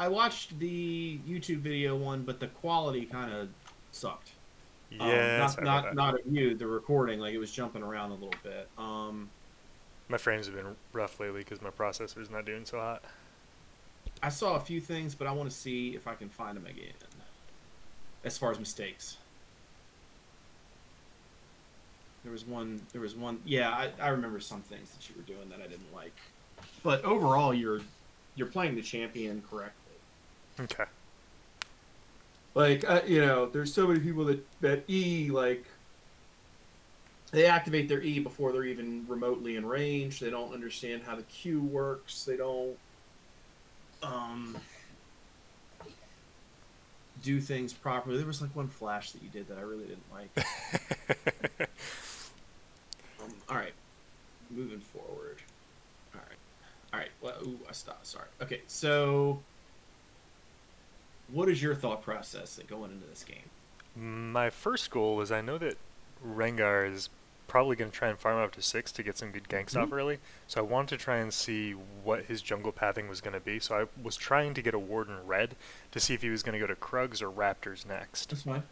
I watched the YouTube video one, but the quality kind of sucked. Yeah, Not sorry about not that. not of you, the recording, like it was jumping around a little bit. My frames have been rough lately because my processor's not doing so hot. I saw a few things, but I want to see if I can find them again. As far as mistakes, there was one. There was one. Yeah, I remember some things that you were doing that I didn't like. But overall, you're playing the champion correctly. Okay. Like there's so many people that E like they activate their E before they're even remotely in range. They don't understand how the Q works. They don't um do things properly. There was like one flash that you did that I really didn't like. All right, moving forward. All right, all right. Well, ooh, I stopped. Sorry. Okay, so what is your thought process going into this game? My first goal was I know that Rengar is probably going to try and farm up to 6 to get some good ganks Hmm. off early. So I wanted to try and see what his jungle pathing was going to be. So I was trying to get a Warden red to see if he was going to go to Krugs or Raptors next. That's fine.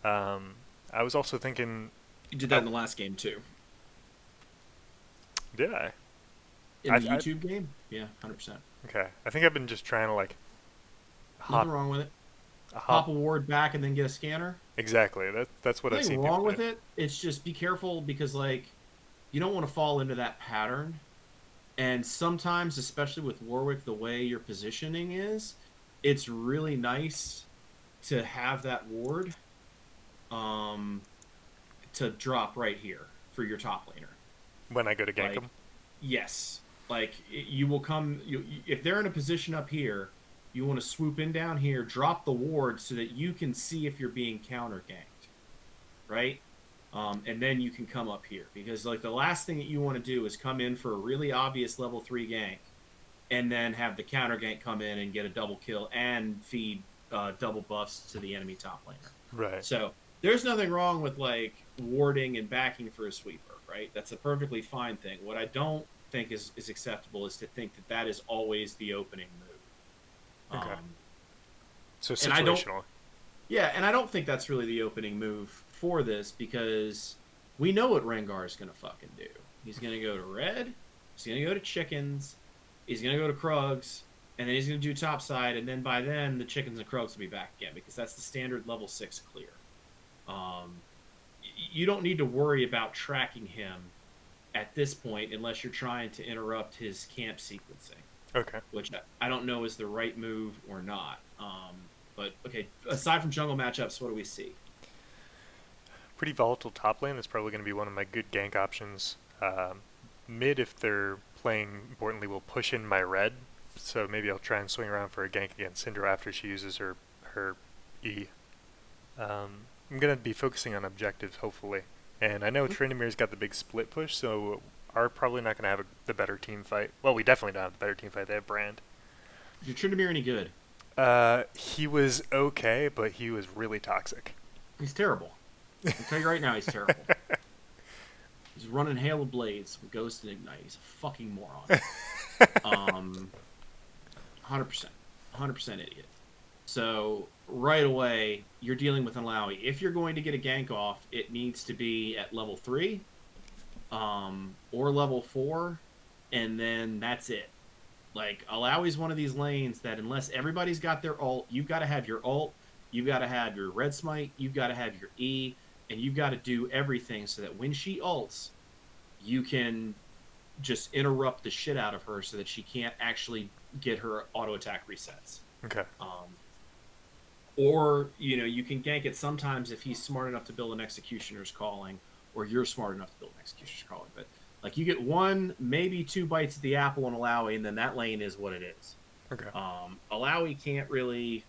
Um, I was also thinking, You did that I, in the last game too. did I? In the I YouTube game, yeah, 100%. okay. I think I've been just trying to like Nothing hop wrong with it. hop Pop a ward back and then get a scanner. exactly. That's what I've Nothing seen wrong people do. with it. It's just be careful because like you don't want to fall into that pattern. And sometimes, especially with Warwick, the way your positioning is, it's really nice to have that ward um, to drop right here for your top laner. When I go to gank Like, him. yes, like you will come. If they're in a position up here, you want to swoop in down here, drop the ward so that you can see if you're being counter ganked, right? And then you can come up here because like the last thing that you want to do is come in for a really obvious level 3 gank and then have the counter gank come in and get a double kill and feed double buffs to the enemy top laner. Right. So there's nothing wrong with like warding and backing for a sweeper, right? That's a perfectly fine thing. What I don't think is acceptable is to think that that is always the opening move. Okay. Um, So and I don't, situational. yeah, and I don't think that's really the opening move for this because we know what Rengar is going to fucking do. He's going to go to red. He's going to go to chickens. He's going to go to Krugs. And then he's going to do topside. And then by then, the chickens and Krugs will be back again because that's the standard level 6 clear. Um, you don't need to worry about tracking him at this point unless you're trying to interrupt his camp sequencing, Okay. which I don't know is the right move or not. But okay, aside from jungle matchups, what do we see? Pretty volatile top lane. That's probably going to be one of my good gank options. Mid, if they're playing importantly, will push in my red. So maybe I'll try and swing around for a gank against Syndra after she uses her E. I'm going to be focusing on objectives, hopefully. And I know Trindamir's got the big split push, so are probably not going to have the better team fight. Well, we definitely don't have the better team fight. They have Brand. Is your Tryndamere any good? He was okay, but he was really toxic. He's terrible. I'll tell you right now, he's terrible. He's running Hail of Blades with Ghost and Ignite. He's a fucking moron. 100%. 100% idiot. So right away, you're dealing with an Alawi. If you're going to get a gank off, it needs to be at level 3 or level 4, and then that's it. Like, Alawi's one of these lanes that unless everybody's got their ult, you've got to have your ult, you've got to have your red smite, you've got to have your E, and you've got to do everything so that when she ults, you can just interrupt the shit out of her so that she can't actually get her auto attack resets. Okay. Or you can gank it sometimes if he's smart enough to build an executioner's calling, or you're smart enough to build an executioner's calling. But like you get one, maybe two bites at the apple on Alawi, and then that lane is what it is. Okay. Alawi can't really.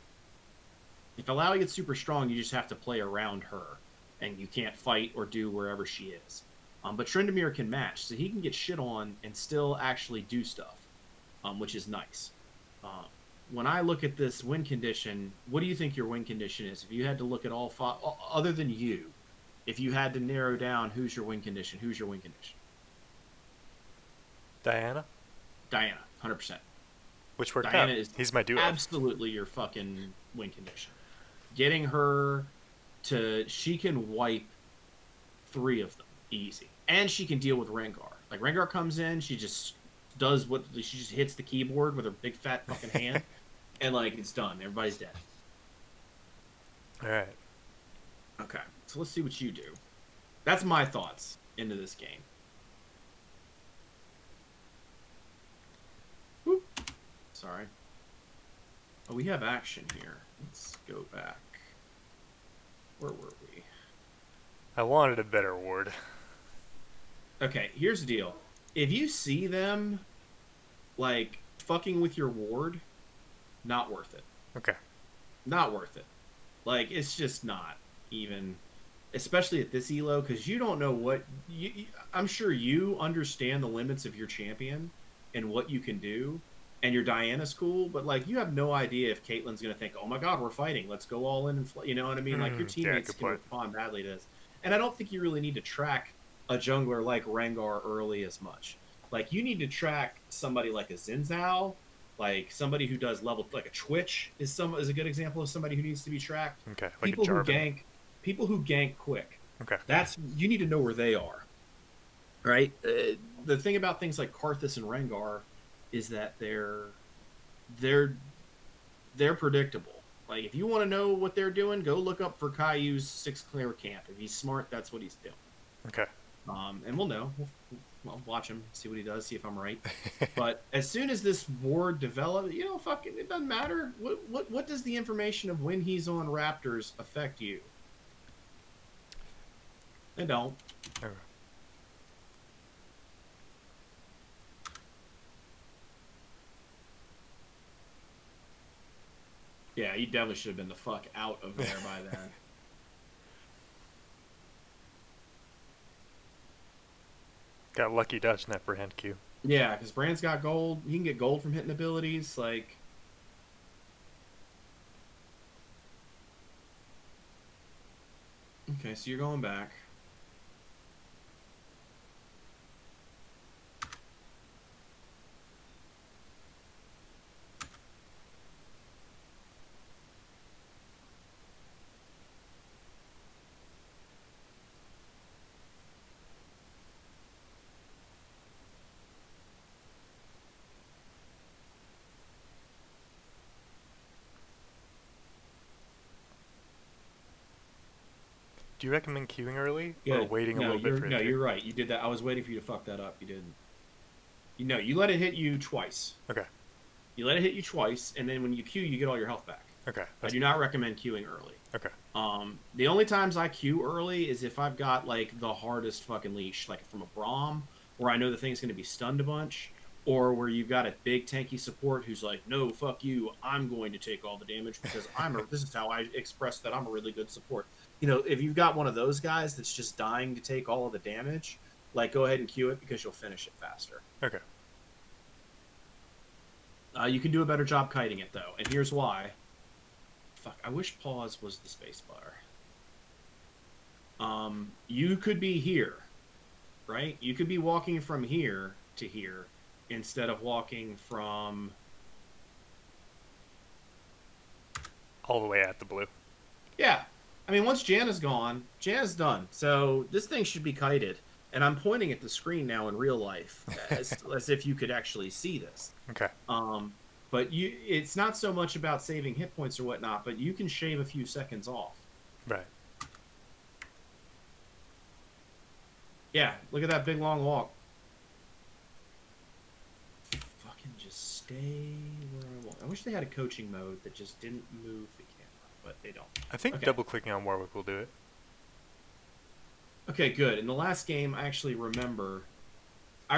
If Alawi gets super strong, you just have to play around her, and you can't fight or do wherever she is. But Tryndamere can match, so he can get shit on and still actually do stuff, which is nice. Um, when I look at this win condition, what do you think your win condition is? If you had to look at all five, other than you, if you had to narrow down who's your win condition, who's your win condition? Diana? Diana, 100%. Which worked Diana out. is He's my duo. absolutely your fucking win condition. Getting her to, she can wipe 3 of them easy, and she can deal with Rengar. Like Rengar comes in, she just does what she just hits the keyboard with her big fat fucking hand, and like it's done. Everybody's dead. All right. Okay, so let's see what you do. That's my thoughts into this game. Whoop. Sorry. Oh, we have action here. Let's go back. Where were we? I wanted a better ward. Okay, here's the deal. If you see them, like, fucking with your ward, not worth it. Okay. Not worth it. Like, it's just not even, especially at this elo, because you don't know what, I'm sure you understand the limits of your champion and what you can do, and your Diana's cool, but, like, you have no idea if Caitlyn's going to think, oh my god, we're fighting, let's go all in and, you know what I mean? Like, your teammates can respond badly to this. And I don't think you really need to track a jungler like Rengar early as much. Like, you need to track somebody like a Zinzao, like somebody who does level, like a Twitch is a good example of somebody who needs to be tracked. Okay. Like people who gank quick. Okay. You need to know where they are. Right? The thing about things like Karthus and Rengar is that they're predictable. Like, if you want to know what they're doing, go look up for Caillou's 6-clear camp. If he's smart, that's what he's doing. Okay. And we'll know. We'll watch him, see what he does, see if I'm right. But as soon as this ward develops, you know, fucking, it doesn't matter. What does the information of when he's on Raptors affect you? They don't. Okay. Yeah, you definitely should have been the fuck out of there by then. Got lucky dodging that brand Q. Yeah, because Brand's got gold. He can get gold from hitting abilities. Like, okay, so you're going back. Do you recommend queuing early Yeah, or waiting a little bit for it? No, you're right. You did that. I was waiting for you to fuck that up. You didn't. You let it hit you twice. Okay. You let it hit you twice, and then when you queue, you get all your health back. Okay. I do not recommend queuing early. Okay. The only times I queue early is if I've got, like, the hardest fucking leash, like from a Braum, where I know the thing's going to be stunned a bunch, or where you've got a big tanky support who's like, no, fuck you, I'm going to take all the damage because this is how I express that I'm a really good support. You know, if you've got one of those guys that's just dying to take all of the damage, like, go ahead and queue it because you'll finish it faster. Okay. You can do a better job kiting it, though, and here's why. Fuck, I wish pause was the space bar. You could be here, right? You could be walking from here to here instead of walking from all the way at the blue. Yeah. I mean, once Janna's gone, Janna's done. So this thing should be kited. And I'm pointing at the screen now in real life as if you could actually see this. Okay. But it's not so much about saving hit points or whatnot, but you can shave a few seconds off. Right. Yeah, look at that big long walk. Fucking just stay where I want. I wish they had a coaching mode that just didn't move the camera, but they don't. I think double-clicking on Warwick will do it. Okay, good. In the last game, I actually remember you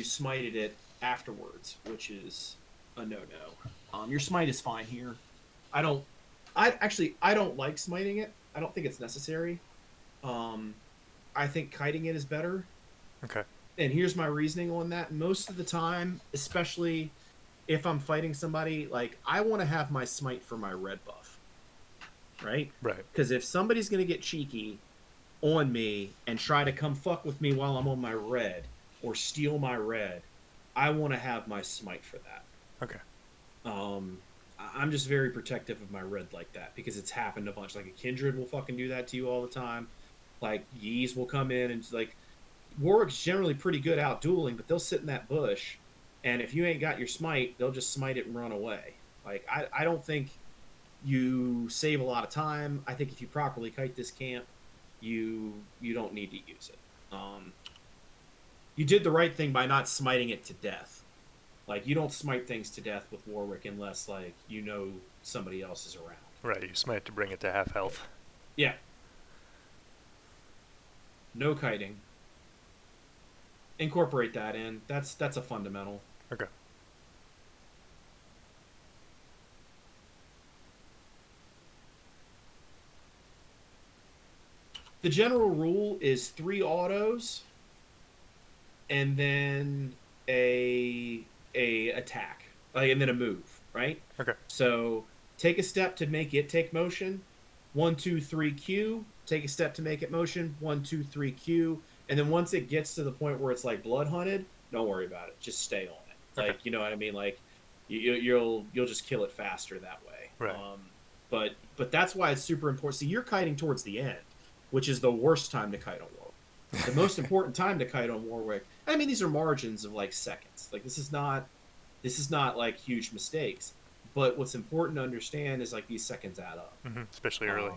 smited it afterwards, which is a no-no. Your smite is fine here. I don't like smiting it. I don't think it's necessary. I think kiting it is better. Okay. And here's my reasoning on that. Most of the time, especially if I'm fighting somebody, like, I want to have my smite for my red buff. Right? Right. Because if somebody's going to get cheeky on me and try to come fuck with me while I'm on my red or steal my red, I want to have my smite for that. Okay. Um, I'm just very protective of my red like that because it's happened a bunch. Like a Kindred will fucking do that to you all the time. Like Yeez will come in and like Warwick's generally pretty good out dueling, but they'll sit in that bush, and if you ain't got your smite, they'll just smite it and run away. Like I don't think you save a lot of time. I think if you properly kite this camp, you don't need to use it. You did the right thing by not smiting it to death. Like you don't smite things to death with Warwick unless like you know somebody else is around. Right, you smite to bring it to half health. Yeah. No kiting. Incorporate that in. That's a fundamental. Okay. The general rule is 3 autos and then a attack, like, and then a move, right? Okay. So take a step to make it take motion. 1, 2, 3 Q. Take a step to make it motion. 1, 2, 3 Q. And then once it gets to the point where it's like blood hunted, don't worry about it. Just stay on it. Okay. Like you know what I mean. Like you'll just kill it faster that way. Right. But that's why it's super important. See, you're kiting towards the end, which is the worst time to kite on Warwick. The most important time to kite on Warwick. I mean, these are margins of like seconds. Like this is not like huge mistakes. But what's important to understand is like these seconds add up, Especially early.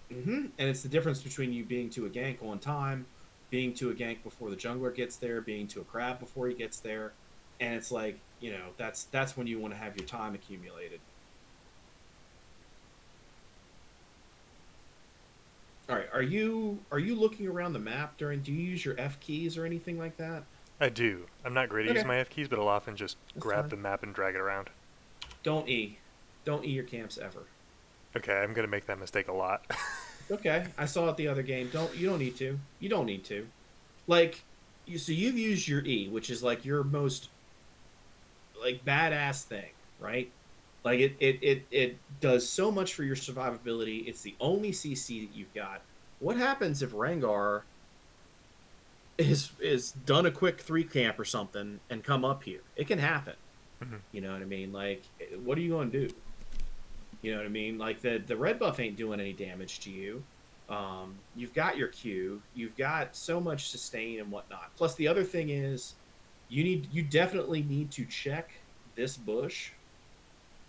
And it's the difference between you being to a gank on time, being to a gank before the jungler gets there, being to a crab before he gets there, and it's like that's when you want to have your time accumulated. All right, are you looking around the map during? Do you use your F keys or anything like that? I do. I'm not great at Okay, using my F keys, but I'll often just that's grab fine. the map and drag it around. Don't E, don't E your camps ever. Okay, I'm gonna make that mistake a lot. Okay, I saw it the other game. You don't need to. You don't need to. Like, so you've used your E, which is like your most like badass thing, right? Like it does so much for your survivability. It's the only CC that you've got. What happens if Rengar is done a quick 3 camp or something and come up here? It can happen. You know what I mean? Like, what are you going to do? You know what I mean? Like the red buff ain't doing any damage to you. You've got your Q. You've got so much sustain and whatnot. Plus, the other thing is, you definitely need to check this bush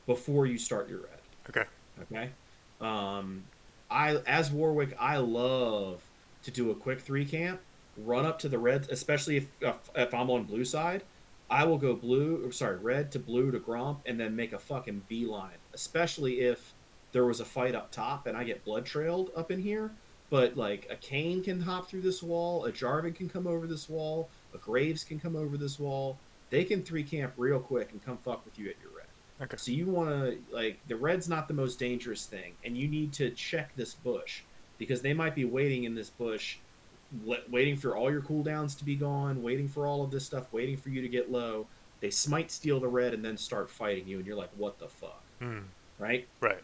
before you start your red. Okay. Okay. I as Warwick, I love to do a quick 3 camp, run up to the red, especially if I'm on blue side. I will go red to blue to Gromp, and then make a fucking beeline. Especially if there was a fight up top and I get blood trailed up in here. But like a Kane can hop through this wall, a Jarvan can come over this wall, a Graves can come over this wall. They can 3 camp real quick and come fuck with you at your red. Okay. So you want to like the red's not the most dangerous thing, and you need to check this bush because they might be waiting in this bush, waiting for all your cooldowns to be gone, waiting for all of this stuff, waiting for you to get low. They smite steal the red and then start fighting you, and you're like, what the fuck, right? Right.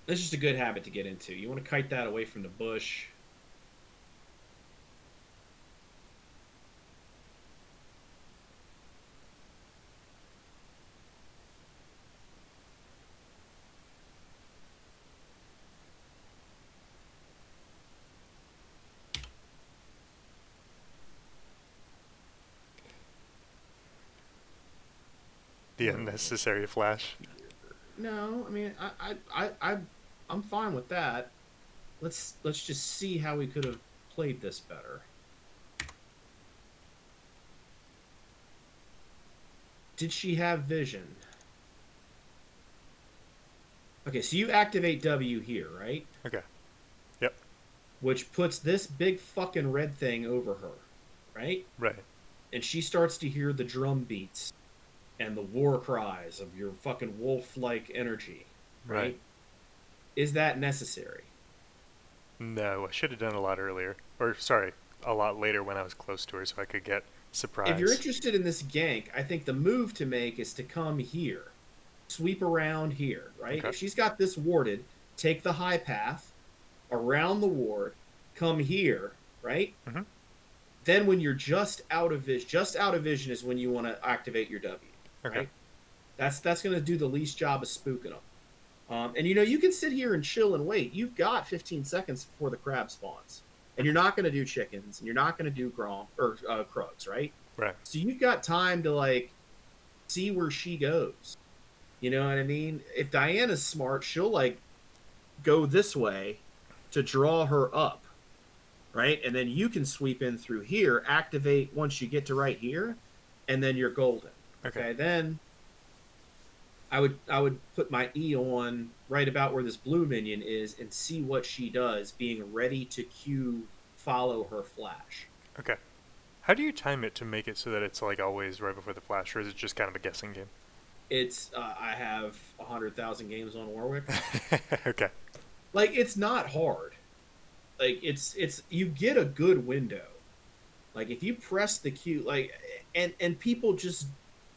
That's just a good habit to get into. You want to kite that away from the bush. The unnecessary flash. No, I mean, I'm fine with that. Let's just see how we could have played this better. Did she have vision? Okay, so you activate W here, right? Okay. Yep. Which puts this big fucking red thing over her, right? Right. And she starts to hear the drum beats and the war cries of your fucking wolf-like energy, right? Is that necessary? No, I should have done a lot earlier. Or, sorry, a lot later when I was close to her so I could get surprised. If you're interested in this gank, I think the move to make is to come here. Sweep around here, right? Okay. If she's got this warded, take the high path around the ward, come here, right? Mm-hmm. Then when you're just out of vision is when you want to activate your W, Okay. right? That's going to do the least job of spooking them. And you can sit here and chill and wait. You've got 15 seconds before the crab spawns, and you're not going to do chickens, and you're not going to do Grom or Krugs, right? Right. So you've got time to like see where she goes. You know what I mean? If Diana's smart, she'll like go this way to draw her up, right? And then you can sweep in through here, activate once you get to right here, and then you're golden. Okay, then I would put my E on right about where this blue minion is and see what she does, being ready to Q follow her flash. Okay. How do you time it to make it so that it's like always right before the flash, or is it just kind of a guessing game? It's I have 100,000 games on Warwick. Okay. Like it's not hard. Like it's you get a good window. Like if you press the Q, like and people just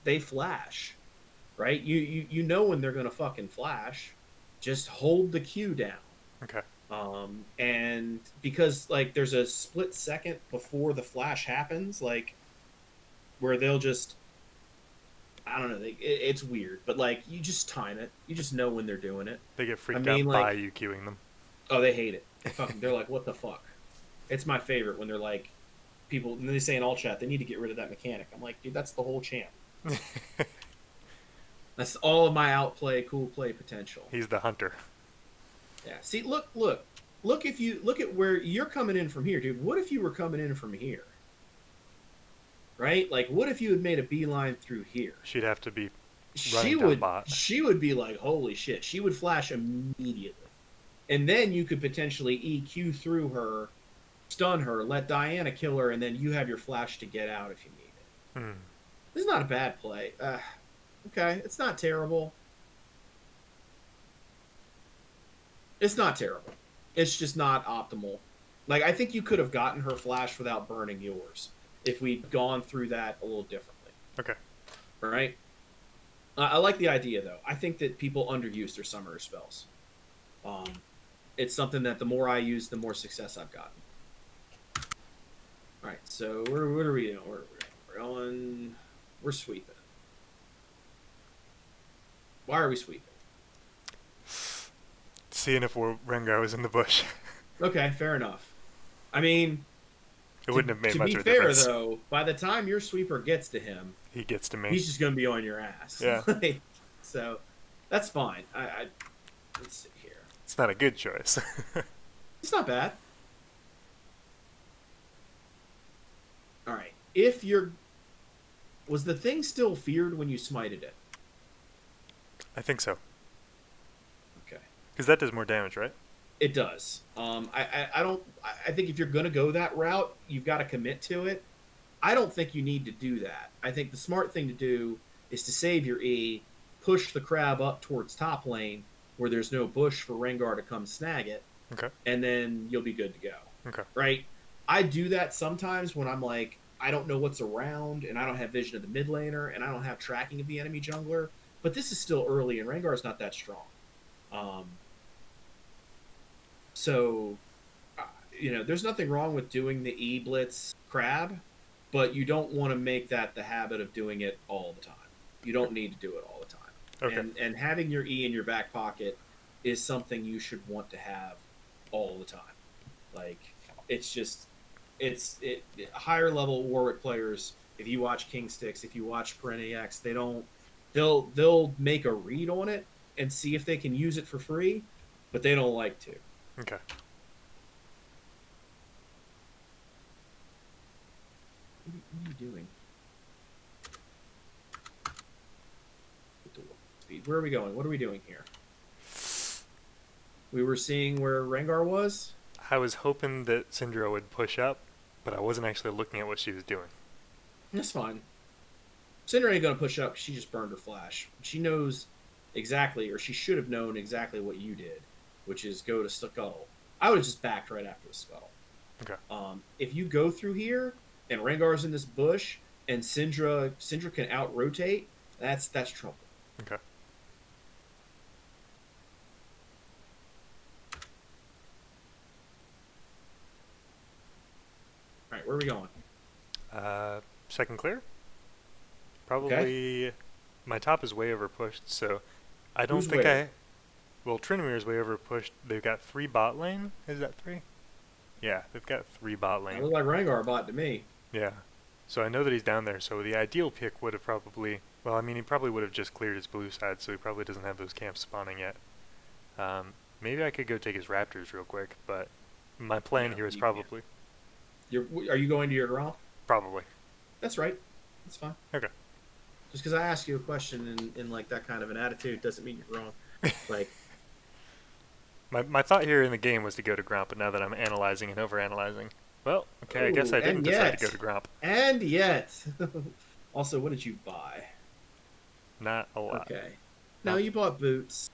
they flash, right? You know when they're gonna fucking flash. Just hold the Q down. Okay. And because like there's a split second before the flash happens, like where they'll just I don't know, it's weird, but like you just time it. You just know when they're doing it. They get I freaked mean, out by like, you queuing them. oh, they hate it. They're like, what the fuck? It's my favorite when they're like, people, and they say in all chat, they need to get rid of that mechanic. I'm like, dude, that's the whole champ. That's all of my outplay, cool play potential. He's the hunter. Yeah. See, look if you look at where you're coming in from here, dude. What if you were coming in from here? Right? Like, what if you had made a beeline through here? She'd have to be She down would. bot. She would be like, holy shit. She would flash immediately, and then you could potentially EQ through her, stun her, let Diana kill her, and then you have your flash to get out if you need it. Hmm. This is not a bad play. Okay, it's not terrible. It's not terrible. It's just not optimal. Like, I think you could have gotten her flash without burning yours if we'd gone through that a little differently. Okay. All right? I like the idea, though. I think that people underuse their summoner spells. It's something that the more I use, the more success I've gotten. All right, so what are we doing? We're sweeping. Why are we sweeping? Seeing if Rengar was in the bush. Okay, fair enough. I mean, It wouldn't have made to much be of a fair, difference. though, by the time your sweeper gets to him, He gets to me. he's just going to be on your ass. Yeah. So that's fine. Let's see here. It's not a good choice. It's not bad. All right. If you're... Was the thing still feared when you smited it? I think so. Okay. Because that does more damage, right? It does. I think if you're going to go that route, you've got to commit to it. I don't think you need to do that. I think the smart thing to do is to save your E, push the crab up towards top lane where there's no bush for Rengar to come snag it, Okay. and then you'll be good to go. Okay. Right? I do that sometimes when I'm like, I don't know what's around, and I don't have vision of the mid laner, and I don't have tracking of the enemy jungler, but this is still early, and Rengar's not that strong. So, there's nothing wrong with doing the E blitz crab, but you don't want to make that the habit of doing it all the time. You don't need to do it all the time. Okay. And having your E in your back pocket is something you should want to have all the time. Like, it's just, higher level Warwick players, if you watch King Sticks, if you watch Perenniax, they'll make a read on it and see if they can use it for free, but they don't like to. Okay. What are you doing? Speed. Where are we going? What are we doing here? We were seeing where Rengar was. I was hoping that Syndra would push up, but I wasn't actually looking at what she was doing. That's fine. Syndra ain't gonna push up. She just burned her flash. She knows exactly, or she should have known exactly what you did, which is go to Scuttle. I would have just backed right after the Scuttle. Okay. If you go through here and Rengar's in this bush and Syndra can out rotate, that's trouble. Okay. Where are we going? Second clear? Okay. Probably my top is way over pushed, so I don't Who's think waiting? well, Tryndamere is way over pushed. They've got 3 bot lane. Is that 3? Yeah, they've got 3 bot That lane. looked like Rengar bot to me. Yeah. So I know that he's down there, so the ideal pick would have probably, well, I mean, he probably would have just cleared his blue side, so he probably doesn't have those camps spawning yet. Maybe I could go take his Raptors real quick, but my plan No, here is you can't. probably, Are you going to your Gromp? probably. That's right. That's fine. Okay. Just because I ask you a question in like that kind of an attitude doesn't mean you're wrong. Like, My thought here in the game was to go to Gromp, but now that I'm analyzing and overanalyzing, well, okay, I guess ooh, I didn't decide to go to Gromp. and yet. Also, what did you buy? Not a lot. Okay. No, you bought boots.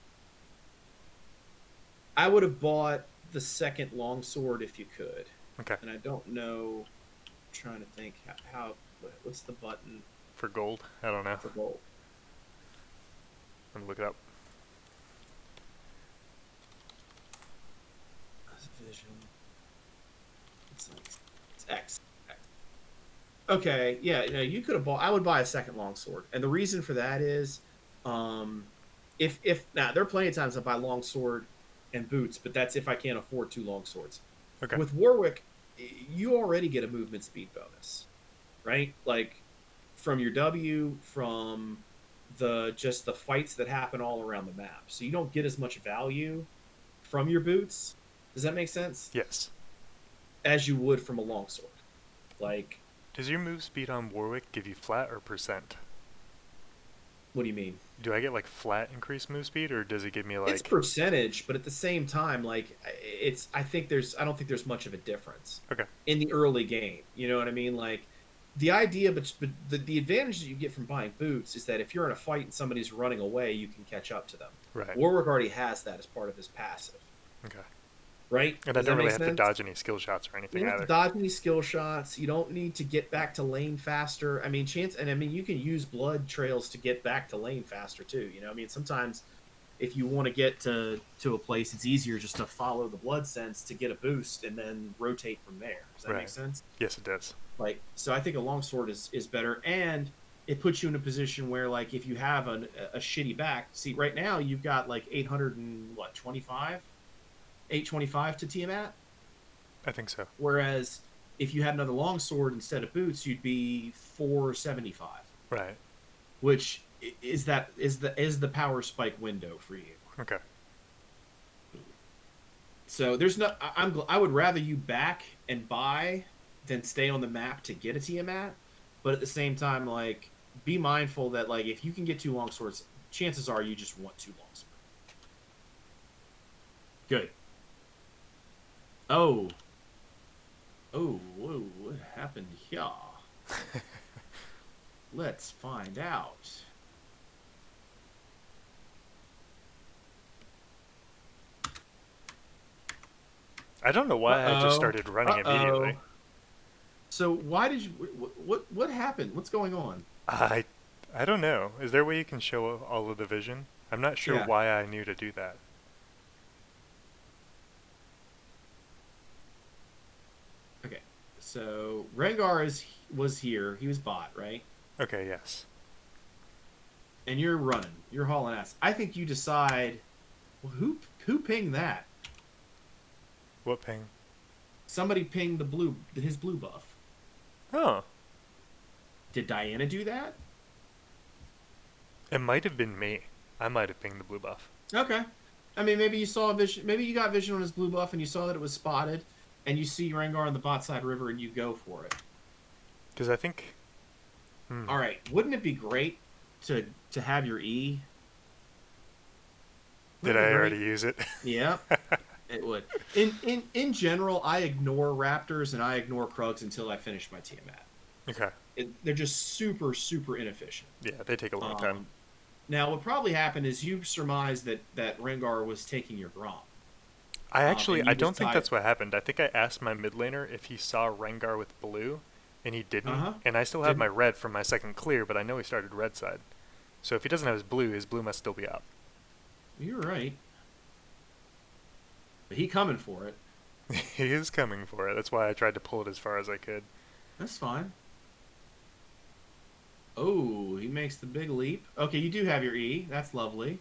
I would have bought the second longsword if you could. Okay. And I don't know. I'm trying to think how what's the button For gold? I don't know. for gold? Let me look it up. Vision. It's like it's X. Okay, yeah, you could have bought. I would buy a second longsword, and the reason for that is, if now there are plenty of times I buy longsword and boots, but that's if I can't afford 2 longswords. Okay. With Warwick, you already get a movement speed bonus, right? Like from your W, from just the fights that happen all around the map. So you don't get as much value from your boots. Does that make sense? Yes. As you would from a longsword. Like, Does your move speed on Warwick give you flat or percent? what do you mean? Do I get like flat increased move speed, or does it give me like? It's percentage, but at the same time, like I don't think there's much of a difference. Okay. In the early game, you know what I mean? Like the idea, but the advantage that you get from buying boots is that if you're in a fight and somebody's running away, you can catch up to them. Right. Warwick already has that as part of his passive. Okay. Right? And I don't really have to dodge any skill shots or anything You don't have either. to dodge any skill shots. You don't need to get back to lane faster. I mean, you can use blood trails to get back to lane faster too. You know, I mean, sometimes if you want to get to a place, it's easier just to follow the blood sense to get a boost and then rotate from there. Does that make sense? Yes, it does. Like, so I think a longsword is better, and it puts you in a position where, like, if you have a shitty back, see, right now you've got like 825 to Tiamat. I think so. Whereas if you had another longsword instead of boots, you'd be 475. Right. Which is the power spike window for you. Okay. So there's no. I would rather you back and buy than stay on the map to get a Tiamat. But at the same time, like, be mindful that, like, if you can get 2 longswords, chances are you just want 2 longswords. Good. Oh, whoa, what happened here? Let's find out. I don't know why I just started running immediately. So why did you? What happened? What's going on? I don't know. Is there a way you can show all of the vision? I'm not sure why I knew to do that. Okay, so Rengar was here. He was bot, right? Okay, yes. And you're running. You're hauling ass. I think you decide. Well, who pinged that? What ping? Somebody pinged his blue buff. Oh. Did Diana do that? It might have been me. I might have pinged the blue buff. Okay. I mean, maybe you saw a vision. Maybe you got vision on his blue buff and you saw that it was spotted, and you see Rengar on the bot side river and you go for it. Because I think. All right. Wouldn't it be great to have your E? Did I already use it? Yeah. It would. In general, I ignore Raptors and I ignore Krugs until I finish my Tiamat. Okay. They're just super, super inefficient. Yeah, they take a long time. Now, what probably happened is you surmised that Rengar was taking your Gromp. I don't think that's what happened. I think I asked my mid laner if he saw Rengar with blue, and he didn't. And I still have my red from my second clear, but I know he started red side. So if he doesn't have his blue must still be up. You're right. But he coming for it. He is coming for it. That's why I tried to pull it as far as I could. That's fine. Oh, he makes the big leap. Okay, you do have your E. That's lovely.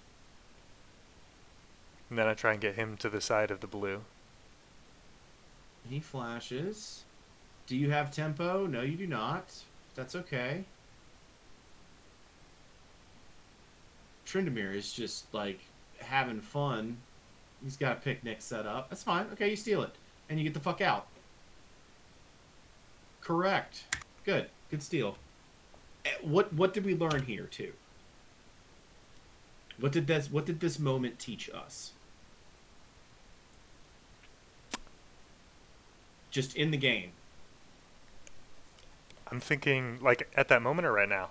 And then I try and get him to the side of the blue. He flashes. Do you have tempo? No, you do not. That's okay. Tryndamere is just like having fun. He's got a picnic set up. That's fine. Okay, you steal it. And you get the fuck out. Correct. Good. Good steal. What did we learn here too? What did this moment teach us? Just in the game. I'm thinking, like, at that moment or right now?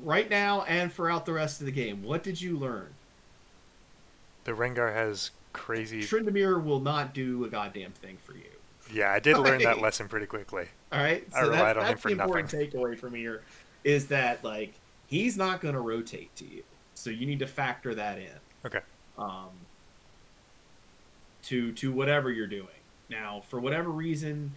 Right now and throughout the rest of the game, what did you learn? The Rengar has crazy... Tryndamere will not do a goddamn thing for you. Yeah, I did learn that lesson pretty quickly. All right, I so relied on him that's for the nothing. important takeaway from here is that like he's not going to rotate to you, so you need to factor that in. Okay. To whatever you're doing now, for whatever reason,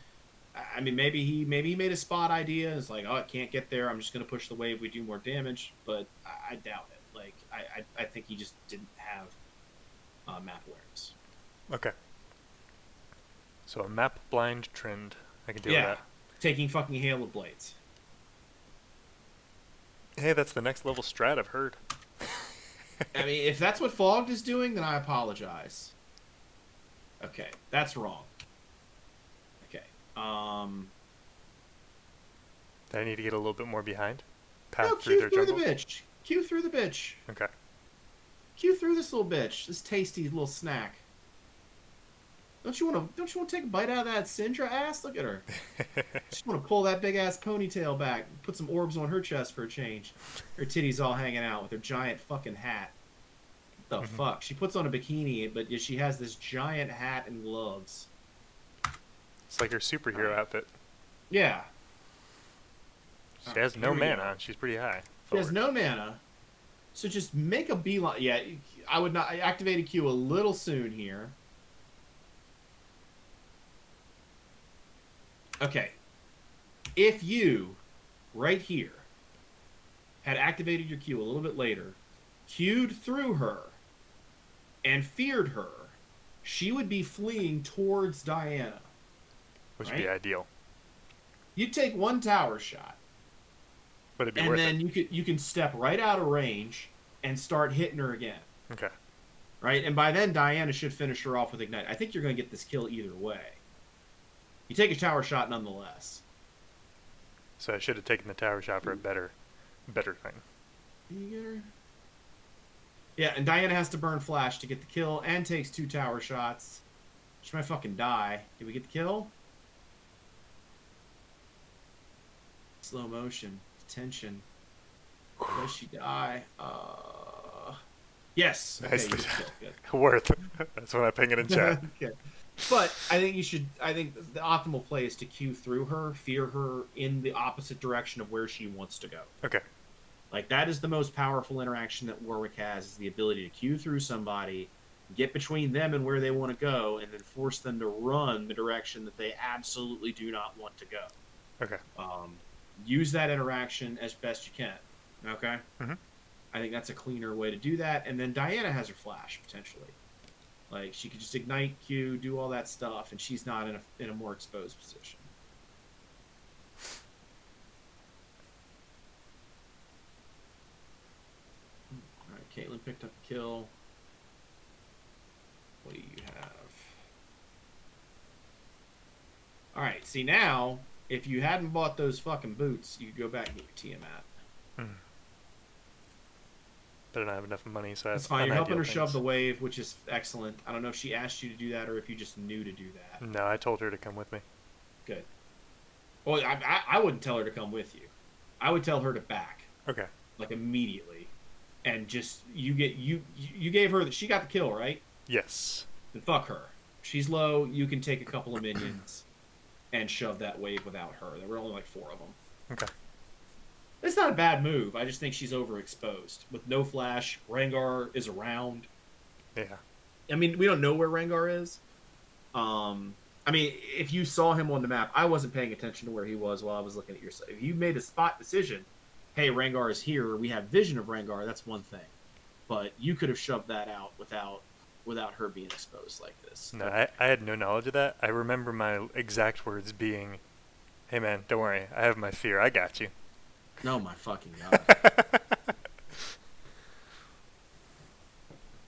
I mean maybe he made a spot idea. It's like, oh, I can't get there. I'm just going to push the wave. We do more damage, but I doubt it. Like I think he just didn't have map awareness. Okay. So a map blind trend. I can deal with that. Taking fucking Hail of Blades. Hey, that's the next level strat I've heard. I mean, if that's what Fogged is doing, then I apologize. Okay, that's wrong. Okay. Do I need to get a little bit more behind? No, Path through Q their through jungle? the bitch. Q through the bitch. Okay. Q through this little bitch. This tasty little snack. Don't you want to take a bite out of that Syndra ass? Look at her. Just want to pull that big ass ponytail back, put some orbs on her chest for a change. Her titties all hanging out with her giant fucking hat. What the fuck? She puts on a bikini, but she has this giant hat and gloves. It's like her superhero outfit. Yeah. She has no mana. She's pretty high. She has no mana. So just make a beeline. Yeah, I would not. I activated Q a little soon here. Okay. If you, right here, had activated your Q a little bit later, Q'd through her, and feared her, she would be fleeing towards Diana. Which would be ideal. You'd take one tower shot. But it'd be worth it. And then you can step right out of range and start hitting her again. Okay. Right? And by then, Diana should finish her off with Ignite. I think you're going to get this kill either way. You take a tower shot nonetheless. So I should have taken the tower shot for a better thing. Can you get her? Yeah, and Diana has to burn flash to get the kill and takes 2 tower shots. She might fucking die. Did we get the kill? Slow motion. Tension. Does she die? Yes. Okay, Nicely you did kill. Good. Worth. That's when I ping it in chat. Okay. But I think the optimal play is to Q through her, fear her in the opposite direction of where she wants to go. Okay. Like, that is the most powerful interaction that Warwick has, is the ability to Q through somebody, get between them and where they want to go, and then force them to run the direction that they absolutely do not want to go. Okay. Use that interaction as best you can. Okay? Mm-hmm. I think that's a cleaner way to do that. And then Diana has her flash, potentially. Like, she could just ignite Q, do all that stuff, and she's not in a more exposed position. Alright, Caitlyn picked up a kill. What do you have? Alright, see now, if you hadn't bought those fucking boots, you could go back and get your Tiamat. But I don't have enough money, so that's fine. You're helping her shove the wave, which is excellent. I don't know if she asked you to do that or if you just knew to do that. No, I told her to come with me. Good. Well, I wouldn't tell her to come with you. I would tell her to back. Okay. Like, immediately. And just, you gave her, she got the kill, right? Yes. Then fuck her. She's low, you can take a couple of minions and shove that wave without her. There were only like 4 of them. Okay. It's not a bad move. I just think she's overexposed. With no flash, Rengar is around. Yeah. I mean, we don't know where Rengar is. I I mean, if you saw him on the map, I wasn't paying attention to where he was while I was looking at your site. If you made a spot decision, hey, Rengar is here, we have vision of Rengar, that's one thing. But you could have shoved that out without her being exposed like this. No, I had no knowledge of that. I remember my exact words being, "Hey man, don't worry, I have my fear. I got you." No, my fucking god.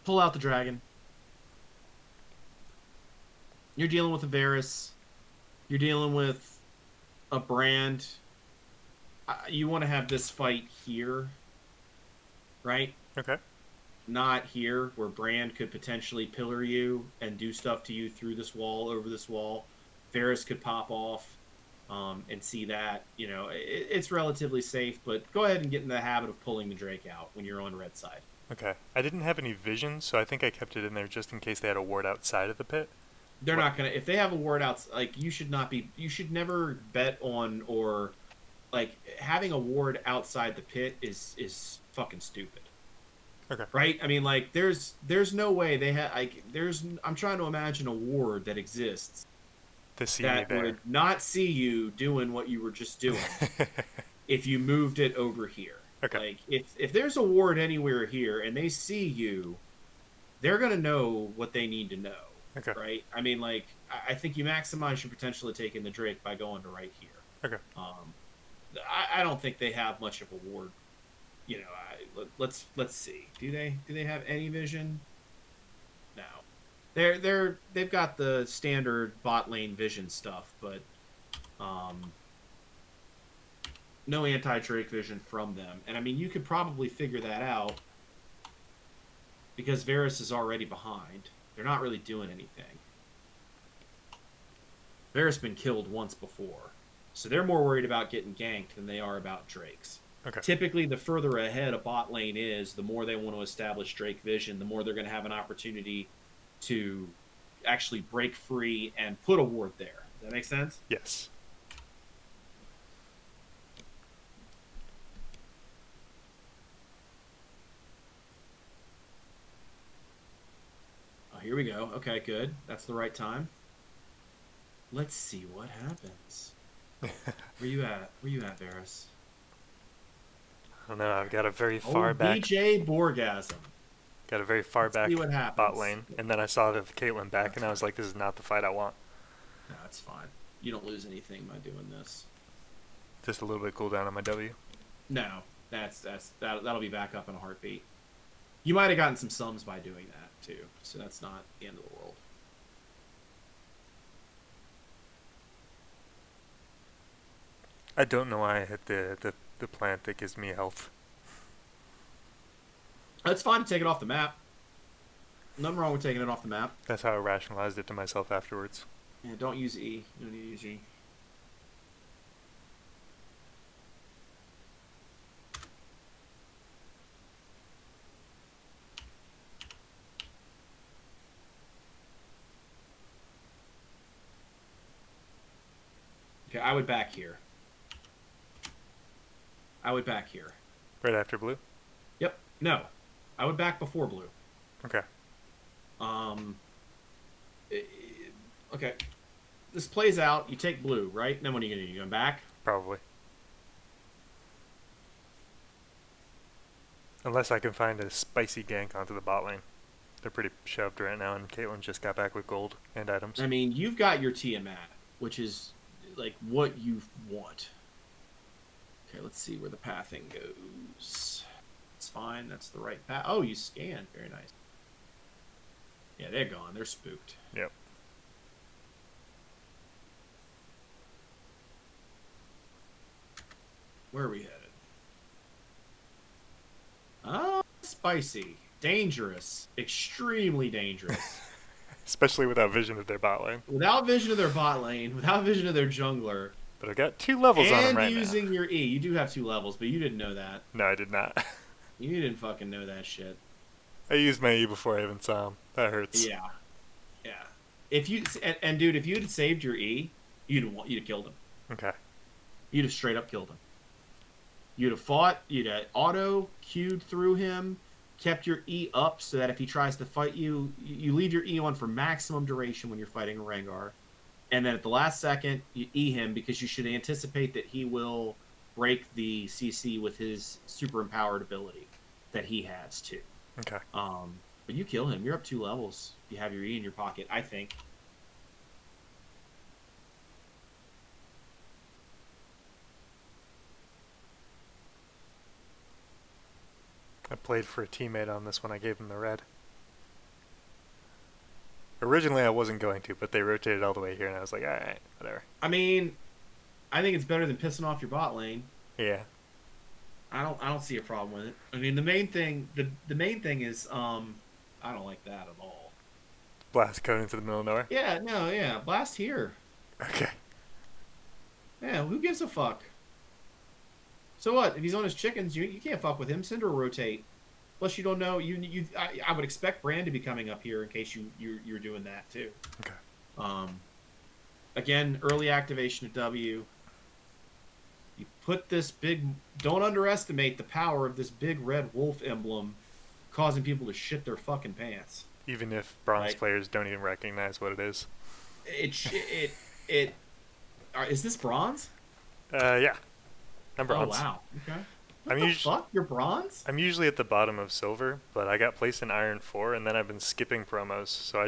Pull out the dragon. You're dealing with a Varus. You're dealing with a Brand. You want to have this fight here, right? Okay. Not here, where Brand could potentially pillar you and do stuff to you through this wall, over this wall. Varus could pop off and see that. You know, it's relatively safe, but go ahead and get in the habit of pulling the Drake out when you're on red side. Okay. I didn't have any vision, so I think I kept it in there just in case they had a ward outside of the pit. They're not gonna, if they have a ward out, like, you should never bet on, or like, having a ward outside the pit is fucking stupid. Okay. Right? I mean, like, there's no way they have, like, I'm trying to imagine a ward that exists To see that me there. would not see you doing what you were just doing if you moved it over here. Okay. Like, if there's a ward anywhere here and they see you, they're gonna know what they need to know. Okay. Right? I mean, like, I think you maximize your potential of taking the Drake by going to right here. Okay. I don't think they have much of a ward. You know, let's see. Do they have any vision? No. They've got the standard bot lane vision stuff, but no anti-Drake vision from them. And I mean, you could probably figure that out because Varus is already behind. They're not really doing anything. Varus been killed once before, so they're more worried about getting ganked than they are about Drakes. Okay. Typically, the further ahead a bot lane is, the more they want to establish Drake vision, the more they're going to have an opportunity to actually break free and put a ward there. Does that make sense? Yes. Oh, here we go. Okay, good. That's the right time. Let's see what happens. Where you at? Where you at, Varus? I don't know. I've got a very far back. BJ Borgasm. Got a very far Let's back see what happens. bot lane, and then I saw the Caitlyn back, and I was like, "This is not the fight I want." No, it's fine. You don't lose anything by doing this. Just a little bit cooldown on my W. No, that'll be back up in a heartbeat. You might have gotten some sums by doing that too, so that's not the end of the world. I don't know why I hit the plant that gives me health. It's fine to take it off the map. Nothing wrong with taking it off the map. That's how I rationalized it to myself afterwards. Yeah, don't use E. You don't need to use E. Okay, I would back here. I would back here. Right after blue? Yep. No. I would back before blue. Okay. Okay. This plays out. You take blue, right? Then what are you going to do? You going back? Probably. Unless I can find a spicy gank onto the bot lane. They're pretty shoved right now, and Caitlyn just got back with gold and items. I mean, you've got your Tiamat, which is like what you want. Okay, let's see where the pathing goes. It's fine. That's the right path. Oh, you scanned. Very nice. Yeah, they're gone. They're spooked. Yep. Where are we headed? Oh, spicy. Dangerous. Extremely dangerous. Especially without vision of their bot lane. Without vision of their bot lane, without vision of their jungler. But I've got 2 levels on them right and now. using your E. You do have 2 levels, but you didn't know that. No, I did not. You didn't fucking know that shit. I used my E before I even saw him. That hurts. Yeah. Yeah. If you and dude, if you had saved your E, you'd have killed him. Okay. You'd have straight up killed him. You'd have fought, you'd have auto queued through him, kept your E up so that if he tries to fight you, you leave your E on for maximum duration when you're fighting a Rengar. and then at the last second you E him because you should anticipate that he will break the CC with his super empowered ability that he has too. Okay. But you kill him. You're up 2 levels. You have your E in your pocket, I think. I played for a teammate on this one. I gave him the red. Originally, I wasn't going to, but they rotated all the way here, and I was like, all right, whatever. I mean, I think it's better than pissing off your bot lane. Yeah. I don't see a problem with it. I mean, the main thing is I don't like that at all. Blast code into the middle of nowhere. Yeah, no, yeah, blast here. Okay. Yeah, who gives a fuck? So what? If he's on his chickens, you can't fuck with him. Cinder will rotate. Plus, you don't know. I would expect Brand to be coming up here in case you're doing that too. Okay. Again, early activation of W. You put this big. Don't underestimate the power of this big red wolf emblem, causing people to shit their fucking pants. Even if bronze players don't even recognize what it is. Is this bronze? Yeah. I'm bronze. Oh wow. Okay. Fuck? You're bronze? I'm usually at the bottom of silver, but I got placed in Iron 4, and then I've been skipping promos. So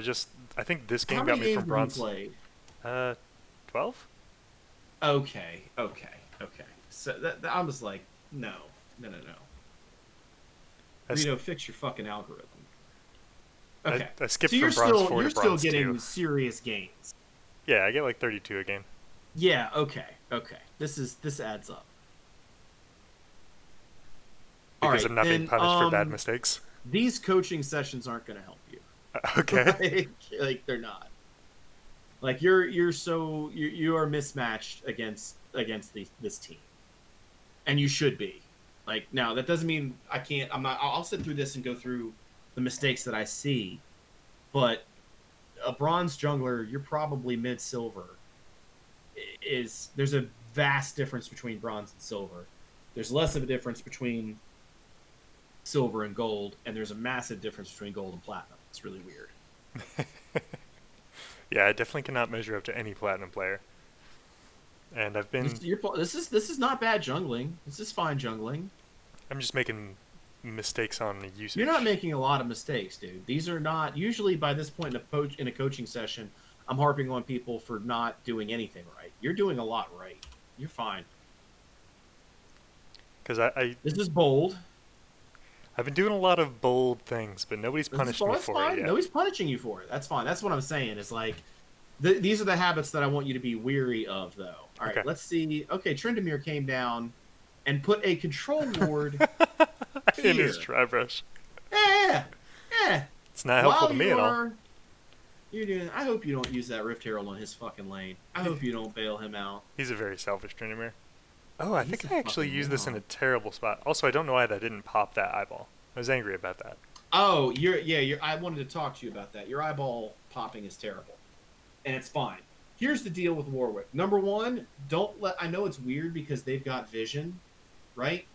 I think this game got me from bronze. How many games have you played? 12? Okay. So I was like, no. Fix your fucking algorithm. Okay. I skipped from bronze 4 to bronze 2. You're still getting serious gains. Yeah, I get like 32 a game. Yeah, okay. This adds up. Because I'm not being punished for bad mistakes. These coaching sessions aren't going to help you. Okay. like they're not. Like you are mismatched against this team, and you should be. Like now that doesn't mean I can't. I'll sit through this and go through the mistakes that I see, but a bronze jungler, you're probably mid silver. There's a vast difference between bronze and silver. There's less of a difference between silver and gold, and there's a massive difference between gold and platinum. It's really weird. Yeah, I definitely cannot measure up to any platinum player. And I've been... This is not bad jungling. This is fine jungling. I'm just making mistakes on the usage. You're not making a lot of mistakes, dude. These are not... Usually by this point in a coaching session, I'm harping on people for not doing anything right. You're doing a lot right. You're fine. Because This is bold. I've been doing a lot of bold things, but nobody's punished me for it yet. Nobody's punishing you for it. That's fine. That's what I'm saying. Is like, these are the habits that I want you to be weary of, though. All right, let's see. Okay, Trendemir came down and put a control ward in his tri-brush. Yeah. It's not helpful to me at all. I hope you don't use that Rift Herald on his fucking lane. I hope you don't bail him out. He's a very selfish Trendemir. Oh, I think I actually used this in a terrible spot. Also, I don't know why that didn't pop that eyeball. I was angry about that. Oh, I wanted to talk to you about that. Your eyeball popping is terrible, and it's fine. Here's the deal with Warwick. Number one, I know it's weird because they've got vision, right?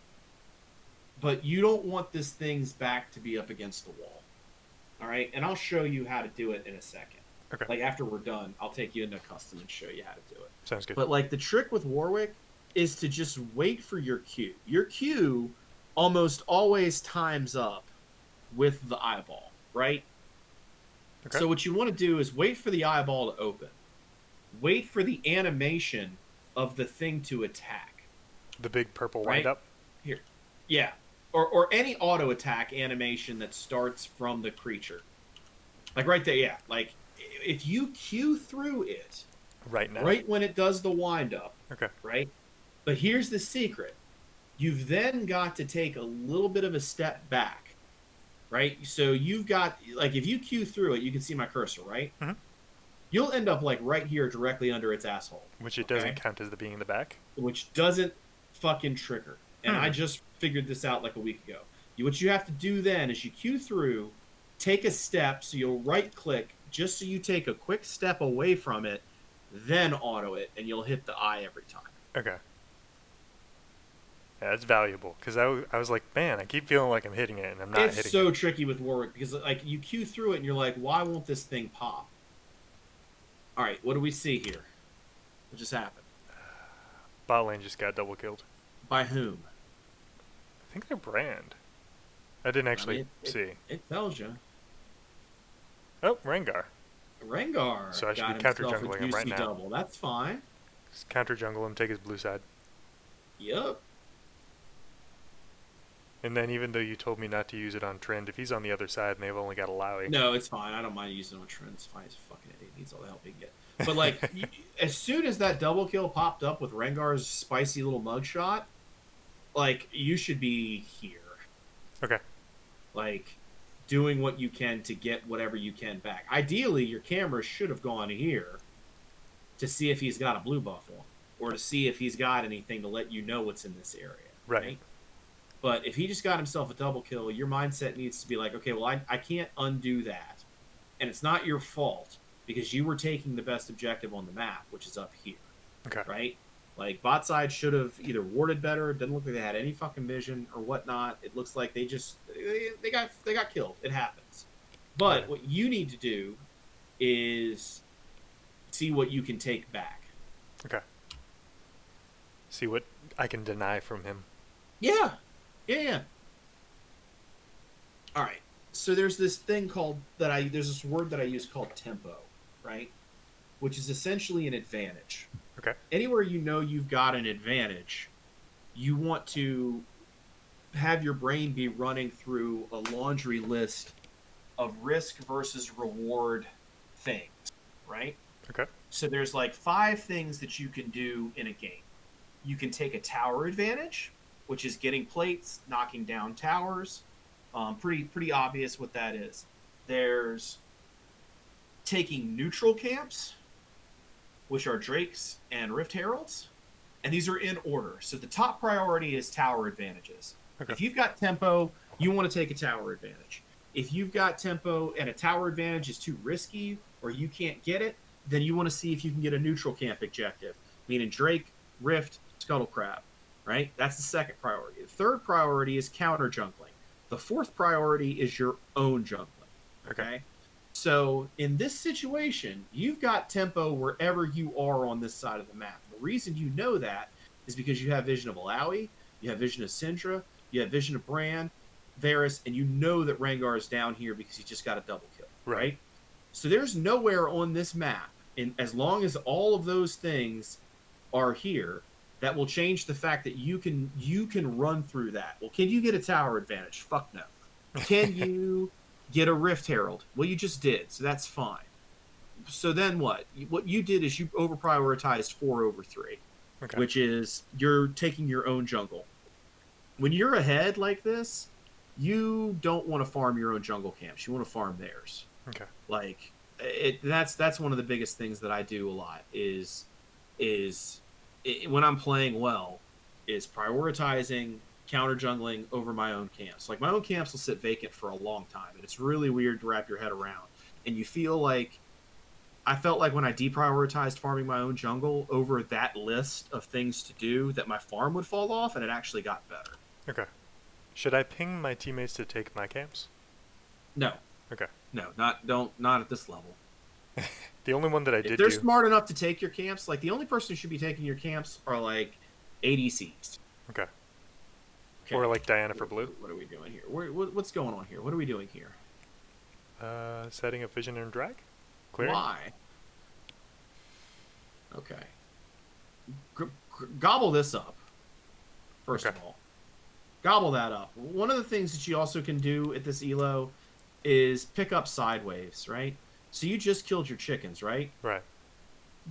But you don't want this thing's back to be up against the wall. All right? And I'll show you how to do it in a second. Okay. Like, after we're done, I'll take you into custom and show you how to do it. Sounds good. But, like, the trick with Warwick is to just wait for your Q. Your Q almost always times up with the eyeball, right? Okay. So what you want to do is wait for the eyeball to open. Wait for the animation of the thing to attack. The big purple wind up? Here. Yeah. Or any auto attack animation that starts from the creature. Like right there, yeah. Like if you Q through it right now. Right when it does the wind up. Okay. Right? But here's the secret. You've then got to take a little bit of a step back. Right? So you've got, like, if you Q through it, you can see my cursor, right? Mm-hmm. You'll end up, like, right here directly under its asshole. Which it doesn't count as the being in the back? Which doesn't fucking trigger. And I just figured this out like a week ago. What you have to do then is you Q through, take a step, so you'll right-click, just so you take a quick step away from it, then auto it, and you'll hit the eye every time. Okay. Yeah, that's valuable, because I was like, man, I keep feeling like I'm hitting it, and I'm not hitting it. It's so tricky with Warwick, because like you Q through it, and you're like, why won't this thing pop? All right, what do we see here? What just happened? Bot lane just got double killed. By whom? I think they're Brand. I didn't I actually mean, see. it tells you. Oh, Rengar. Rengar So I should got be counter himself a jungling him right juicy now. double. That's fine. Just counter jungle him, take his blue side. Yep. And then even though you told me not to use it on Trend, if he's on the other side and they've only got a Lowy. No, it's fine. I don't mind using it on Trent. It's fine. He's a fucking idiot. He needs all the help he can get. But, like, as soon as that double kill popped up with Rengar's spicy little mugshot, like, you should be here. Okay. Like, doing what you can to get whatever you can back. Ideally, your camera should have gone here to see if he's got a blue buff on, or to see if he's got anything to let you know what's in this area. Right. But if he just got himself a double kill, your mindset needs to be like, okay, well, I can't undo that. And it's not your fault because you were taking the best objective on the map, which is up here. Okay. Right? Like, bot side should have either warded better, it doesn't look like they had any fucking vision or whatnot. It looks like they got killed. It happens. But Okay. what you need to do is see what you can take back. Okay. See what I can deny from him. Yeah. Yeah. All right. So there's this thing there's this word that I use called tempo, right? Which is essentially an advantage. Okay. Anywhere you know you've got an advantage, you want to have your brain be running through a laundry list of risk versus reward things, right? Okay. So there's like 5 things that you can do in a game. You can take a tower advantage, which is getting plates, knocking down towers. Pretty obvious what that is. There's taking neutral camps, which are Drakes and Rift Heralds. And these are in order. So the top priority is tower advantages. Okay. If you've got tempo, you want to take a tower advantage. If you've got tempo and a tower advantage is too risky or you can't get it, then you want to see if you can get a neutral camp objective, meaning Drake, Rift, Scuttle Crab, right? That's the second priority. The third priority is counter jungling. The fourth priority is your own jungling, okay? So in this situation, you've got tempo wherever you are on this side of the map. The reason you know that is because you have vision of Alawi, you have vision of Syndra, you have vision of Brand, Varus, and you know that Rengar is down here because he just got a double kill, right? So there's nowhere on this map, as long as all of those things are here, that will change the fact that you can run through that. Well, can you get a tower advantage? Fuck no. Can you get a Rift Herald? Well, you just did, so that's fine. So then what? What you did is you over-prioritized 4 over 3, which is you're taking your own jungle. When you're ahead like this, you don't want to farm your own jungle camps. You want to farm theirs. Okay. Like, that's one of the biggest things that I do a lot is when I'm playing well, is prioritizing counter jungling over my own camps. Like, my own camps will sit vacant for a long time, and it's really weird to wrap your head around. And you feel like, I felt like when I deprioritized farming my own jungle over that list of things to do, that my farm would fall off, and it actually got better. Okay. Should I ping my teammates to take my camps? No. Okay. No, not at this level. The only one that I If did they're do... smart enough to take your camps, like, the only person who should be taking your camps are, like, ADCs. Okay. Or, like, Diana for blue. What are we doing here? What's going on here? What are we doing here? Setting up vision and drag? Clearing? Why? Okay. Gobble this up, first of all. Gobble that up. One of the things that you also can do at this elo is pick up side waves, right? So you just killed your chickens, right? Right.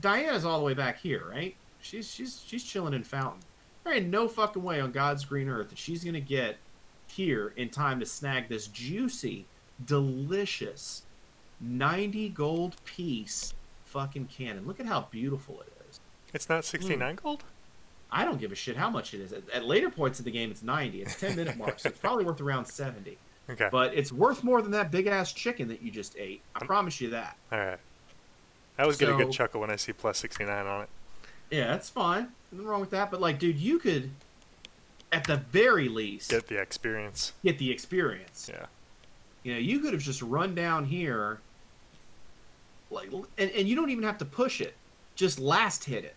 Diana's all the way back here, right? She's chilling in Fountain. There ain't no fucking way on God's green earth that she's gonna get here in time to snag this juicy, delicious 90 gold piece fucking cannon. Look at how beautiful it is. It's not 69 gold? I don't give a shit how much it is. At later points of the game, it's 90. It's 10-minute mark, so it's probably worth around 70. Okay. But it's worth more than that big-ass chicken that you just ate. I promise you that. Alright. I always get a good chuckle when I see plus 69 on it. Yeah, that's fine. Nothing wrong with that. But, like, dude, you could, at the very least... Get the experience. Get the experience. Yeah. You know, you could have just run down here like, and you don't even have to push it. Just last hit it,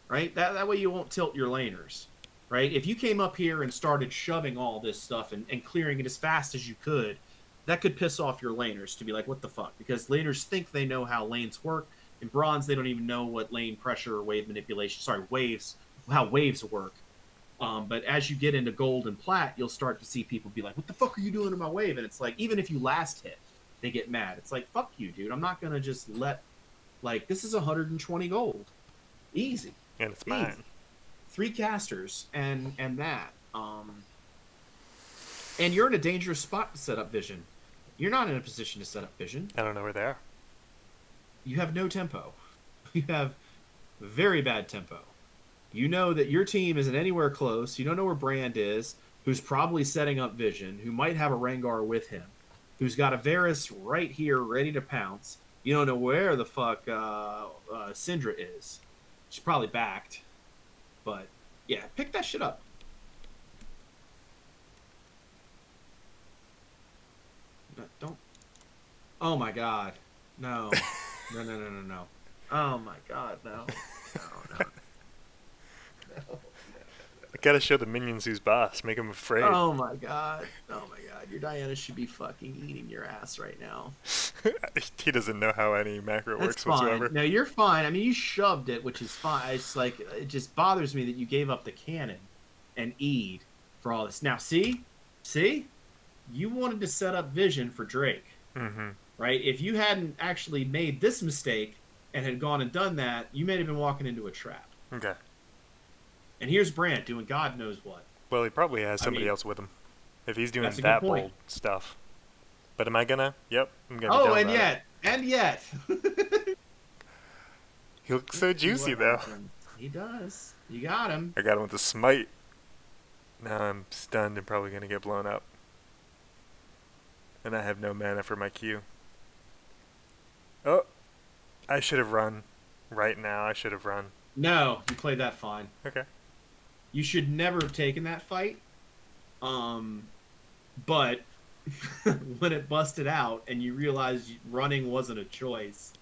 right? That way you won't tilt your laners, right? If you came up here and started shoving all this stuff and clearing it as fast as you could, that could piss off your laners to be like, what the fuck? Because laners think they know how lanes work. In bronze, they don't even know what lane pressure or wave manipulation, how waves work. But as you get into gold and plat, you'll start to see people be like, what the fuck are you doing to my wave? And it's like, even if you last hit, they get mad. It's like, fuck you, dude. I'm not going to just let, like, this is 120 gold. Easy. And it's mine. Easy. 3 casters and that. And you're in a dangerous spot to set up vision. You're not in a position to set up vision. I don't know where they are. You have no tempo. You have very bad tempo. You know that your team isn't anywhere close. You don't know where Brand is, who's probably setting up vision, who might have a Rengar with him, who's got a Varus right here ready to pounce. You don't know where the fuck Syndra is. She's probably backed. But, yeah, pick that shit up. Don't. Oh, my God. No. No. Oh, my God, no. No. I gotta show the minions who's boss. Make them afraid. Oh my god. Your Diana should be fucking eating your ass right now. He doesn't know how any macro That's works fine. whatsoever. No, you're fine. I mean, you shoved it, which is fine. It's like, it just bothers me that you gave up the cannon and Eid for all this. Now, see? You wanted to set up vision for Drake. Mm-hmm. Right? If you hadn't actually made this mistake and had gone and done that, you may have been walking into a trap. Okay. And here's Brant doing God knows what. Well, he probably has somebody else with him. If he's doing That's a that good point. bold stuff. But am I gonna? Yep, I'm gonna. Oh, be and down and yet. He looks so juicy, though. He does. You got him. I got him with the smite. Now I'm stunned and probably gonna get blown up. And I have no mana for my Q. Oh, I should have run. Right now, I should have run. No, you played that fine. Okay. You should never have taken that fight. But when it busted out and you realized running wasn't a choice,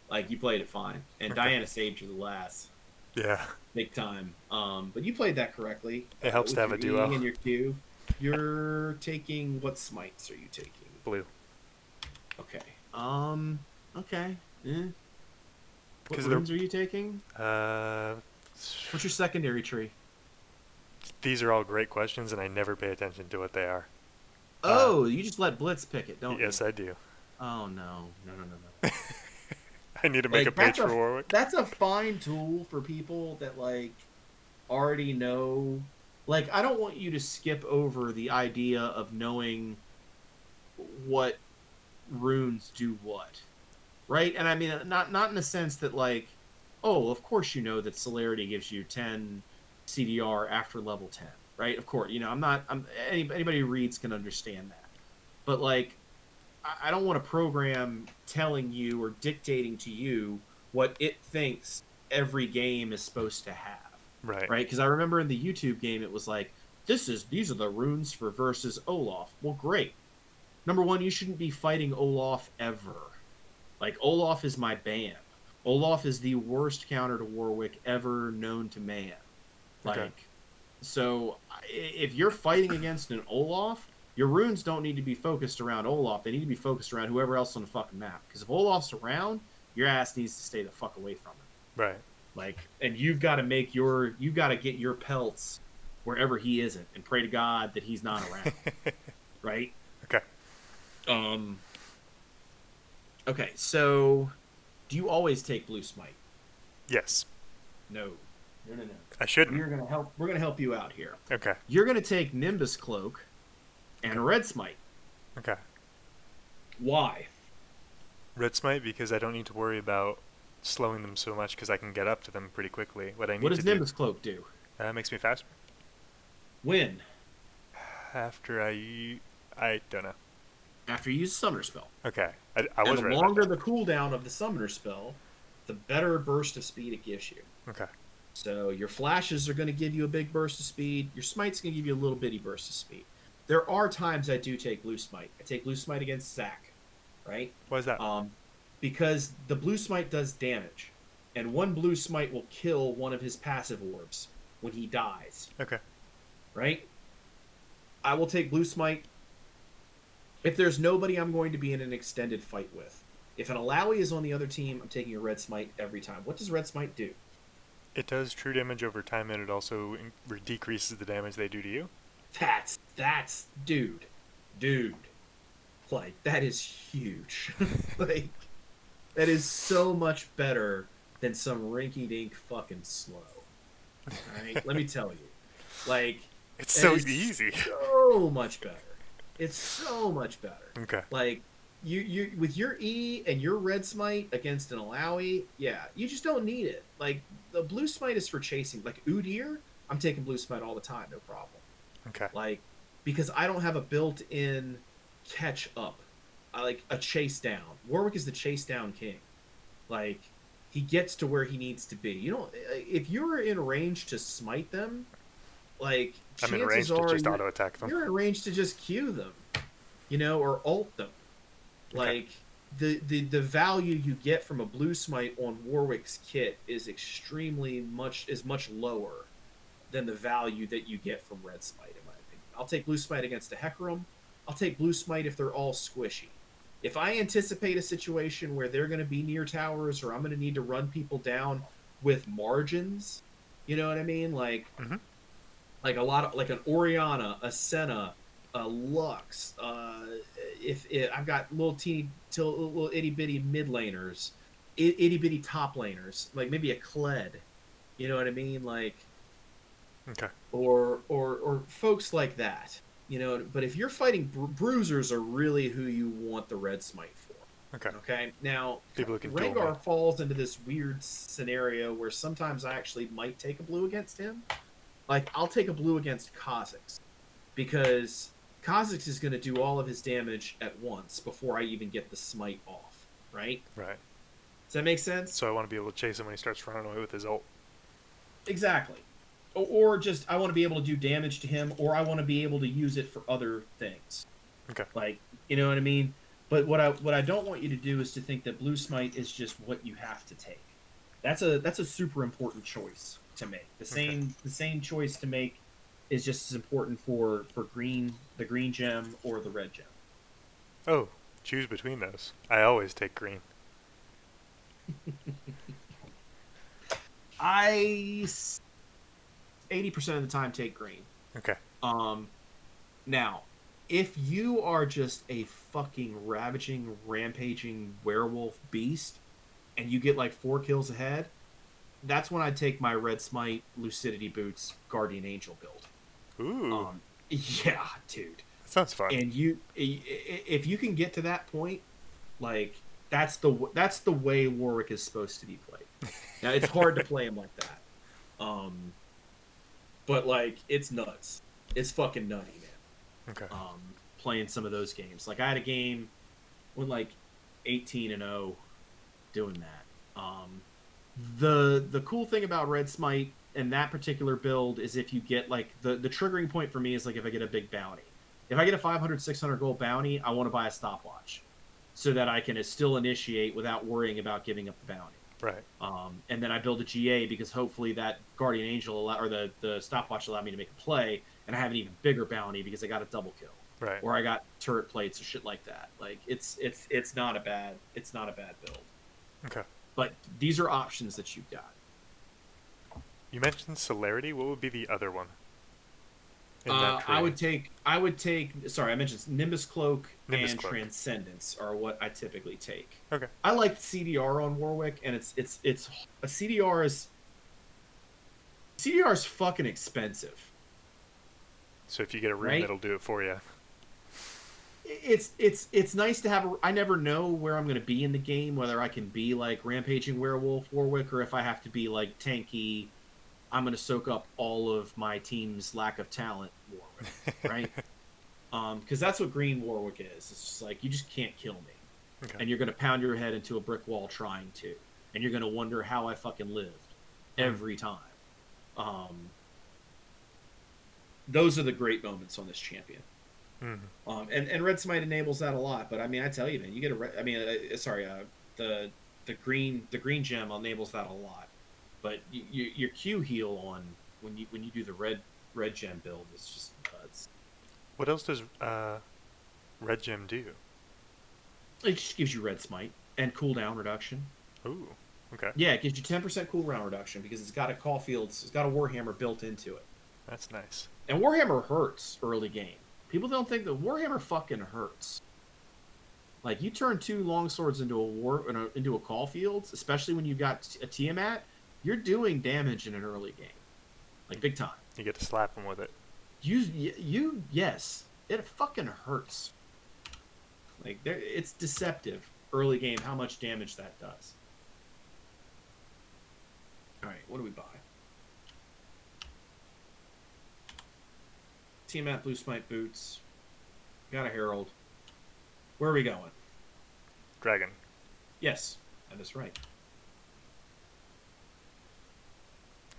like, you played it fine. And Okay. Diana saved you the last. Yeah. Big time. But you played that correctly. It helps with to have your a duo. E and your Q. You're taking, what smites are you taking? Blue. Okay. Okay. What 'Cause runes are you taking? Uh, What's your secondary tree? these are all great questions, and I never pay attention to what they are. Oh, you just let Blitz pick it, don't Yes, you? I do. Oh, no. I need to make a page for Warwick. That's a fine tool for people that, like, already know. Like, I don't want you to skip over the idea of knowing what runes do what. Right? And I mean, not in the sense that, like, oh, of course you know that Celerity gives you 10 CDR after level 10, right? Of course, anybody who reads can understand that. But, like, I don't want a program telling you or dictating to you what it thinks every game is supposed to have. Right. Right? Because I remember in the YouTube game, it was like, these are the runes for versus Olaf. Well, great. Number one, you shouldn't be fighting Olaf ever. Like, Olaf is my ban. Olaf is the worst counter to Warwick ever known to man. Like, Okay. So if you're fighting against an Olaf, your runes don't need to be focused around Olaf. They need to be focused around whoever else on the fucking map. Because if Olaf's around, your ass needs to stay the fuck away from him. Right. Like, and you've got to get your pelts wherever he isn't, and pray to God that he's not around. Right? Okay. Okay, so do you always take blue smite? Yes. No. I shouldn't. We're gonna help you out here. Okay. You're gonna take Nimbus Cloak and Red Smite. Okay. Why? Red smite because I don't need to worry about slowing them so much because I can get up to them pretty quickly. What What does Nimbus Cloak do? Makes me faster. When? After I don't know. After you use Summoner Spell. Okay. I And was the right longer about the cooldown of the Summoner Spell, the better burst of speed it gives you. that. Okay. So your flashes are going to give you a big burst of speed. Your smite's going to give you a little bitty burst of speed. There are times I do take blue smite. I take blue smite against Zac, right? What is that? because the blue smite does damage, and one blue smite will kill one of his passive orbs when he dies. Okay. Right? I will take blue smite if there's nobody I'm going to be in an extended fight with. If an Alawi is on the other team, I'm taking a red smite every time. What does red smite do? It does true damage over time, and it also decreases the damage they do to you. That's dude, like that is huge. Like that is so much better than some rinky-dink fucking slow. All right, let me tell you, like it's so easy. So much better. It's so much better. Okay. Like you with your E and your red smite against an Alawi, yeah, you just don't need it. Like the blue smite is for chasing. Like Udyr, I'm taking blue smite all the time, no problem. Okay. Like because I don't have a built-in catch up. I like a chase down. Warwick is the chase down king. Like he gets to where he needs to be. You know, if you're in range to smite them, like I'm in range to just auto attack them. You're in range to just Q them, you know, or ult them. Like the value you get from a blue smite on Warwick's kit is much lower than the value that you get from red smite, in my opinion. I'll take blue smite against a Hecarim. I'll take blue smite if they're all squishy. If I anticipate a situation where they're going to be near towers or I'm going to need to run people down with margins, you know what I mean? Like, like a lot of like an Orianna, a Senna, a Lux. If I've got little itty bitty mid laners, itty bitty top laners, like maybe a Kled, you know what I mean? Like, or folks like that. You know, but if you're fighting bruisers are really who you want the red smite for. Okay. Now, Rengar falls into this weird scenario where sometimes I actually might take a blue against him. Like, I'll take a blue against Kha'Zix because Kha'Zix is going to do all of his damage at once before I even get the smite off. Right. Right. Does that make sense? So I want to be able to chase him when he starts running away with his ult. Exactly. Or just I want to be able to do damage to him, or I want to be able to use it for other things. Okay. Like, you know what I mean? But what I don't want you to do is to think that blue smite is just what you have to take. That's a super important choice to make. The same choice to make is just as important for the green gem or the red gem. Oh, choose between those. I always take green. 80% of the time take green. Okay. Now, if you are just a fucking ravaging, rampaging werewolf beast, and you get like 4 kills ahead, that's when I take my red smite, lucidity boots, guardian angel build. Ooh. Yeah, dude. That sounds fun. And if you can get to that point, like that's the way Warwick is supposed to be played. Now it's hard to play him like that. But like it's nuts. It's fucking nutty, man. Okay. Playing some of those games. Like I had a game when like 18-0 doing that. The cool thing about red smite and that particular build is if you get like the triggering point for me is like if I get a big bounty. If I get a 500-600 gold bounty, I want to buy a stopwatch so that I can still initiate without worrying about giving up the bounty. Right. And then I build a GA because hopefully that Guardian Angel or the stopwatch allowed me to make a play, and I have an even bigger bounty because I got a double kill. Right. Or I got turret plates or shit like that. Like it's not a bad build. Okay. But these are options that you've got. You mentioned celerity. What would be the other one? I would take. Sorry, I mentioned Nimbus Cloak and Transcendence are what I typically take. Okay. I like CDR on Warwick, and it's a CDR is fucking expensive. So if you get a room, it'll do it for you. It's nice to have. I never know where I'm going to be in the game, whether I can be like Rampaging Werewolf Warwick, or if I have to be like tanky. I'm going to soak up all of my team's lack of talent Warwick, right? Because that's what Green Warwick is. It's just like, you just can't kill me. Okay. And you're going to pound your head into a brick wall trying to. And you're going to wonder how I fucking lived every time. Those are the great moments on this champion. And Red Smite enables that a lot. But, I mean, I tell you, man, you get the green gem enables that a lot. But your Q heal on when you do the red gem build is just nuts. What else does red gem do? It just gives you red smite and cooldown reduction. Ooh, okay. Yeah, it gives you 10% cooldown reduction because it's got a it's got a Warhammer built into it. That's nice. And Warhammer hurts early game. People don't think that Warhammer fucking hurts. Like, you turn 2 longswords into a call field, especially when you've got a Tiamat, you're doing damage in an early game, like big time. You get to slap them with it. Yes, it fucking hurts. Like, it's deceptive early game how much damage that does. All right, what do we buy? Tiamat Blue Smite boots. Got a Herald. Where are we going? Dragon. Yes, that is right.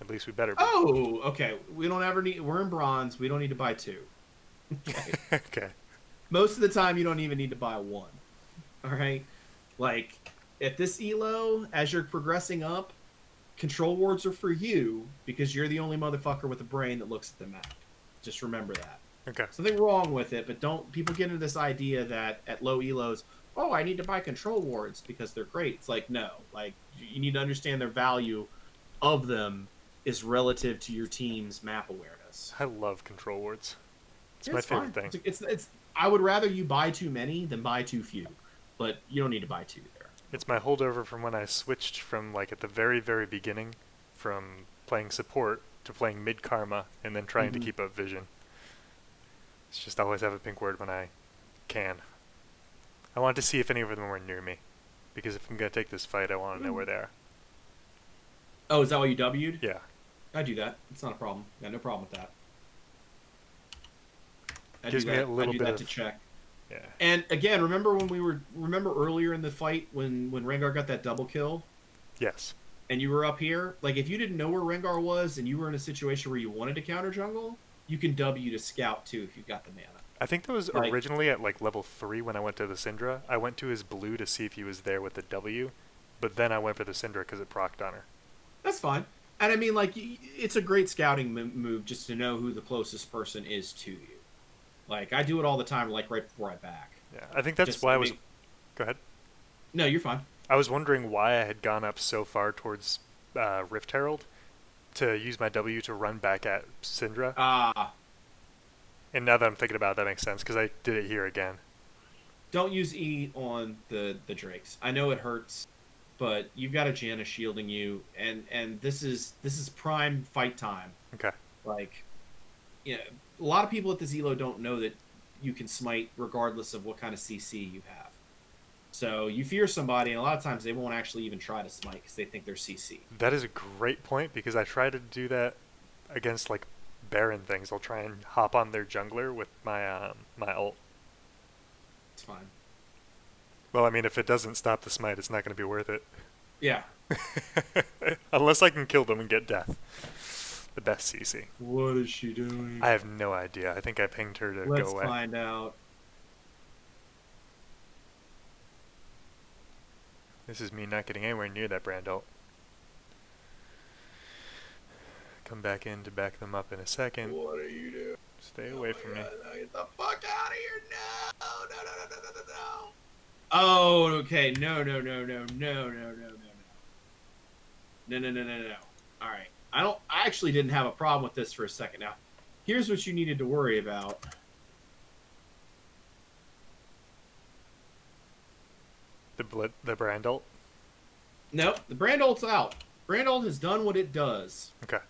At least we better be. Oh, okay. We don't ever need. We're in bronze. We don't need to buy 2. Okay. Okay. Most of the time, you don't even need to buy 1. All right. Like, at this elo, as you're progressing up, control wards are for you because you're the only motherfucker with a brain that looks at the map. Just remember that. Okay. Something wrong with it, but don't people get into this idea that at low elos, oh, I need to buy control wards because they're great. It's like, no. Like, you need to understand their value of them is relative to your team's map awareness. I love control wards. It's Yeah, my favorite thing. It's I would rather you buy too many than buy too few, but you don't need to buy 2 there. It's my holdover from when I switched from, like, at the very, very beginning, from playing support to playing mid karma and then trying to keep up vision. It's just always have a pink word when I can. I wanted to see if any of them were near me, because if I'm going to take this fight, I want to know where they are. Oh, is that why you W'd? Yeah. I do that. It's not a problem. Got no problem with that. Gives me a little bit of to check. Yeah. And again, remember earlier in the fight when Rengar got that double kill? Yes. And you were up here? Like, if you didn't know where Rengar was and you were in a situation where you wanted to counter jungle, you can W to scout too if you've got the mana. I think that was originally at, like, level 3 when I went to the Syndra. I went to his blue to see if he was there with the W, but then I went for the Syndra because it procced on her. That's fine. And I mean, like, it's a great scouting move just to know who the closest person is to you. Like, I do it all the time, like, right before I back. Yeah, I think that's Just why I was... Go ahead. No, you're fine. I was wondering why I had gone up so far towards Rift Herald to use my W to run back at Syndra. And now that I'm thinking about it, that makes sense, because I did it here again. Don't use E on the Drakes. I know it hurts, but you've got a Janna shielding you, and this is prime fight time. Okay. Like, you know, a lot of people at the Elo don't know that you can smite regardless of what kind of CC you have. So you fear somebody, and a lot of times they won't actually even try to smite because they think they're CC. That is a great point, because I try to do that against, like, Baron things. I'll try and hop on their jungler with my my ult. It's fine. Well, I mean, if it doesn't stop the smite, it's not going to be worth it. Yeah. Unless I can kill them and get death. The best CC. What is she doing? I have no idea. I think I pinged her to go away. Let's find out. This is me not getting anywhere near that brand ult. Come back in to back them up in a second. What are you doing? Stay away from me. No, get the fuck out of here! No! Oh, okay. No. All right. I actually didn't have a problem with this for a second. Now, here's what you needed to worry about. The brand ult? Nope, the brand ult's out. Brand ult has done what it does. Okay.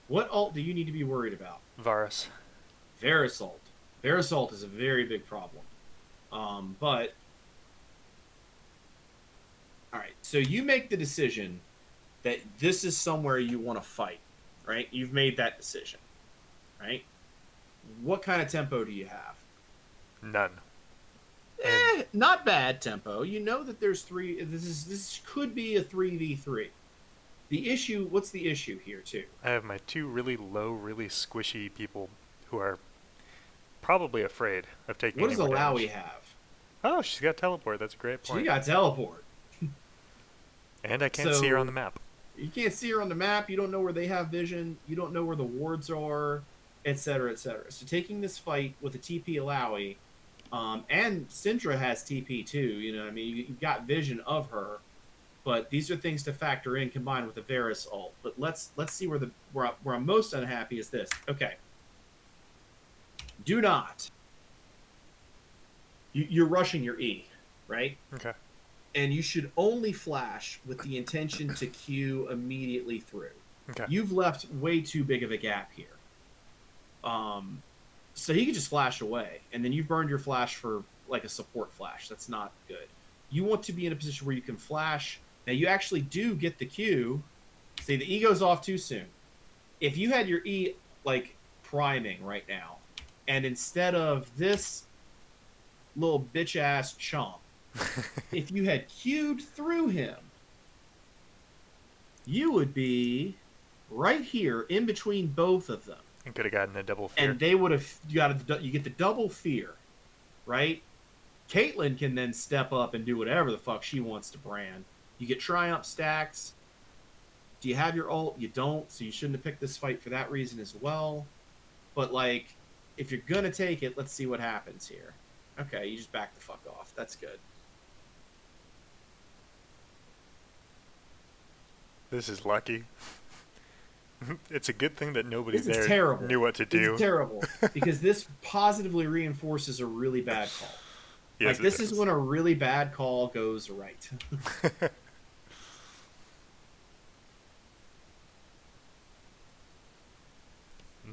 What ult do you need to be worried about? Varus. Varus ult. Varus ult is a very big problem. But all right, so you make the decision that this is somewhere you want to fight, right? You've made that decision, right? What kind of tempo do you have? None. Not bad tempo. You know that there's 3. This could be a 3v3. The issue, what's the issue here too? I have my 2 really low, really squishy people who are probably afraid of taking. What does Alawi have? Oh, she's got teleport. That's a great point. She got teleport. And I can't see her on So the map. you can't see her on the map. You don't know where they have vision. You don't know where the wards are, etc., etc. So taking this fight with a TP Alawi, and Syndra has TP too. You know, what I mean, you've got vision of her, but these are things to factor in combined with the Varus ult. But let's see where I'm most unhappy is this. Okay, do not. You're rushing your E, right? Okay. And you should only flash with the intention to Q immediately through. Okay. You've left way too big of a gap here. So he could just flash away, and then you've burned your flash for like a support flash. That's not good. You want to be in a position where you can flash. Now you actually do get the Q. See, the E goes off too soon. If you had your E like priming right now, and instead of this little bitch ass chomp, if you had Q'd through him, you would be right here in between both of them. And could have gotten a double fear. And they would have you get the double fear, right? Caitlyn can then step up and do whatever the fuck she wants to brand. You get triumph stacks. Do you have your ult? You don't, so you shouldn't have picked this fight for that reason as well. But like, if you're gonna take it, let's see what happens here. Okay, you just back the fuck off. That's good. This is lucky. It's a good thing that nobody This is there terrible. knew what to do. It's terrible because this positively reinforces a really bad call. Yes, like this is when a really bad call goes right.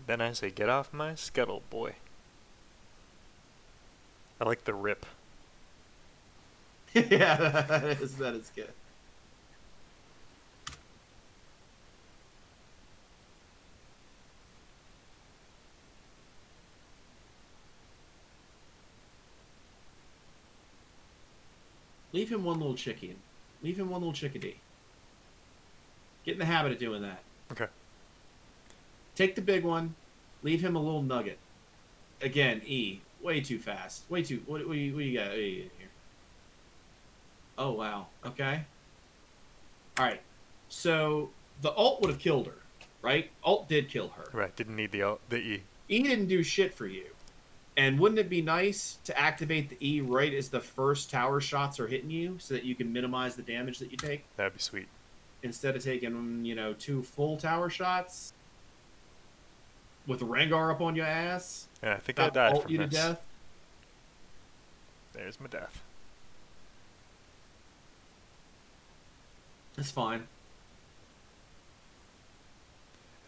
Then I say, get off my Scuttle, boy. I like the rip. Yeah, that is good. Leave him one little chicken. Leave him one little chickadee. Get in the habit of doing that. Okay. Take the big one. Leave him a little nugget. Again, E. Way too fast. Way too... What do you got here? Oh, wow. Okay. Alright. So, the ult would have killed her, right? Ult did kill her. Right, didn't need the E. E didn't do shit for you. And wouldn't it be nice to activate the E right as the first tower shots are hitting you so that you can minimize the damage that you take? That'd be sweet. Instead of taking, 2 full tower shots with Rengar up on your ass. Yeah, I think I died ult from you this. to death. There's my death. That's fine.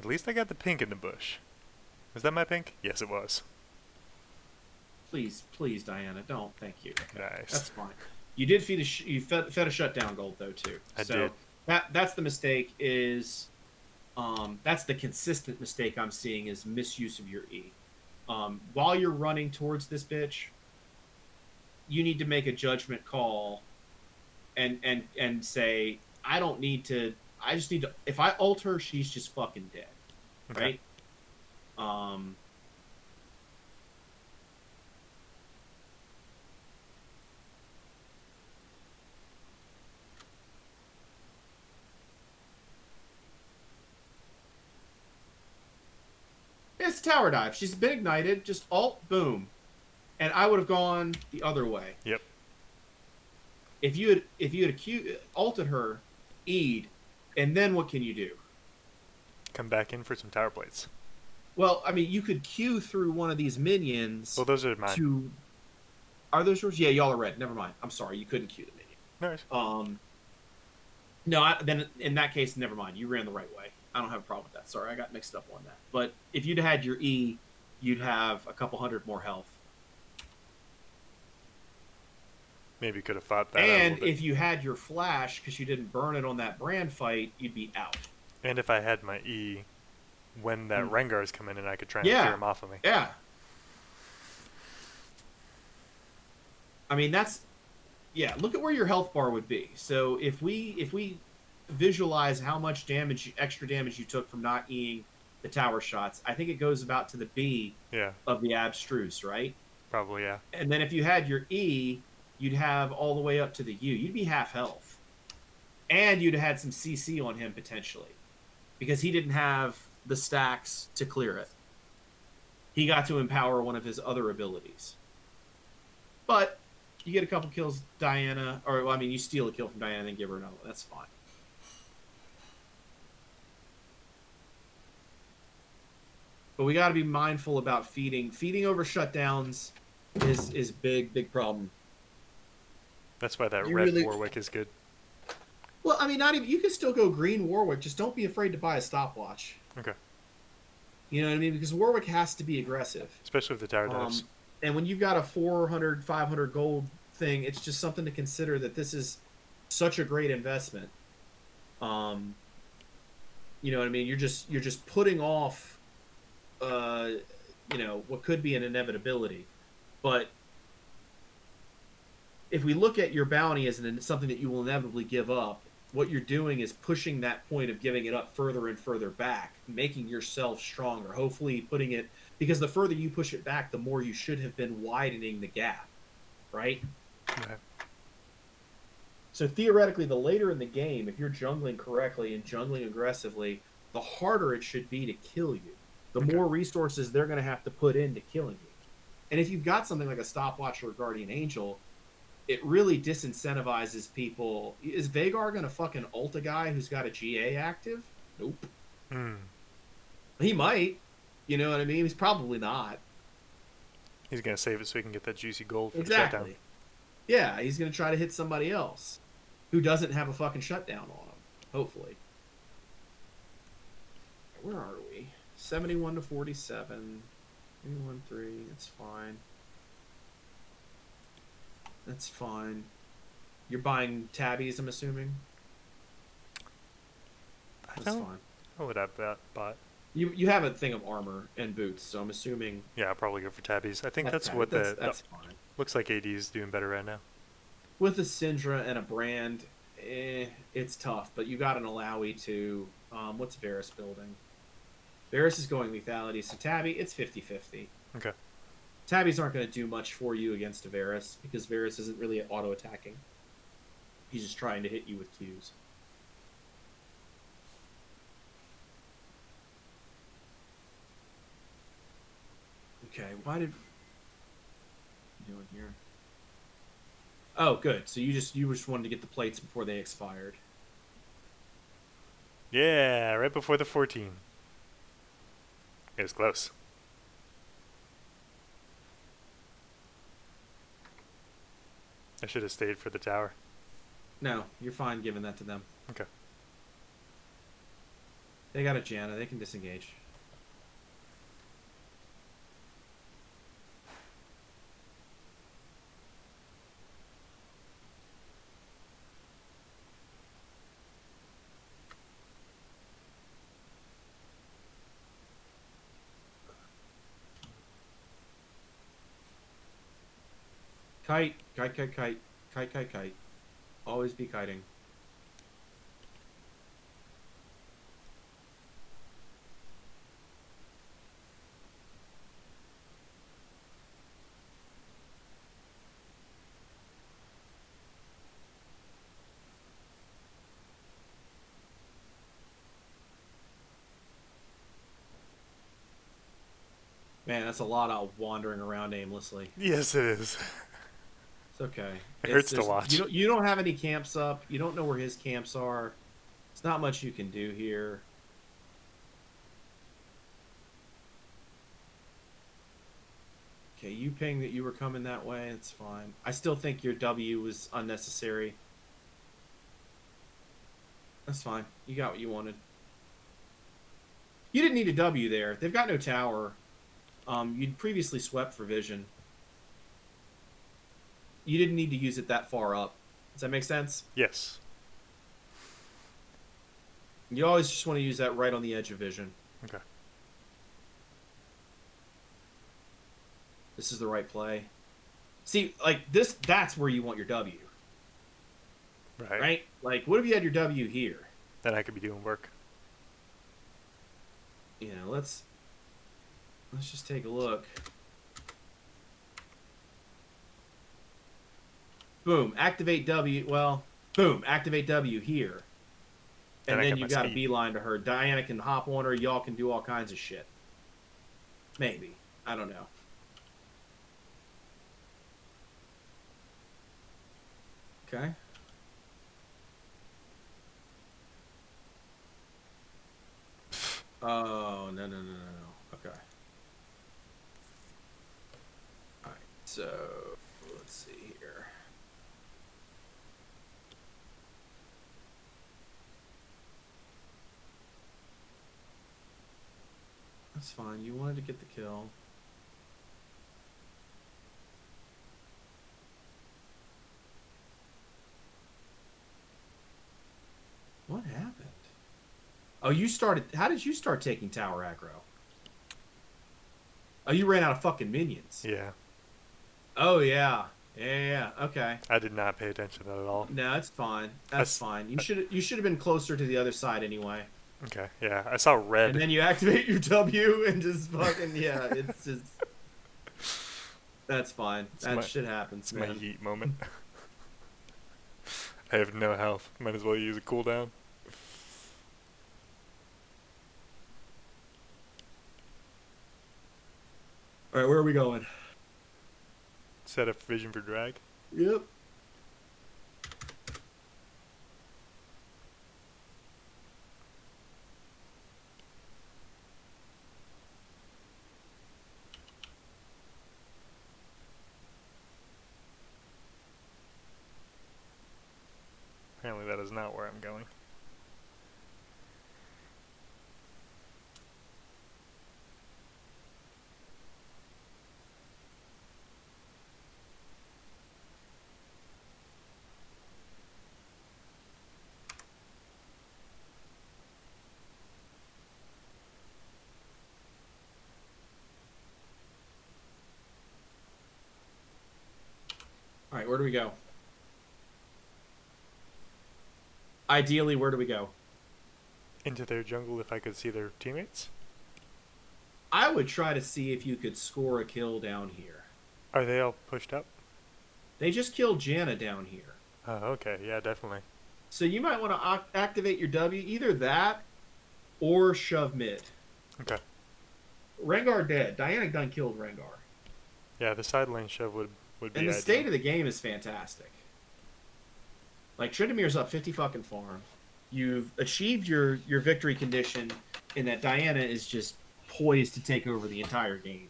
At least I got the pink in the bush. Was that my pink? Yes, it was. Please, please, Diana, don't. Thank you. Nice. That's fine. You did feed you fed a shutdown gold though too. I did. That's the mistake is, that's the consistent mistake I'm seeing is misuse of your E. While you're running towards this bitch, you need to make a judgment call, and say I don't need to. I just need to. If I ult her, she's just fucking dead, Okay. right? It's a tower dive. She's been ignited. Just ult, boom, and I would have gone the other way. Yep. If you had ulted her, E'd, and then what can you do? Come back in for some tower plates. Well, I mean, you could Q through one of these minions. Well, those are mine. Are those yours? Yeah, y'all are red. Never mind. I'm sorry, you couldn't Q the minion. Nice. No, then in that case, never mind. You ran the right way. I don't have a problem with that. Sorry, I got mixed up on that. But if you'd had your E, you'd have a couple hundred more health. Maybe could have fought that. And if you had your flash, because you didn't burn it on that brand fight, you'd be out. And if I had my E, when that Rengar's come in, and I could try and Yeah. clear him off of me. Yeah. I mean, yeah. Look at where your health bar would be. So if we visualize how much extra damage you took from not Eing the tower shots, I think it goes about to the B of the abstruse, right? Probably, yeah. And then if you had your E, you'd have all the way up to the U. You'd be half health. And you'd have had some CC on him potentially, because he didn't have the stacks to clear it. He got to empower one of his other abilities. But you get a couple kills, Diana, or well, I mean, you steal a kill from Diana and give her another one. That's fine. But we got to be mindful about feeding. Feeding over shutdowns is big problem. That's why that red Warwick is good. Well, I mean, not even, you can still go green Warwick. Just don't be afraid to buy a stopwatch. Okay. You know what I mean? Because Warwick has to be aggressive. Especially with the tower dives. And when you've got a 400, 500 gold thing, it's just something to consider that this is such a great investment. You know what I mean? You're just putting off, you know, what could be an inevitability. But if we look at your bounty as something that you will inevitably give up, what you're doing is pushing that point of giving it up further and further back, making yourself stronger, hopefully putting it, because the further you push it back, the more you should have been widening the gap, right? Okay. So theoretically, the later in the game, if you're jungling correctly and jungling aggressively, the harder it should be to kill you. The more resources they're going to have to put into killing you. And if you've got something like a stopwatch or a guardian angel, it really disincentivizes people. Is Vagar going to fucking ult a guy who's got a GA active? Nope. He might. You know what I mean? He's probably not. He's going to save it so he can get that juicy gold for Exactly. the shutdown. Yeah, he's going to try to hit somebody else who doesn't have a fucking shutdown on him, hopefully. Where are we? 71 to 47. 3-1-3. It's fine. That's fine. You're buying tabbies, I'm assuming? That's fine. What would I have bought? You have a thing of armor and boots, so I'm assuming... Yeah, I'll probably go for tabbies. I think that's fine. what That's fine. Looks like AD is doing better right now. With a Syndra and a Brand, it's tough, but you got an Alawi to... what's Varus building? Varus is going lethality, so Tabby, it's 50-50. Okay. Tabbies aren't going to do much for you against a Varus, because Varus isn't really auto-attacking. He's just trying to hit you with Qs. Okay, why did... What are you doing here? Oh, good. So you just wanted to get the plates before they expired. Yeah, right before the 14. It was close. I should have stayed for the tower. No, you're fine giving that to them. Okay. They got a Janna. They can disengage. Kite, kite, kite, kite, kite, kite, kite. Always be kiting. Man, that's a lot of wandering around aimlessly. Yes, it is. It's okay. It hurts to watch. You don't have any camps up. You don't know where his camps are. There's not much you can do here. Okay, you ping that you were coming that way. It's fine. I still think your W was unnecessary. That's fine. You got what you wanted. You didn't need a W there. They've got no tower. You'd previously swept for vision. You didn't need to use it that far up. Does that make sense? Yes. You always just want to use that right on the edge of vision. Okay. This is the right play. See, like this, that's where you want your W. Right. Right? Like, what if you had your W here? Then I could be doing work. You know, let's just take a look. Boom. Activate W. Well, Boom, activate W here. And then you you got a beeline to her. Diana can hop on her. Y'all can do all kinds of shit. Maybe. I don't know. Okay. Oh, no. Okay. All right. So, let's see here. That's fine. You wanted to get the kill. What happened? Oh, you started... How did you start taking tower aggro? Oh, you ran out of fucking minions. Yeah. Oh, yeah. Yeah. Okay. I did not pay attention to that at all. No, it's fine. That's fine. You should have been closer to the other side anyway. Okay, yeah. I saw red. And then you activate your W and just fucking... Yeah, it's just... That's fine. That shit happens, man. It's my yeet moment. I have no health. Might as well use a cooldown. All right, where are we going? Set up vision for drag. Yep. Apparently that is not where I'm going. All right, where do we go? Ideally, where do we go? Into their jungle if I could see their teammates? I would try to see if you could score a kill down here. Are they all pushed up? They just killed Janna down here. Oh, okay. Yeah, definitely. So you might want to activate your W, either that or shove mid. Okay. Rengar dead. Diana done killed Rengar. Yeah, the side lane shove would be And the ideal. state of the game is fantastic. Like, Trindamir's up 50 fucking farm. You've achieved your victory condition in that Diana is just poised to take over the entire game.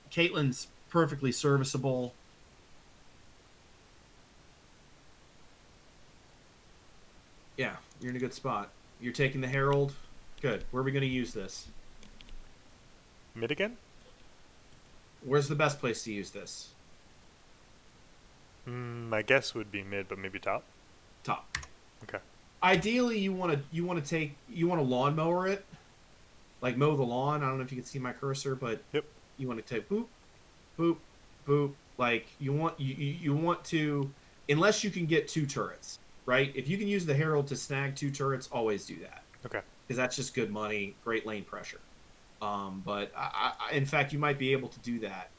Caitlyn's perfectly serviceable. Yeah, you're in a good spot. You're taking the Herald. Good. Where are we going to use this? Mid again? Where's the best place to use this? My guess would be mid, but maybe top. Top. Okay. Ideally, you want to lawnmower it, like mow the lawn. I don't know if you can see my cursor, but yep. You want to take boop, boop, boop. Like you want to, unless you can get 2 turrets, right? If you can use the Herald to snag 2 turrets, always do that. Okay. Because that's just good money, great lane pressure. But in fact, you might be able to do that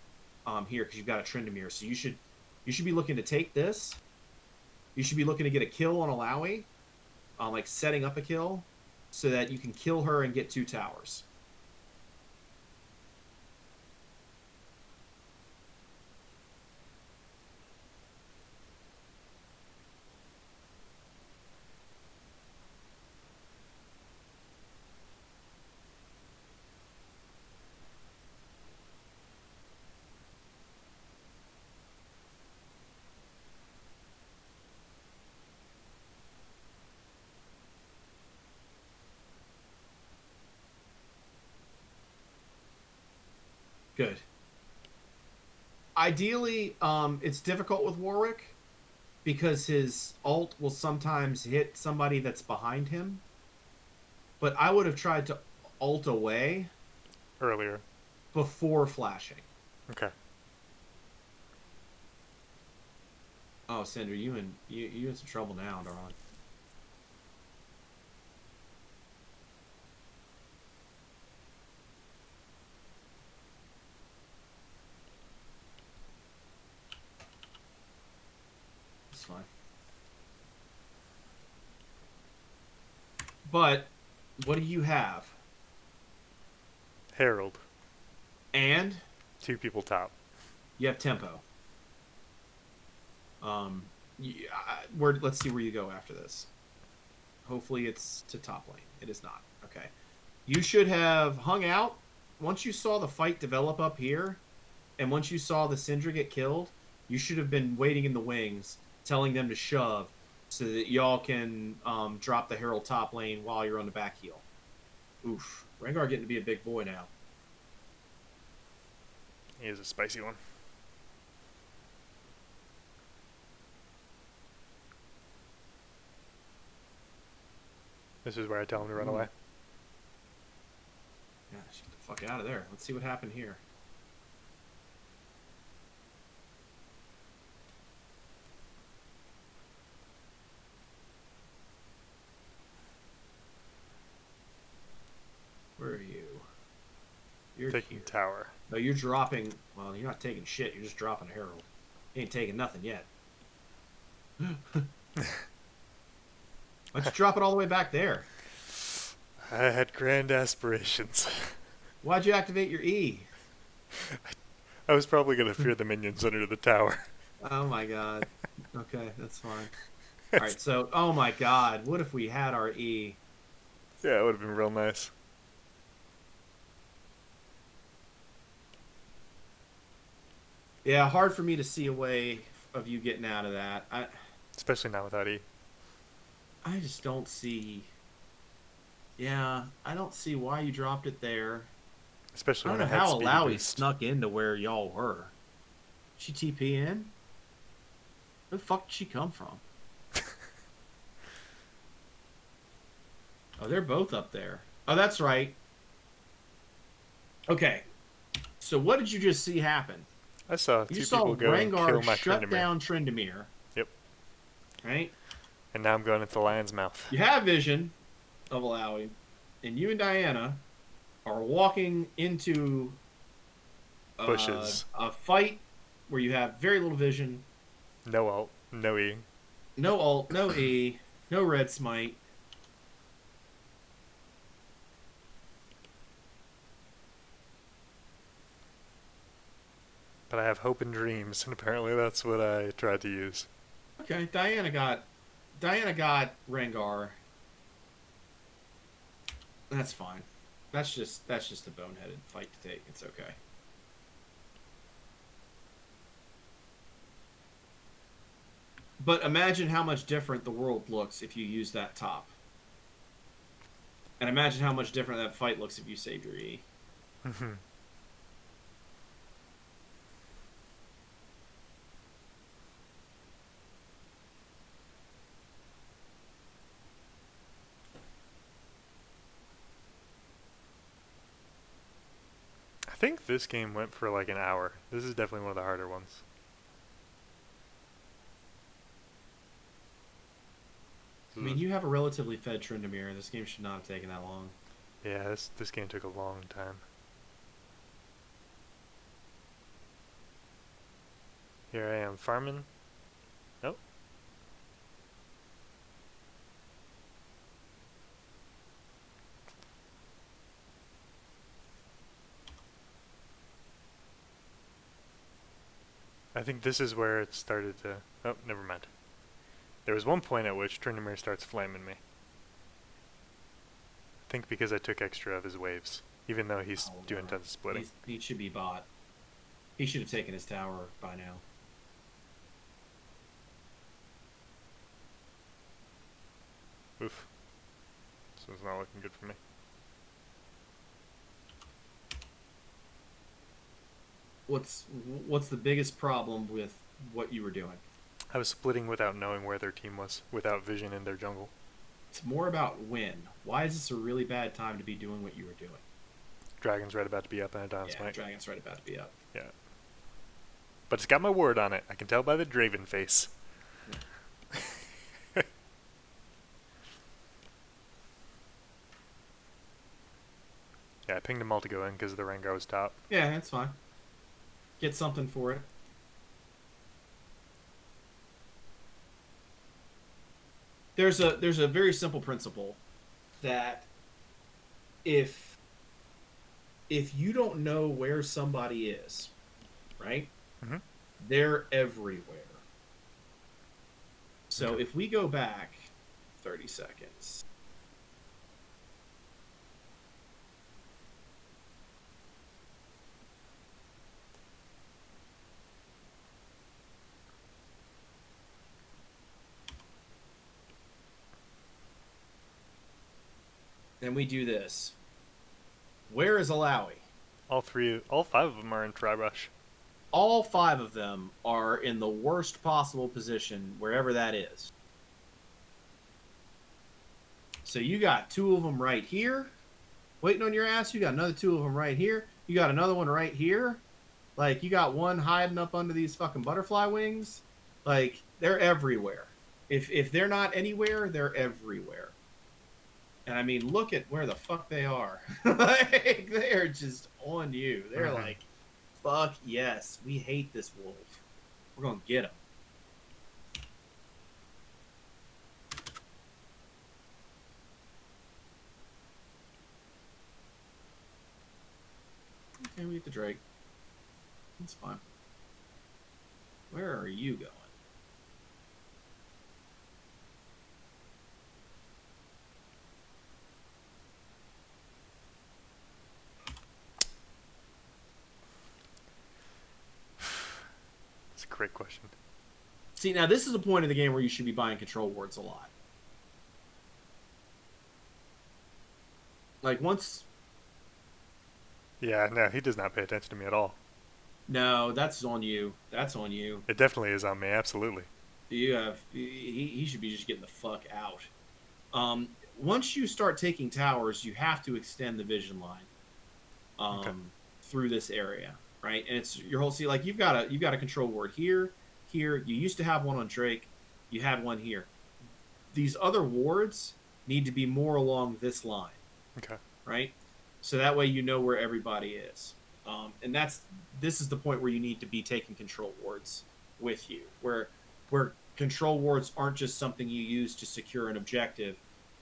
here because you've got a Tryndamere. So you should be looking to take this. You should be looking to get a kill on Alawi, like setting up a kill, so that you can kill her and get 2 towers. Good. Ideally, it's difficult with Warwick because his ult will sometimes hit somebody that's behind him. But I would have tried to ult away earlier before flashing. Okay. Oh, Cinder, you in some trouble now, darling. That's fine. But what do you have? Herald. And 2 people top. you have tempo. Let's see where you go after this. Hopefully it's to top lane. It is not. Okay. You should have hung out once you saw the fight develop up here, and once you saw the Syndra get killed, you should have been waiting in the wings, telling them to shove so that y'all can drop the Herald top lane while you're on the back heel. Oof. Rengar getting to be a big boy now. He is a spicy one. This is where I tell him to run away. Yeah, get the fuck out of there. Let's see what happened here. Where are you? You're taking here. tower. No, you're dropping. Well, you're not taking shit. You're just dropping a Herald. You ain't taking nothing yet. Why'd you drop it all the way back there? I had grand aspirations. Why'd you activate your E? I was probably going to fear the minions under the tower. Oh my god. Okay, that's fine. Alright, so, oh my god. What if we had our E? Yeah, it would have been real nice. Yeah, hard for me to see a way of you getting out of that. Especially not without E. I just don't see... Yeah, I don't see why you dropped it there. Especially I when don't I know had how speedy Alawi boost. snuck into where y'all were. She TP in? Where the fuck did she come from? Oh, they're both up there. Oh, that's right. Okay. So what did you just see happen? I saw You 2 saw people go and kill Rengar my shut Tryndamere. down Tryndamere. Yep. Right? And now I'm going into the lion's mouth. You have vision of Alawi, and you and Diana are walking into Bushes. a fight where you have very little vision, No ult, no E. no ult, no E, no red smite. But I have hope and dreams, and apparently that's what I tried to use. Okay, Diana got Rengar. That's fine. That's just a boneheaded fight to take. It's okay. But imagine how much different the world looks if you use that top. And imagine how much different that fight looks if you save your E. I think this game went for like an hour. This is definitely one of the harder ones. I mean, you have a relatively fed Tryndamere. This game should not have taken that long. Yeah, this game took a long time. Here I am farming. Nope. I think this is where it started to... Oh, never mind. There was one point at which Tryndamere starts flaming me. I think because I took extra of his waves, even though he's doing tons of splitting. He should be bought. He should have taken his tower by now. Oof. This one's not looking good for me. What's the biggest problem with what you were doing? I was splitting without knowing where their team was, without vision in their jungle. It's more about when. Why is this a really bad time to be doing what you were doing? Dragon's right about to be up and a down smite. Dragon's right about to be up. Yeah. But it's got my word on it. I can tell by the Draven face. Yeah, I pinged them all to go in because the Rengar was top. Yeah, that's fine. Get something for it. there's a very simple principle that if you don't know where somebody is, right? Mm-hmm. They're everywhere. So Okay. if we go back 30 seconds. Then we do this. Where is Alawi? All five of them are in Dry Brush. All 5 of them are in the worst possible position, wherever that is. So you got 2 of them right here, waiting on your ass. You got another 2 of them right here. You got another one right here. Like, you got one hiding up under these fucking butterfly wings. Like, they're everywhere. If they're not anywhere, they're everywhere. And I mean, look at where the fuck they are. Like, they're just on you. They're like, fuck yes, we hate this wolf. We're gonna get him. Okay, we get the Drake. That's fine. Where are you going? It's a great question. See, now this is a point of the game where you should be buying control wards a lot. Like, once... Yeah, no, he does not pay attention to me at all. No, that's on you. That's on you. It definitely is on me, absolutely. You have... He should be just getting the fuck out. Once you start taking towers, you have to extend the vision line Okay. through this area, right? And it's your whole... See, like, you've got a control ward here, here. You used to have one on Drake. You had one here. These other wards need to be more along this line. Okay. Right? So that way you know where everybody is. And this is the point where you need to be taking control wards with you, where control wards aren't just something you use to secure an objective.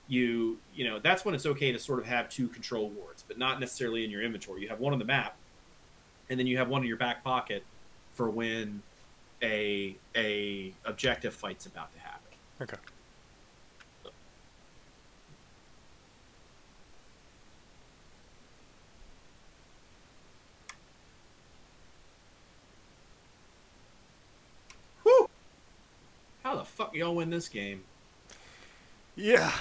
You know, that's when it's okay to sort of have 2 control wards, but not necessarily in your inventory. You have one on the map, and then you have one in your back pocket for when a objective fight's about to happen. Okay. Whew! How the fuck y'all win this game? Yeah.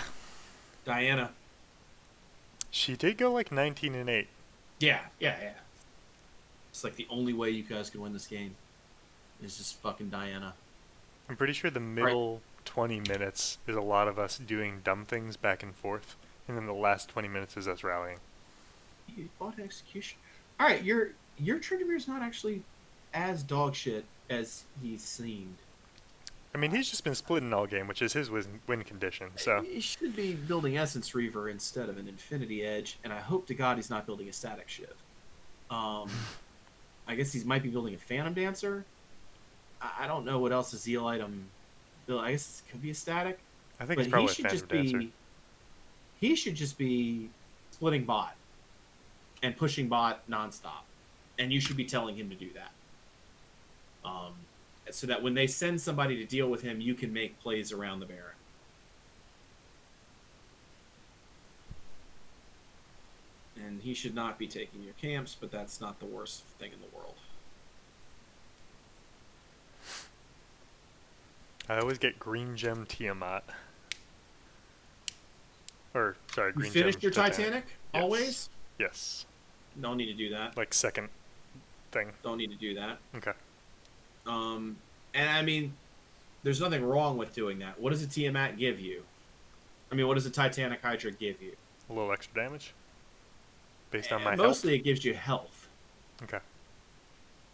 Diana. She did go like 19-8. Yeah. It's like the only way you guys can win this game is just fucking Diana. I'm pretty sure the middle 20 minutes is a lot of us doing dumb things back and forth, and then the last 20 minutes is us rallying. You bought execution. All right, your Triggerbeer's not actually as dog shit as he seemed. I mean, he's just been splitting all game, which is his win condition, so... He should be building Essence Reaver instead of an Infinity Edge, and I hope to God he's not building a Static Shiv. I guess he might be building a Phantom Dancer. I don't know what else a Zeal item build. I guess it could be a Static. I think But it's probably he a should Phantom just Dancer. be... He should just be splitting bot and pushing bot nonstop. And you should be telling him to do that. So that when they send somebody to deal with him, you can make plays around the Baron. And he should not be taking your camps, but that's not the worst thing in the world. I always get Green Gem Tiamat. Or, sorry, You Green finished Gem your Titanic? Yes. Always? Yes. Don't need to do that. Like, second thing. Don't need to do that. Okay. And I mean, there's nothing wrong with doing that. What does a Tiamat give you? I mean, what does a Titanic Hydra give you? A little extra damage? Based on my Mostly it gives you health. Okay.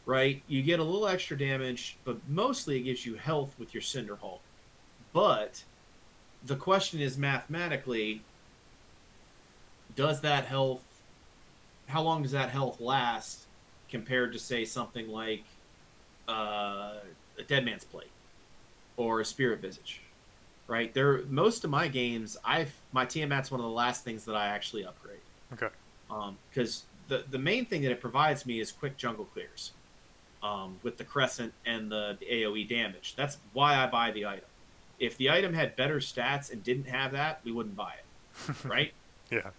Right? You get a little extra damage, but mostly it gives you health with your Cinder Hulk. But the question is, mathematically, does that health... How long does that health last compared to, say, something like a Dead Man's Plate or a Spirit Visage? right? Most of my games, my Tiamat's one of the last things that I actually upgrade. Okay. Because the main thing that it provides me is quick jungle clears, with the crescent and the AOE damage. That's why I buy the item. If the item had better stats and didn't have that, we wouldn't buy it, right? Yeah.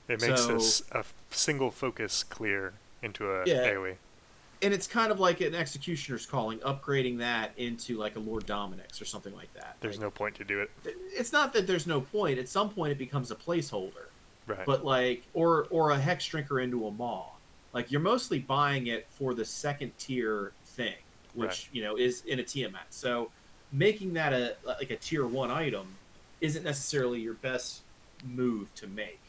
It makes So this a single focus clear into a yeah, AoE. and it's kind of like an executioner's calling, upgrading that into like a Lord Dominic's or something like that. There's Like, no point to do it. it's not that there's no point. At some point, it becomes a placeholder, Right. but like, or a hex drinker into a maw. Like, you're mostly buying it for the second tier thing, which is in a Tiamat. So making that a tier 1 item isn't necessarily your best move to make.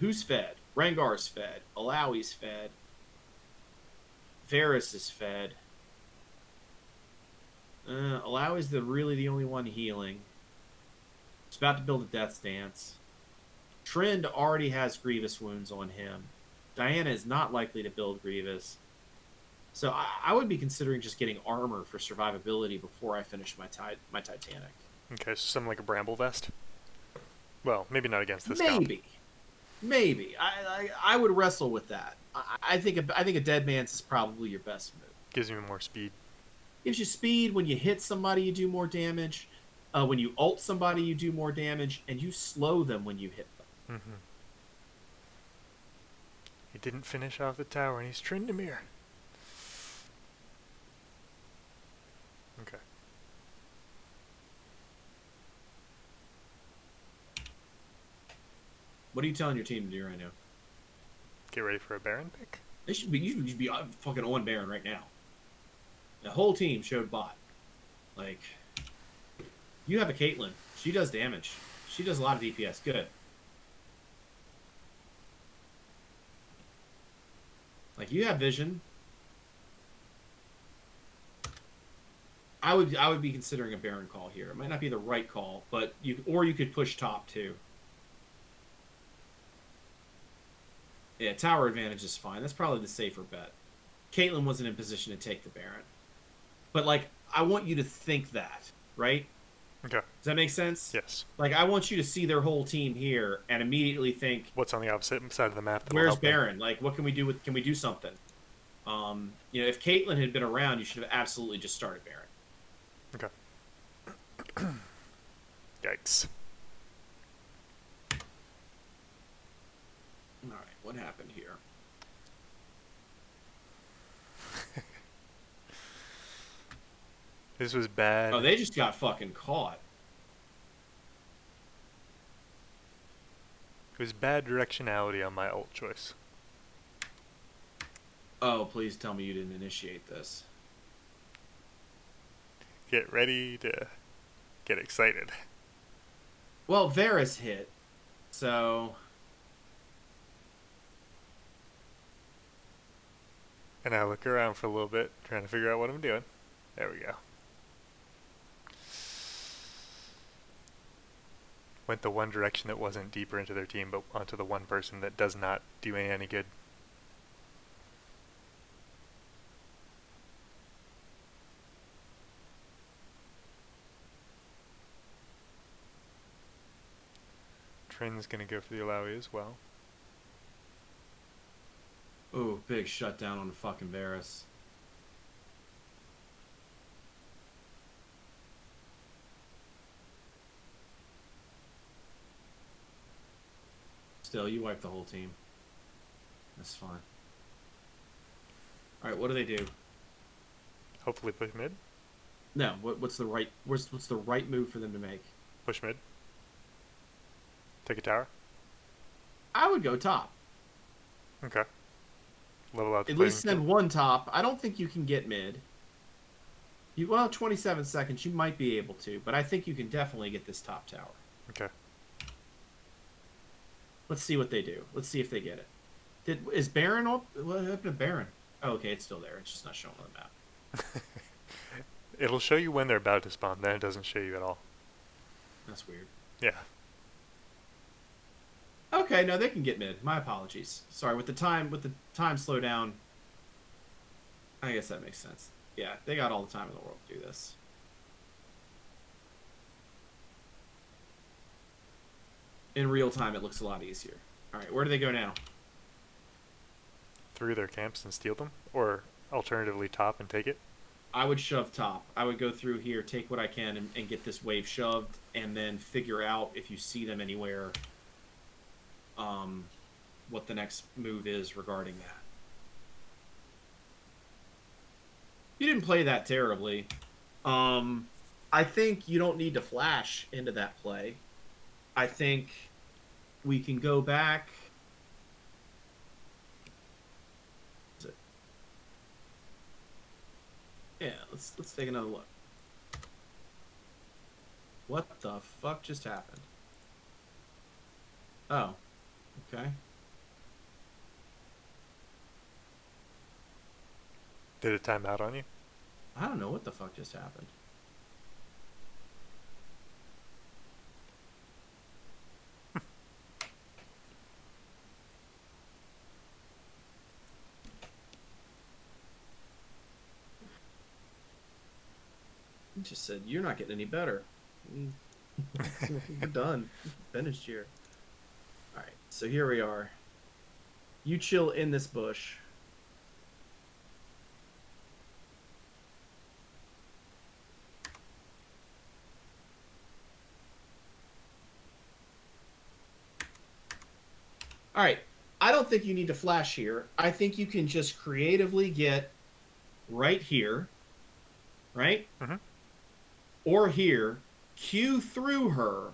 Who's fed? Rengar's fed. Alawi's fed. Varus is fed. Alawi's really the only one healing. He's about to build a Death's Dance. Trend already has Grievous wounds on him. Diana is not likely to build Grievous. So I would be considering just getting armor for survivability before I finish my Titanic. Okay, so something like a Bramble Vest? Well, maybe not against this comp. Maybe. I would wrestle with that. I think a Dead Man's is probably your best move. Gives you more speed. Gives you speed. When you hit somebody, you do more damage. When you ult somebody, you do more damage, and you slow them when you hit them. Mm-hmm. He didn't finish off the tower, and he's Tryndamere. Okay. What are you telling your team to do right now? Get ready for a Baron pick? You should be fucking on Baron right now. The whole team showed bot. Like, you have a Caitlyn. She does damage. She does a lot of DPS. Good. Like, you have vision. I would be considering a Baron call here. It might not be the right call, but you could push top too. Yeah, tower advantage is fine. That's probably the safer bet. Caitlyn wasn't in position to take the Baron. But, like, I want you to think that, right? Okay. Does that make sense? Yes. Like, I want you to see their whole team here and immediately think, what's on the opposite side of the map? Where's Baron? Like, what can we do can we do something? If Caitlyn had been around, you should have absolutely just started Baron. Okay. Yikes. All right, what happened here? This was bad. Oh, they just got fucking caught. It was bad directionality on my ult choice. Oh, please tell me you didn't initiate this. Get ready to get excited. Well, Varus hit, so... And I look around for a little bit, trying to figure out what I'm doing. There we go. Went the one direction that wasn't deeper into their team, but onto the one person that does not do any good. Trend's gonna go for the Alawi as well. Ooh, big shutdown on the fucking Varus. Still, you wiped the whole team. That's fine. All right, what do they do? Hopefully push mid. No, what's the right move for them to make? Push mid. Take a tower. I would go top. Okay. Level out the At least playing send one top. I don't think you can get mid. 27 seconds, you might be able to, but I think you can definitely get this top tower. Okay. Let's see what they do. Let's see if they get it. Is Baron up? What happened to Baron? Oh, okay, it's still there. It's just not showing on the map. It'll show you when they're about to spawn, then it doesn't show you at all. That's weird. Yeah. Okay, no, they can get mid. My apologies. Sorry, with the time slowdown, I guess that makes sense. Yeah, they got all the time in the world to do this. In real time, it looks a lot easier. All right, where do they go now? Through their camps and steal them? Or alternatively top and take it? I would shove top. I would go through here, take what I can, and get this wave shoved, and then figure out if you see them anywhere, what the next move is regarding that. You didn't play that terribly. I think you don't need to flash into that play. I think we can go back. Yeah, let's take another look. What the fuck just happened? Oh, okay. Did it time out on you? I don't know what the fuck just happened. It just said, you're not getting any better. We're done. Finished here. Alright, so here we are. You chill in this bush. Alright, I don't think you need to flash here. I think you can just creatively get right here, right? Mm-hmm. Or here, Q through her,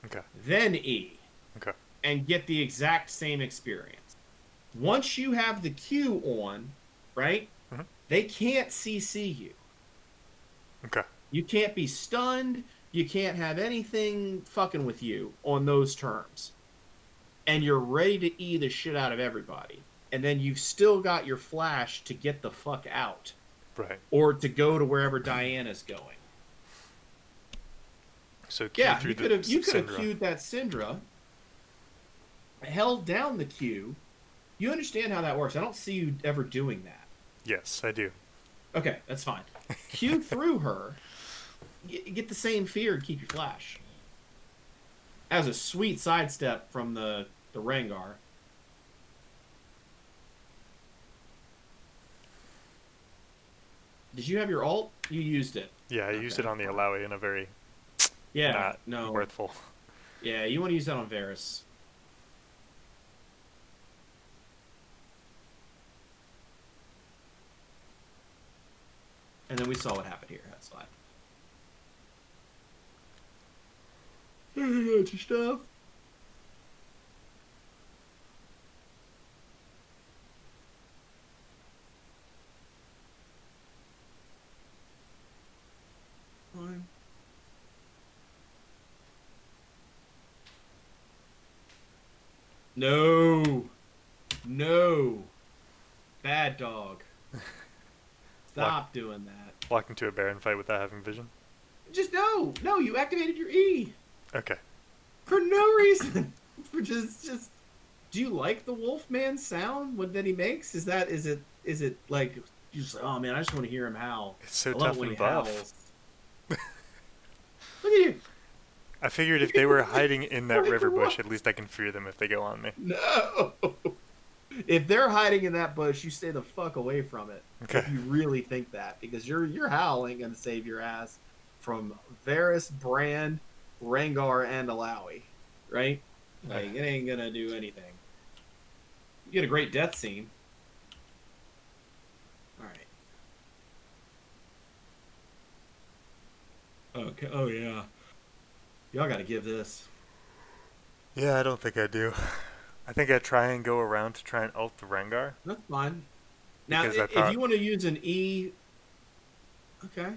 Okay. then E. Okay. And get the exact same experience. Once you have the Q on, right? Mm-hmm. They can't CC you. Okay. You can't be stunned. You can't have anything fucking with you on those terms. And you're ready to E the shit out of everybody. And then you've still got your flash to get the fuck out. Right. Or to go to wherever Diana's going. So Q yeah, through you could have queued that Syndra, held down the Q. You understand how that works. I don't see you ever doing that. Yes, I do. Okay, that's fine. Q through her, get the same fear and keep your flash. As a sweet sidestep from the Rengar. Did you have your ult? You used it. Yeah, I used it on the Alawi in a very not worthful. Yeah, you want to use that on Varus. And then we saw what happened here. That's fine. You got your stuff. Fine. No. No. Bad dog. Stop doing that. Walk into a Baron fight without having vision? Just no. No, you activated your E. Okay. For no reason. For just do you like the Wolfman sound that he makes? Is it like you just like, oh man, I just want to hear him howl. It's so tough and buff. Look at you. I figured if they were hiding in that river bush, at least I can fear them if they go on me. No. If they're hiding in that bush, you stay the fuck away from it. Okay. If you really think that, because you're howling gonna save your ass from Varus, Brand, Rengar, and Alawi, right? Like it ain't gonna do anything. You get a great death scene. All right. Okay. Oh yeah. Y'all got to give this. Yeah, I don't think I do. I think I try and go around to try and ult the Rengar. That's fine. Now, if you want to use an E, okay.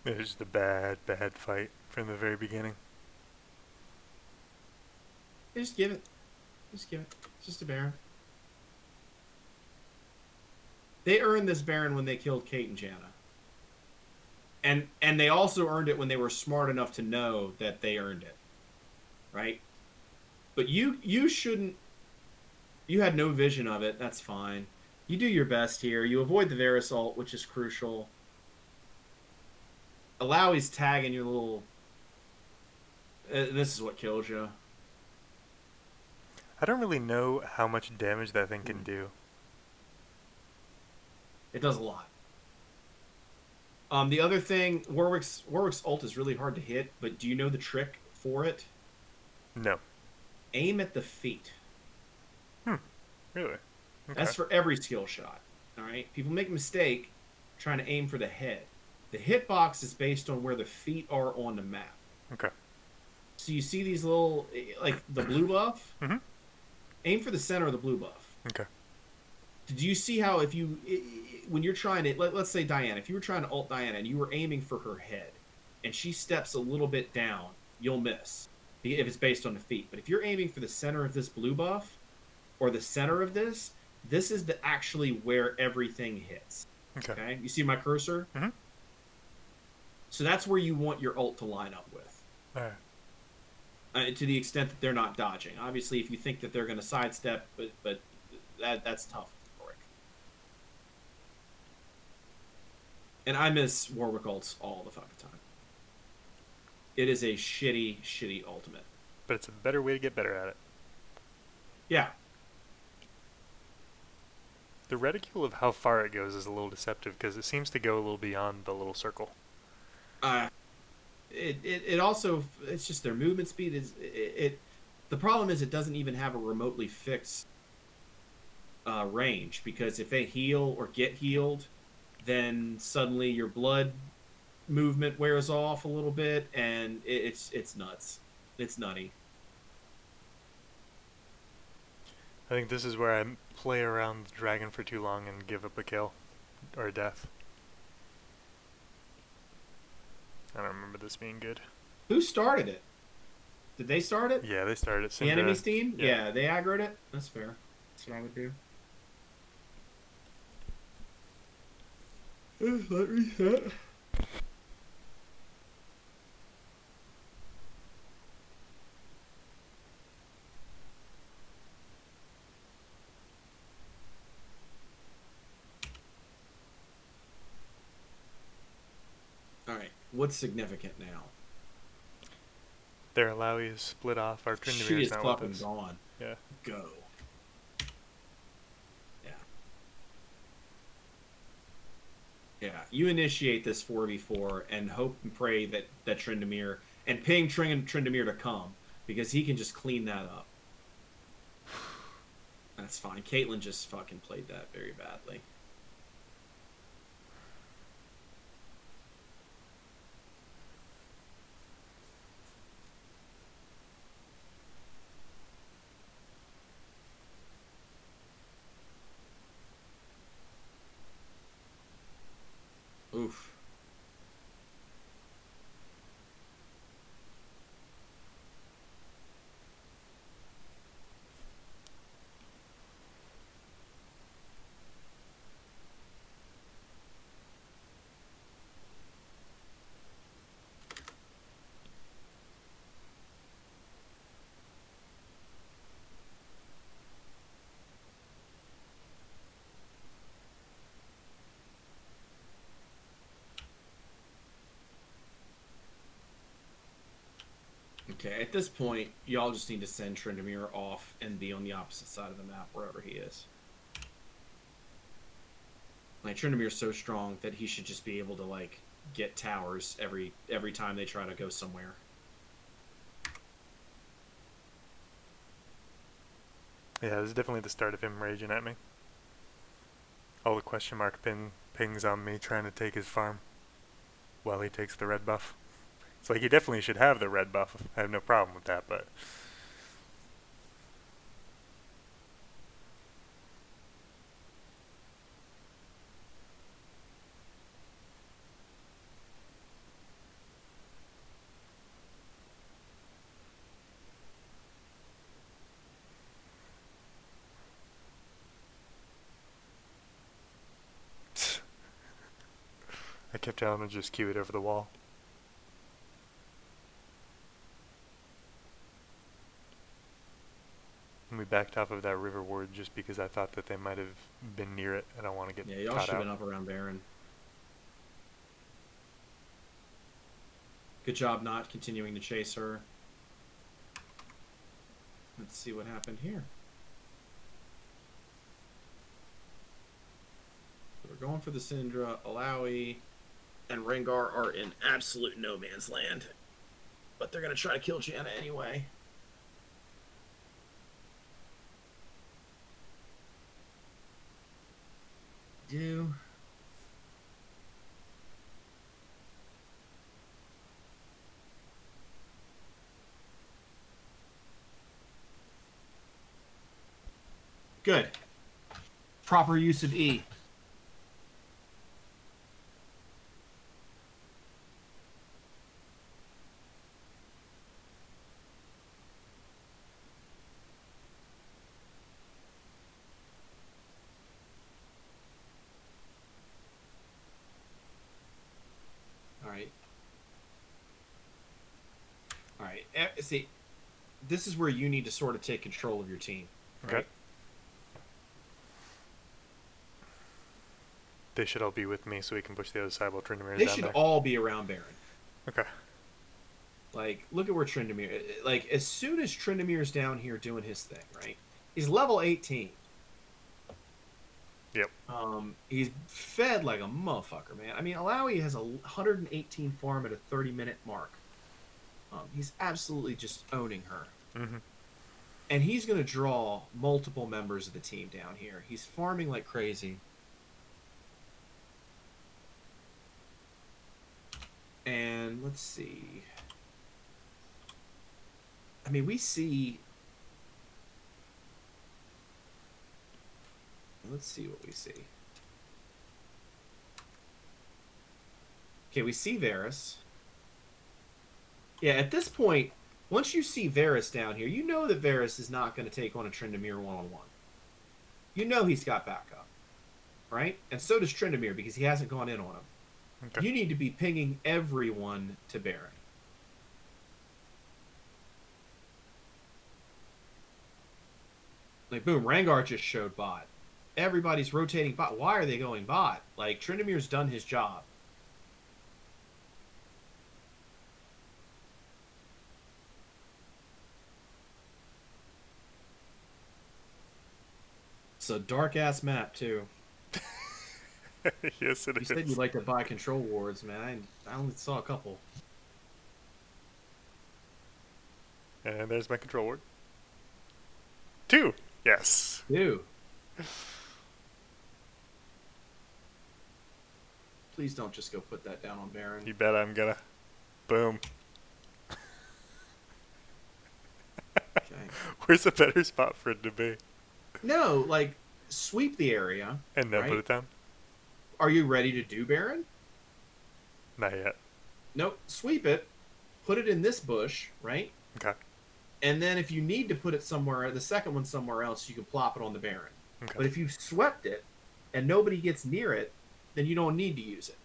It was the bad fight from the very beginning. Just give it. Just give it. It's just a Baron. They earned this Baron when they killed Kate and Janna. And they also earned it when they were smart enough to know that they earned it. Right? But you shouldn't. You had no vision of it. That's fine. You do your best here. You avoid the Varus ult, which is crucial. Alawi's tagging your little... this is what kills you. I don't really know how much damage that thing can do. It does a lot. The other thing, Warwick's ult is really hard to hit, but do you know the trick for it? No. Aim at the feet. Really? Okay. That's for every skill shot. All right? People make a mistake trying to aim for the head. The hitbox is based on where the feet are on the map. Okay. So you see these little, like the blue buff? Mm-hmm. Aim for the center of the blue buff. Okay. Did you see how if you, when you're trying to, let's say Diana, if you were trying to ult Diana and you were aiming for her head and she steps a little bit down, you'll miss if it's based on the feet. But if you're aiming for the center of this blue buff or the center of this is actually where everything hits. Okay? You see my cursor? Mm-hmm. So that's where you want your ult to line up with. All right. To the extent that they're not dodging. Obviously, if you think that they're going to sidestep, but that's tough. And I miss Warwick ults all the fucking time. It is a shitty, shitty ultimate. But it's a better way to get better at it. Yeah. The reticule of how far it goes is a little deceptive because it seems to go a little beyond the little circle. It also, it's just their movement speed is the problem is it doesn't even have a remotely fixed range, because if they heal or get healed, then suddenly your blood movement wears off a little bit, and it's nuts. It's nutty. I think this is where I play around the dragon for too long and give up a kill or a death. I don't remember this being good. Who started it? Did they start it? Yeah, they started it. The enemy's team? Yeah, they aggroed it. That's fair. That's what I would do. Let me reset. Alright, what's significant now? Their Alawi is split off. Our She Tryndamere is is not fucking with us. gone. Yeah. Go. Yeah, you initiate this 4v4 and hope and pray that Tryndamere, and ping Tryndamere to come, because he can just clean that up. That's fine. Caitlyn just fucking played that very badly. Oof. Okay, at this point, y'all just need to send Tryndamere off and be on the opposite side of the map, wherever he is. Like, Tryndamere's so strong that he should just be able to, like, get towers every time they try to go somewhere. Yeah, this is definitely the start of him raging at me. All the question mark pings on me trying to take his farm while he takes the red buff. It's like he definitely should have the red buff. I have no problem with that, but... I kept telling him to just queue it over the wall. And we backed off of that river ward just because I thought that they might have been near it. I don't want to get Yeah, y'all caught should have out. been up around Baron. Good job not continuing to chase her. Let's see what happened here. So we're going for the Syndra. Alawi and Rengar are in absolute no man's land. But they're going to try to kill Janna anyway. Do. Good. Proper use of E. All right. See, this is where you need to sort of take control of your team. Right? Okay. They should all be with me so we can push the other side while Tryndamere is They down should there. all be around Baron. Okay. Like, look at where Tryndamere... Like, as soon as Tryndamere's down here doing his thing, right? He's level 18. Yep. He's fed like a motherfucker, man. I mean, Alawi has a 118 farm at a 30-minute mark. He's absolutely just owning her. Mm-hmm. And he's going to draw multiple members of the team down here. He's farming like crazy. And let's see. I mean, we see... Let's see what we see. Okay, we see Varus. Yeah, at this point, once you see Varus down here, you know that Varus is not going to take on a Tryndamere one-on-one. You know he's got backup, right? And so does Tryndamere because he hasn't gone in on him. Okay. You need to be pinging everyone to Baron. Like, boom, Rengar just showed bot. Everybody's rotating bot. Why are they going bot? Like, Tryndamere's done his job. It's a dark-ass map, too. Yes, it You is. said you like to buy control wards, man. I only saw a couple. And there's my control ward. 2! Yes. Ew. Please don't just go put that down on Baron. You bet I'm gonna. Boom. Okay. Where's a better spot for it to be? No, like, sweep the area. And then right? put it down? Are you ready to do Baron? Not yet. Nope. Sweep it. Put it in this bush, right? Okay. And then if you need to put it somewhere, the second one somewhere else, you can plop it on the Baron. Okay. But if you've swept it and nobody gets near it, then you don't need to use it.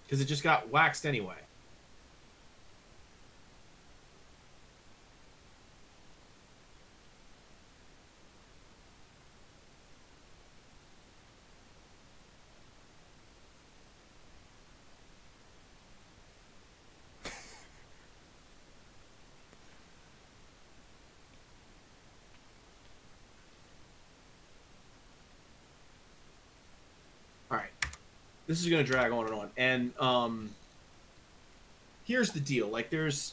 Because it just got waxed anyway. This is going to drag on and on. And here's the deal. Like, there's...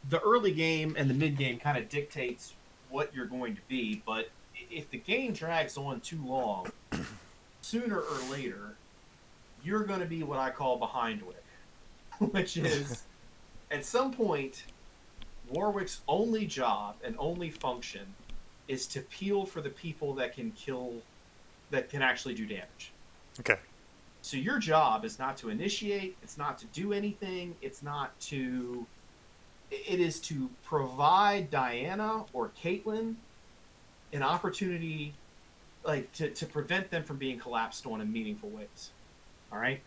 The early game and the mid game kind of dictates what you're going to be, but if the game drags on too long, sooner or later, you're going to be what I call behind Wick. Which is, at some point, Warwick's only job and only function is to peel for the people that can kill... that can actually do damage. Okay. So your job is not to initiate, it's not to do anything, it's not to... It is to provide Diana or Caitlyn an opportunity, like to prevent them from being collapsed on in meaningful ways. All right.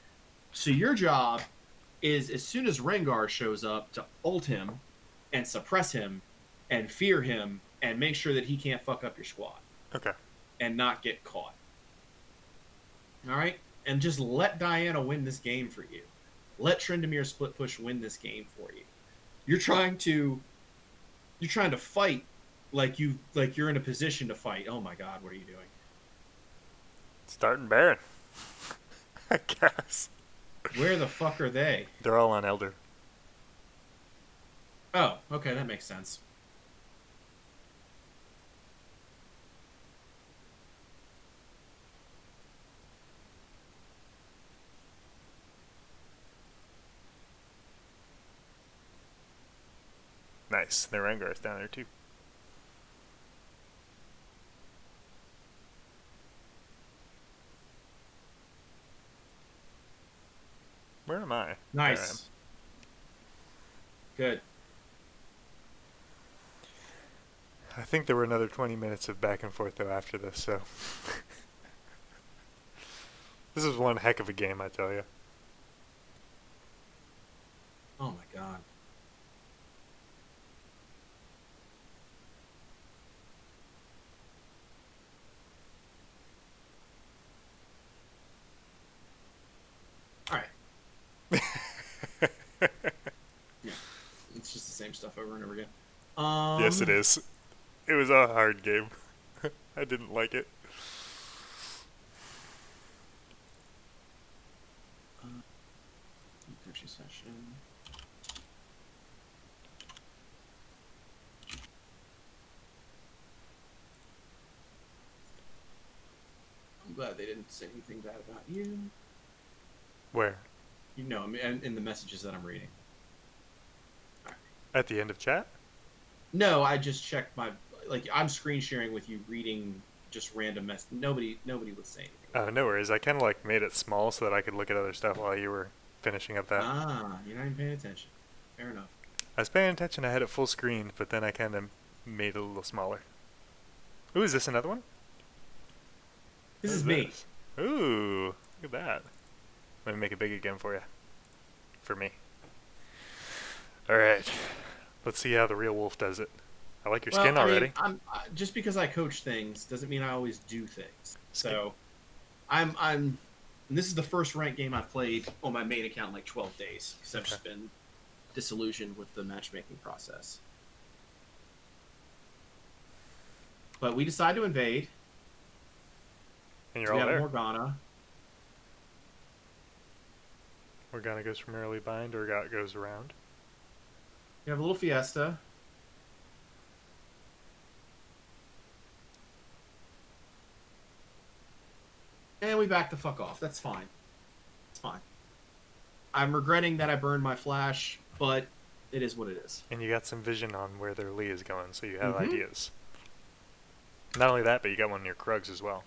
So your job is, as soon as Rengar shows up, to ult him and suppress him and fear him and make sure that he can't fuck up your squad. Okay. And not get caught. All right? And just let Diana win this game for you. Let Tryndamere split push win this game for you. You're trying to fight like you're in a position to fight. Oh my god, what are you doing? Starting Baron. I guess. Where the fuck are they? They're all on Elder. Oh, okay, that makes sense. Nice. The Rengar's down there too. Where am I? Nice. Good. I think there were another 20 minutes of back and forth though after this, so this was one heck of a game, I tell you. Oh my god. All right. Yeah, it's just the same stuff over and over again. Yes, it is. It was a hard game. I didn't like it. Coaching session. I'm glad they didn't say anything bad about you. Where? You know, I mean, in the messages that I'm reading. At the end of chat? No, I just checked my, like, I'm screen sharing with you, reading just random mess. Nobody would say anything. Oh, no worries. I kind of like made it small so that I could look at other stuff while you were finishing up that. Ah, you're not even paying attention. Fair enough. I was paying attention. I had it full screen, but then I kind of made it a little smaller. Ooh, is this another one? This is me. This? Ooh, look at that. Let me make it big again for you. For me. Alright. Let's see how the real wolf does it. I like your skin already. I mean, just because I coach things doesn't mean I always do things. So, and this is the first ranked game I've played on my main account in like 12 days because I've just been disillusioned with the matchmaking process. But we decide to invade. And you're all there. Morgana. Morgana goes from early bind, or goes around. You have a little fiesta. And we back the fuck off. That's fine. It's fine. I'm regretting that I burned my flash, but it is what it is. And you got some vision on where their Lee is going, so you have ideas. Not only that, but you got one in your Krugs as well.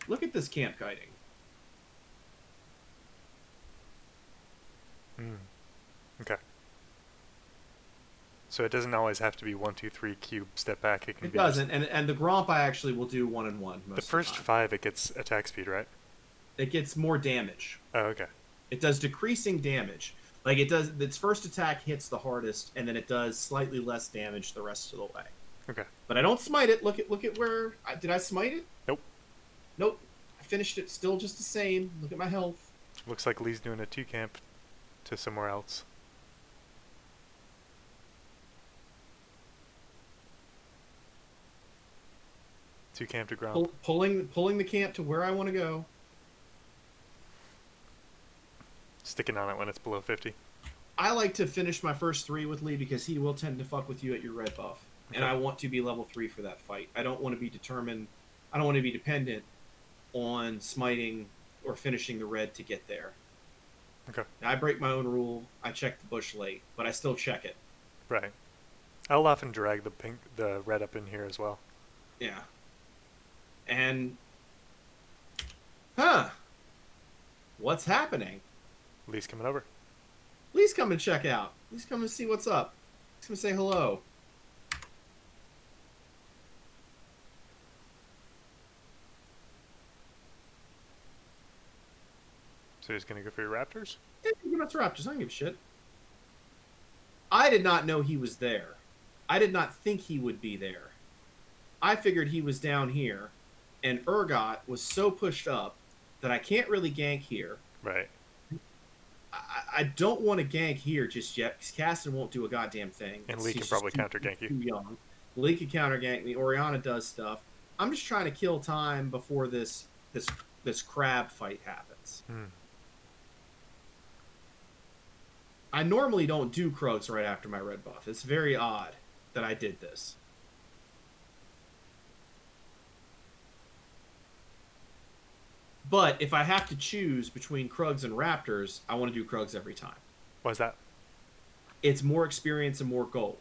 Look at this camp kiting. Okay. So it doesn't always have to be 1, 2, 3 cube step back. It can It be doesn't, and the Gromp I actually will do 1 and 1 most the first of the time. 5 it gets attack speed, right? It gets more damage. Oh, okay. It does decreasing damage. Like it does, its first attack hits the hardest, and then it does slightly less damage the rest of the way. Okay. But I don't smite it. Look at where did I smite it? Nope. Nope. I finished it still just the same. Look at my health. Looks like Lee's doing a 2 camp to somewhere else. Two camp to ground. Pulling the camp to where I want to go. Sticking on it when it's below 50. I like to finish my first 3 with Lee because he will tend to fuck with you at your red buff. Okay. And I want to be level 3 for that fight. I don't want to be determined. I don't want to be dependent on smiting or finishing the red to get there. Okay. Now, I break my own rule. I check the bush late, but I still check it. Right. I'll often drag the red up in here as well. Yeah. And what's happening? Lee's coming over. Please come and check out. Please come and see what's up. Please come and say hello. So he's going to go for your Raptors? Yeah, give us Raptors. I don't give a shit. I did not know he was there. I did not think he would be there. I figured he was down here, and Urgot was so pushed up that I can't really gank here. Right. I don't want to gank here just yet because Caston won't do a goddamn thing. And Lee can probably counter-gank you. Too young. Lee can counter-gank me. Orianna does stuff. I'm just trying to kill time before this crab fight happens. I normally don't do Krugs right after my red buff. It's very odd that I did this. But if I have to choose between Krugs and Raptors, I want to do Krugs every time. Why's that? It's more experience and more gold.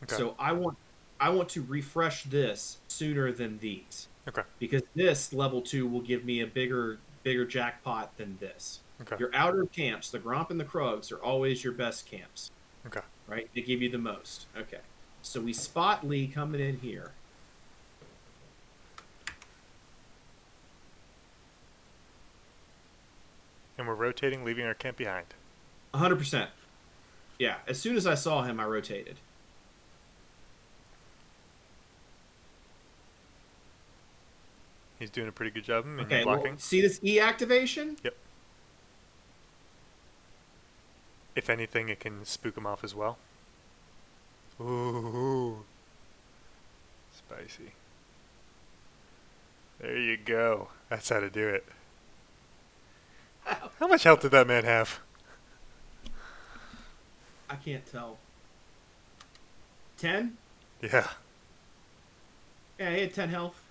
Okay. So I want to refresh this sooner than these. Okay. Because this level 2 will give me a bigger jackpot than this. Okay. Your outer camps, the Gromp and the Krugs, are always your best camps. Okay. Right? They give you the most. Okay. So we spot Lee coming in here. And we're rotating, leaving our camp behind. 100%. Yeah. As soon as I saw him, I rotated. He's doing a pretty good job in okay, blocking. Well, see this E activation? Yep. If anything, it can spook him off as well. Ooh. Spicy. There you go. That's how to do it. How much health did that man have? I can't tell. 10? Yeah. Yeah, he had 10 health.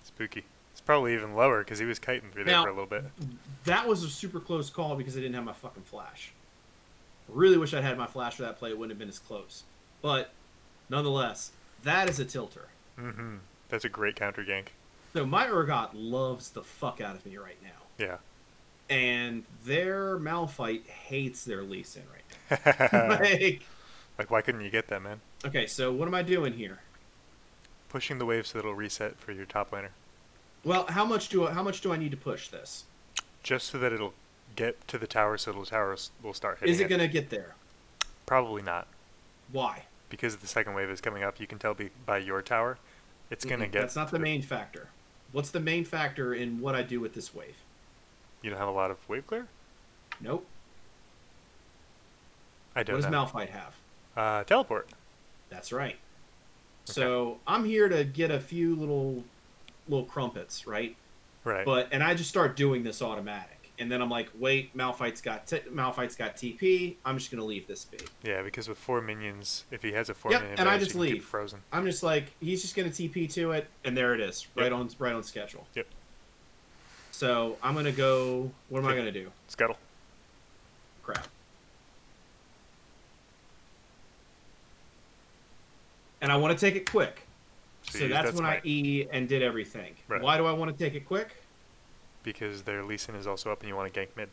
Spooky. It's probably even lower because he was kiting through there for a little bit. That was a super close call because I didn't have my fucking flash. I really wish I'd had my flash for that play. It wouldn't have been as close. But, nonetheless, that is a tilter. Mm-hmm. That's a great counter gank. So my Urgot loves the fuck out of me right now. Yeah. And their Malphite hates their Lee Sin right now. Like, why couldn't you get that, man? Okay, so what am I doing here? Pushing the wave so that it'll reset for your top laner. Well, how much do I need to push this? Just so that it'll get to the tower, so the tower will start hitting. Is it going to get there? Probably not. Why? Because the second wave is coming up. You can tell by your tower. It's going to get... That's not the main factor. What's the main factor in what I do with this wave? You don't have a lot of wave clear? Nope. I don't know. What does Malphite have? Teleport. That's right. Okay. So I'm here to get a few little crumpets, right? Right. And I just start doing this automatic, and then I'm like, wait, Malphite's got TP. I'm just gonna leave this be. Yeah, because with 4 minions, if he has a 4-minute and I just leave. Frozen. I'm just like, he's just gonna TP to it, and there it is, right on schedule. Yep. So I'm gonna go. What am I gonna do? Scuttle. Crap. And I want to take it quick. So that's when I E and did everything. Right. Why do I want to take it quick? Because their Lee Sin is also up, and you want to gank mid.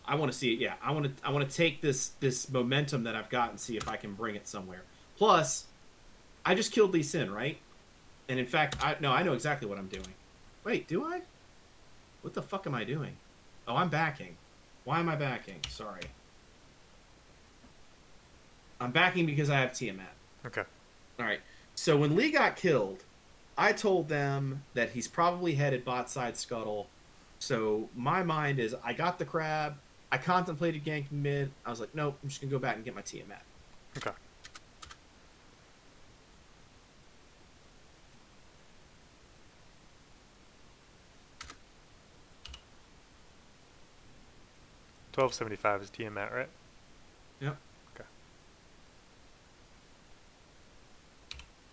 I want to see it. Yeah, I want to take this momentum that I've got and see if I can bring it somewhere. Plus, I just killed Lee Sin, right? And in fact, I know exactly what I'm doing. Wait, do I? What the fuck am I doing? Oh, I'm backing. Why am I backing? Sorry. I'm backing because I have Tiamat. Okay. All right. So when Lee got killed, I told them that he's probably headed bot side Scuttle. So my mind is, I got the crab. I contemplated ganking mid. I was like, nope, I'm just going to go back and get my Tiamat. Okay. $12.75 is Tiamat, right? Yep. Okay.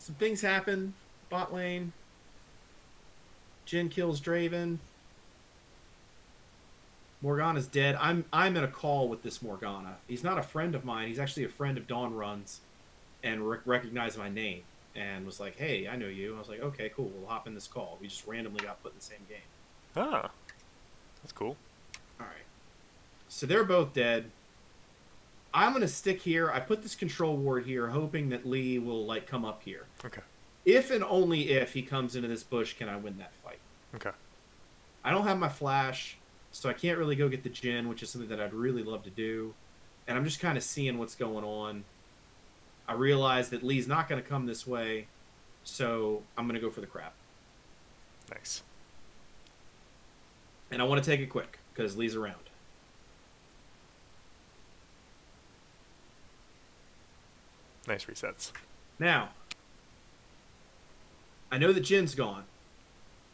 Some things happen. Bot lane. Jhin kills Draven. Morgana's dead. I'm in a call with this Morgana. He's not a friend of mine. He's actually a friend of Dawn Run's, and recognized my name and was like, "Hey, I know you." I was like, "Okay, cool. We'll hop in this call." We just randomly got put in the same game. Ah, that's cool. All right. So they're both dead. I'm gonna stick here. I put this control ward here, hoping that Lee will like come up here. Okay. If and only if he comes into this bush, can I win that fight? Okay. I don't have my flash. So I can't really go get the Jhin, which is something that I'd really love to do. And I'm just kind of seeing what's going on. I realize that Lee's not going to come this way, so I'm going to go for the crap. Nice. And I want to take it quick, because Lee's around. Nice resets. Now, I know that Jin's gone,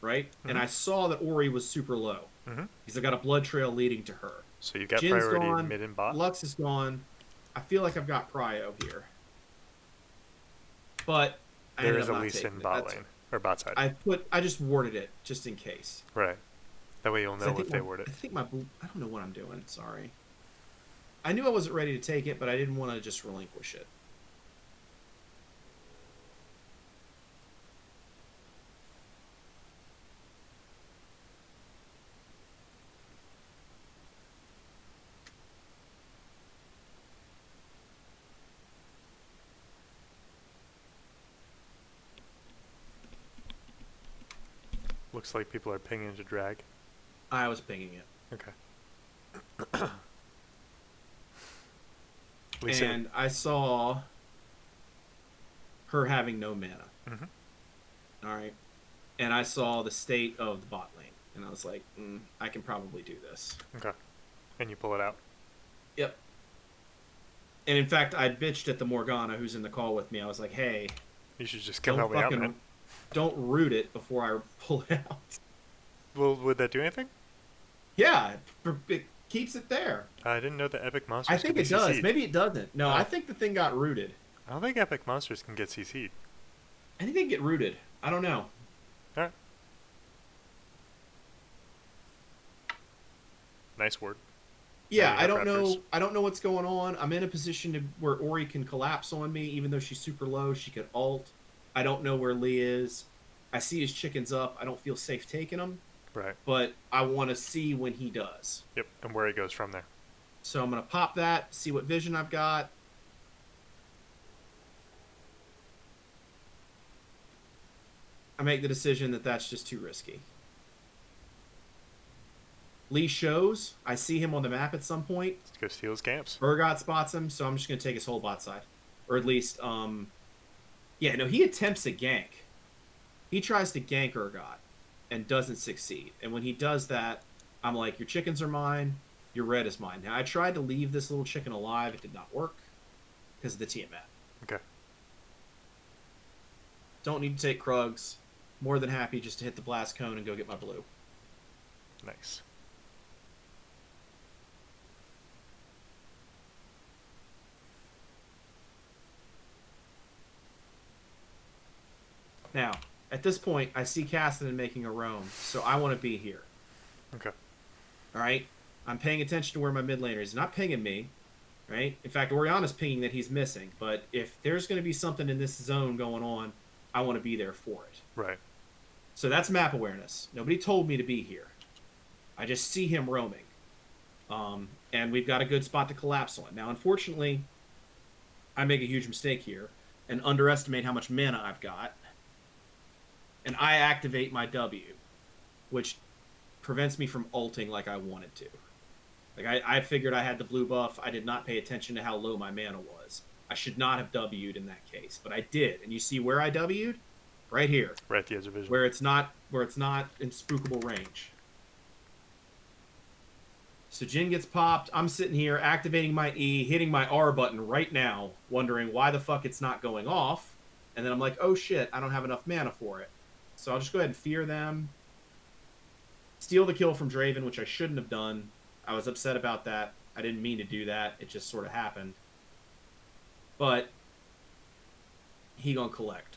right? Mm-hmm. And I saw that Ori was super low. Mm-hmm. Because I got a blood trail leading to her. So you've got Jin's priority gone, mid and bot. Lux is gone. I feel like I've got prio here. But there is a Lee Sin bot lane. Or bot side. I just warded it, just in case. Right. That way you'll know if they ward it. I think I don't know what I'm doing, sorry. I knew I wasn't ready to take it, but I didn't want to just relinquish it. Looks like people are pinging to drag. I was pinging it. Okay. And I saw her having no mana. Mm-hmm. All right. And I saw the state of the bot lane. And I was like, I can probably do this. Okay. And you pull it out. Yep. And in fact, I bitched at the Morgana who's in the call with me. I was like, hey. You should just come help me out, man. Don't root it before I pull it out. Well, would that do anything? Yeah, it keeps it there. I didn't know that Epic Monsters I think it does. Maybe it doesn't. No, I think the thing got rooted. I don't think Epic Monsters can get CC'd. I think they get rooted. I don't know. Alright. Nice word. Yeah, I don't know. I don't know what's going on. I'm in a position where Ori can collapse on me, even though she's super low. She could ult. I don't know where Lee is. I see his chickens up. I don't feel safe taking them. Right. But I want to see when he does. Yep, and where he goes from there. So I'm going to pop that, see what vision I've got. I make the decision that that's just too risky. Lee shows. I see him on the map at some point. Let's go steal his camps. Urgot spots him, so I'm just going to take his whole bot side. Or at least, yeah, no, he attempts a gank. He tries to gank Urgot and doesn't succeed. And when he does that, I'm like, your chickens are mine, your red is mine. Now, I tried to leave this little chicken alive. It did not work because of the Tiamat. Okay. Don't need to take Krugs. More than happy just to hit the blast cone and go get my blue. Nice. Now, at this point, I see Cassidy making a roam, so I want to be here. Okay. All right? I'm paying attention to where my mid laner is. He's not pinging me, right? In fact, Oriana's pinging that he's missing, but if there's going to be something in this zone going on, I want to be there for it. Right. So that's map awareness. Nobody told me to be here. I just see him roaming. And we've got a good spot to collapse on. Now, unfortunately, I make a huge mistake here and underestimate how much mana I've got. And I activate my W, which prevents me from ulting like I wanted to. Like, I figured I had the blue buff. I did not pay attention to how low my mana was. I should not have W'd in that case, but I did. And you see where I W'd? Right here. Right at the edge of vision. Where it's not in spookable range. So Jhin gets popped. I'm sitting here activating my E, hitting my R button right now, wondering why the fuck it's not going off. And then I'm like, oh shit, I don't have enough mana for it. So I'll just go ahead and fear them. Steal the kill from Draven, which I shouldn't have done. I was upset about that. I didn't mean to do that. It just sort of happened. But he gonna collect.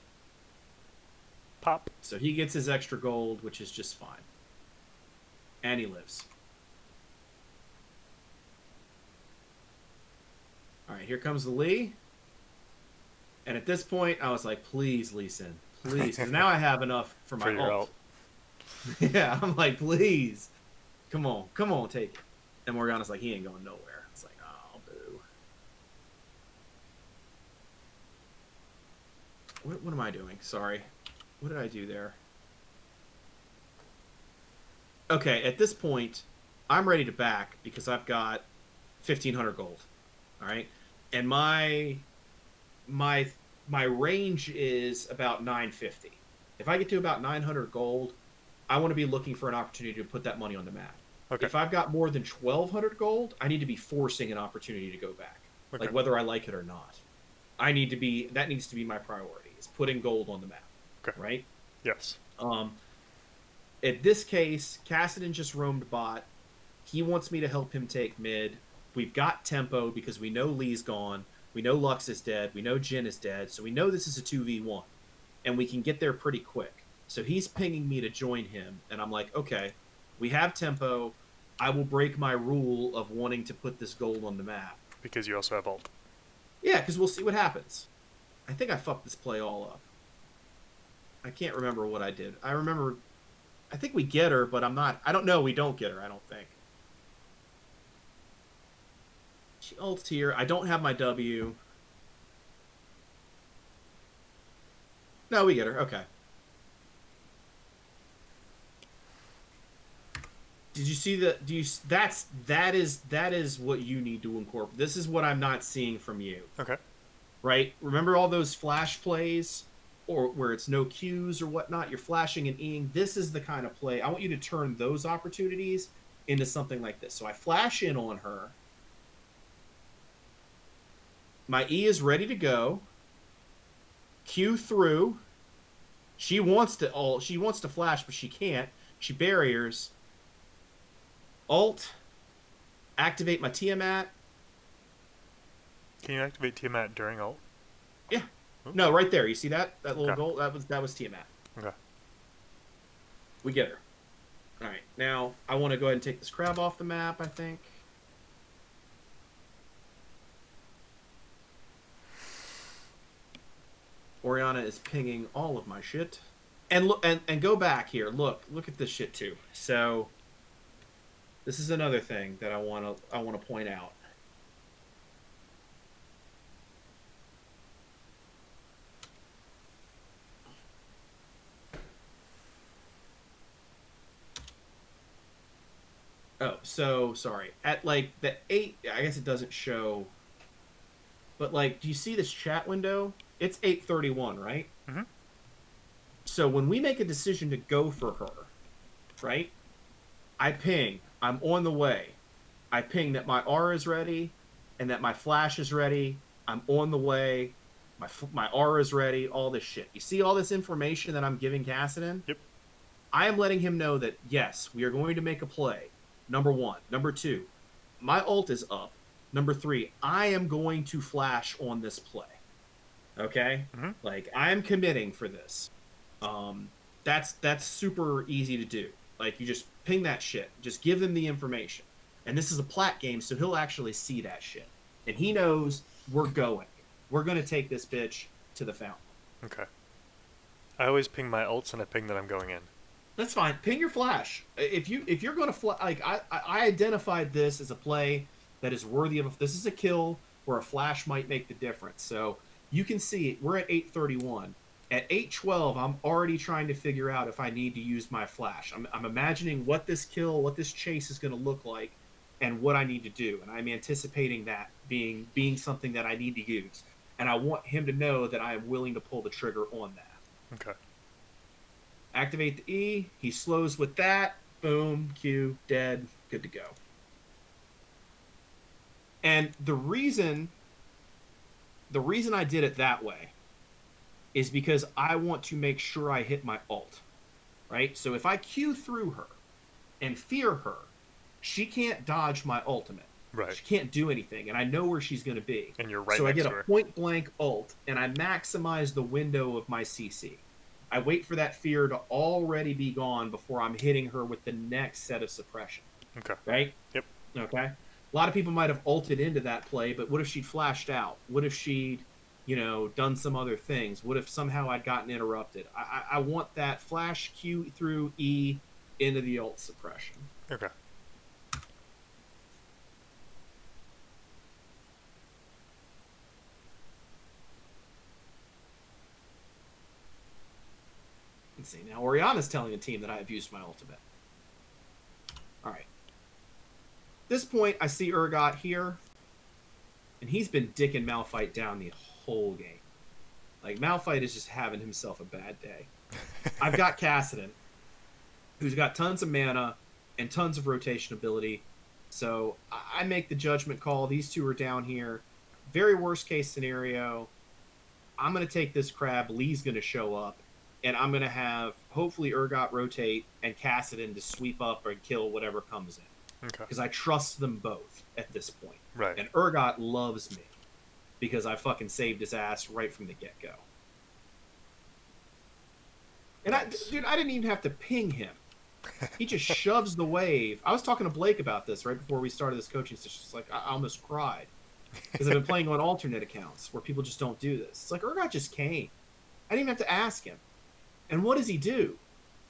Pop. So he gets his extra gold, which is just fine. And he lives. Alright, here comes the Lee. And at this point, I was like, please, Lee Sin. Please. Because now I have enough for my ult. Yeah, I'm like, please. Come on, take it. And Morgana's like, he ain't going nowhere. It's like, oh, boo. What am I doing? Sorry. What did I do there? Okay, at this point, I'm ready to back because I've got 1,500 gold. All right, and my my range is about 950. If I get to about 900 gold, I want to be looking for an opportunity to put that money on the map. Okay. If I've got more than 1,200 gold, I need to be forcing an opportunity to go back, Okay. like whether I like it or not. That needs to be my priority, is putting gold on the map, Okay. right? Yes. In this case, Kassadin just roamed bot. He wants me to help him take mid. We've got tempo because we know Lee's gone. We know Lux is dead. We know Jin is dead. So we know this is a 2v1. And we can get there pretty quick. So he's pinging me to join him. And I'm like, okay, we have tempo. I will break my rule of wanting to put this gold on the map. Because you also have ult. Yeah, because we'll see what happens. I think I fucked this play all up. I can't remember what I did. I think we get her, but I don't know. We don't get her, I don't think. She ults here. I don't have my W. No, we get her. Okay. Did you see that is what you need to incorporate. This is what I'm not seeing from you. Okay. Right? Remember all those flash plays or where it's no cues or whatnot, you're flashing and Eing. This is the kind of play. I want you to turn those opportunities into something like this. So I flash in on her. My E is ready to go. Q through. She wants to flash, but she can't. She barriers. Alt. Activate my Tiamat. Can you activate Tiamat during ult? Yeah. Ooh. No, right there. You see that? That little Okay. goal? That was Tiamat. Okay. We get her. All right. Now, I want to go ahead and take this crab off the map, I think. Orianna is pinging all of my shit. And look, and go back here. Look at this shit too. So this is another thing that I want to point out. Oh, so sorry. At like the 8, I guess it doesn't show. But like, do you see this chat window? It's 8:31, right? Mm-hmm. So when we make a decision to go for her, right? I ping. I'm on the way. I ping that my R is ready and that my flash is ready. I'm on the way. My R is ready. All this shit. You see all this information that I'm giving Kassadin? Yep. I am letting him know that, yes, we are going to make a play. Number 1. Number 2, my ult is up. Number 3, I am going to flash on this play. Okay? Mm-hmm. Like, I am committing for this. That's super easy to do. Like, you just ping that shit. Just give them the information. And this is a plat game, so he'll actually see that shit. And he knows we're going. We're going to take this bitch to the fountain. Okay. I always ping my ults and I ping that I'm going in. That's fine. Ping your flash. If you're going to like I identified this as a play that is worthy of. If this is a kill where a flash might make the difference. So you can see we're at 8:31. At 8:12, I'm already trying to figure out if I need to use my flash. I'm imagining what this chase is going to look like, and what I need to do. And I'm anticipating that being something that I need to use. And I want him to know that I am willing to pull the trigger on that. Okay. Activate the E. He slows with that. Boom. Q. Dead. Good to go. And the reason I did it that way is because I want to make sure I hit my ult. Right? So if I Q through her and fear her, she can't dodge my ultimate. Right. She can't do anything, and I know where she's going to be. And you're right so next I to get her. a point-blank ult, and I maximize the window of my CC. I wait for that fear to already be gone before I'm hitting her with the next set of suppression. Okay. Right? Yep. Okay? A lot of people might have ulted into that play, but what if she'd flashed out? What if she'd, done some other things? What if somehow I'd gotten interrupted? I want that flash Q through E into the ult suppression. Okay. Let's see. Now, Oriana's telling the team that I have used my ultimate. All right. this point, I see Urgot here, and he's been dicking Malphite down the whole game. Like, Malphite is just having himself a bad day. I've got Kassadin, who's got tons of mana and tons of rotation ability. So I make the judgment call. These two are down here. Very worst case scenario, I'm going to take this crab. Lee's going to show up. And I'm going to have, hopefully, Urgot rotate and Kassadin to sweep up or kill whatever comes in. Okay. Because I trust them both at this point. Right. And Urgot loves me because I fucking saved his ass right from the get-go. And Nice. I didn't even have to ping him. He just shoves the wave. I was talking to Blake about this right before we started this coaching session. It's like, I almost cried. Because I've been playing on alternate accounts where people just don't do this. It's like, Urgot just came. I didn't even have to ask him. And what does he do?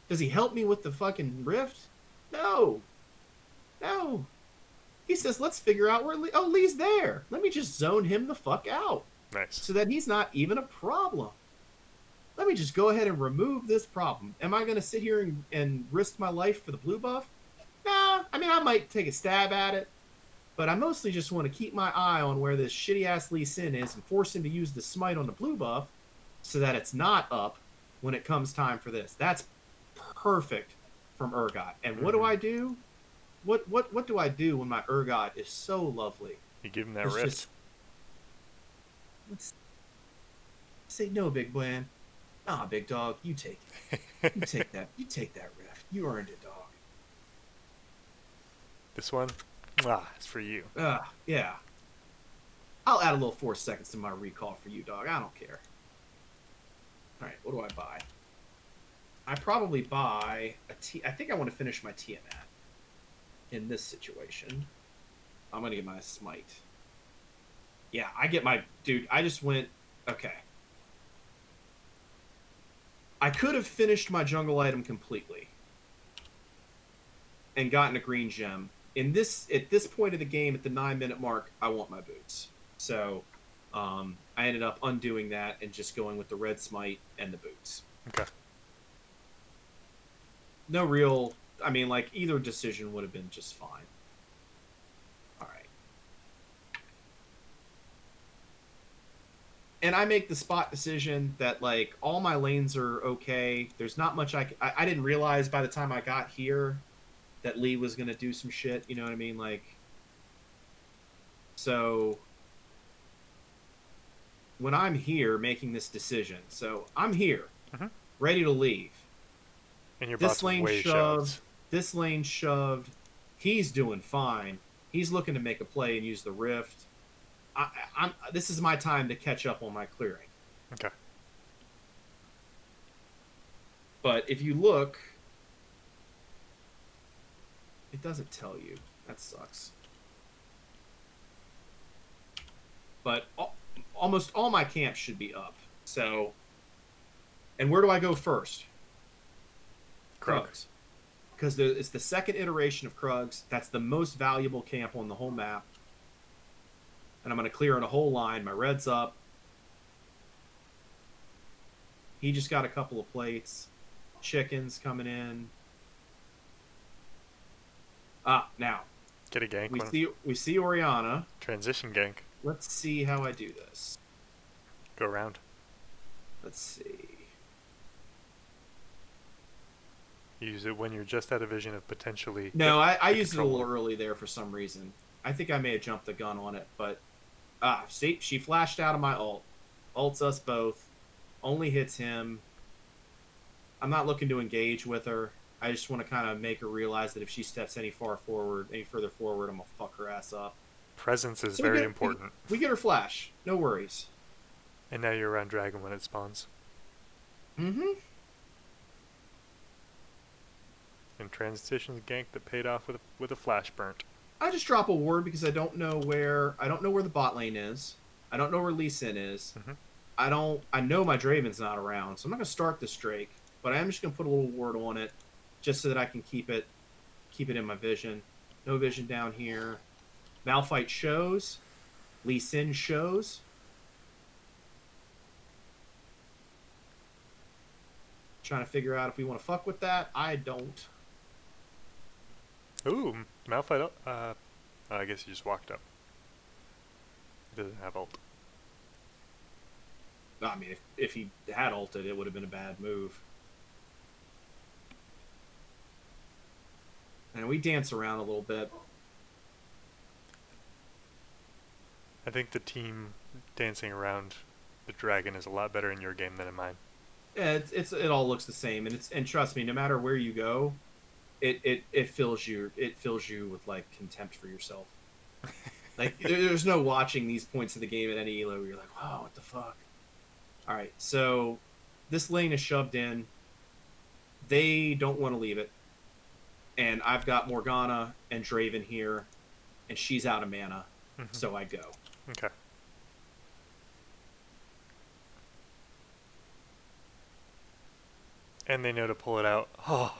Does he help me with the fucking rift? No. No. He says, let's figure out where Lee... Oh, Lee's there. Let me just zone him the fuck out. Nice. So that he's not even a problem. Let me just go ahead and remove this problem. Am I going to sit here and risk my life for the blue buff? Nah. I mean, I might take a stab at it. But I mostly just want to keep my eye on where this shitty-ass Lee Sin is and force him to use the smite on the blue buff so that it's not up when it comes time for this. That's perfect from Urgot. And what do I do? What do I do when my Urgot is so lovely? You give him that rift. Let's say no, big man. Nah, big dog, you take it. You take that. You take that rift. You earned it, dog. This one, it's for you. Yeah. I'll add a little 4 seconds to my recall for you, dog. I don't care. All right, what do I buy? I probably buy a T. I think I want to finish my Tiamat in this situation. I'm going to get my Smite. Yeah, I get my... Dude, I just went... Okay. I could have finished my jungle item completely and gotten a green gem. At this point of the game, at the 9-minute mark, I want my boots. So I ended up undoing that and just going with the red smite and the boots. Okay. No real... I mean, like, either decision would have been just fine. All right. And I make the spot decision that, like, all my lanes are okay. There's not much I didn't realize by the time I got here that Lee was going to do some shit. You know what I mean? Like, so when I'm here making this decision, so I'm here, ready to leave. And your This bot's lane way shoved. shoved. This lane shoved. He's doing fine. He's looking to make a play and use the rift. This is my time to catch up on my clearing. Okay. But if you look, it doesn't tell you. That sucks. But almost all my camps should be up. So, and where do I go first? Krugs. Because it's the second iteration of Krugs. That's the most valuable camp on the whole map. And I'm going to clear in a whole line. My red's up. He just got a couple of plates. Chickens coming in. Now. Get a gank We see Orianna. Transition gank. Let's see how I do this. Go around. Let's see. Use it when you're just out of vision of potentially... No, I used it a little early there for some reason. I think I may have jumped the gun on it, but... see, she flashed out of my ult. Ults us both. Only hits him. I'm not looking to engage with her. I just want to kind of make her realize that if she steps any further forward, I'm going to fuck her ass up. Presence is very important. We get her flash. No worries. And now you're around Dragon when it spawns. Mm-hmm. And transition gank that paid off with a flash burnt. I just drop a ward because I don't know where the bot lane is. I don't know where Lee Sin is. I know my Draven's not around, so I'm not gonna start this Drake, but I am just gonna put a little ward on it, just so that I can keep it in my vision. No vision down here. Malphite shows. Lee Sin shows. Trying to figure out if we want to fuck with that. I don't. Ooh, Malphite I guess he just walked up. He doesn't have ult. I mean, if he had ulted, it would have been a bad move. And we dance around a little bit. I think the team dancing around the dragon is a lot better in your game than in mine. Yeah, it all looks the same, and trust me, no matter where you go, it fills you with like contempt for yourself. Like there's no watching these points of the game at any elo where you're like, wow, what the fuck. All right, so this lane is shoved in. They don't want to leave it, and I've got Morgana and Draven here, and she's out of mana, so I go. Okay. And they know to pull it out. Oh,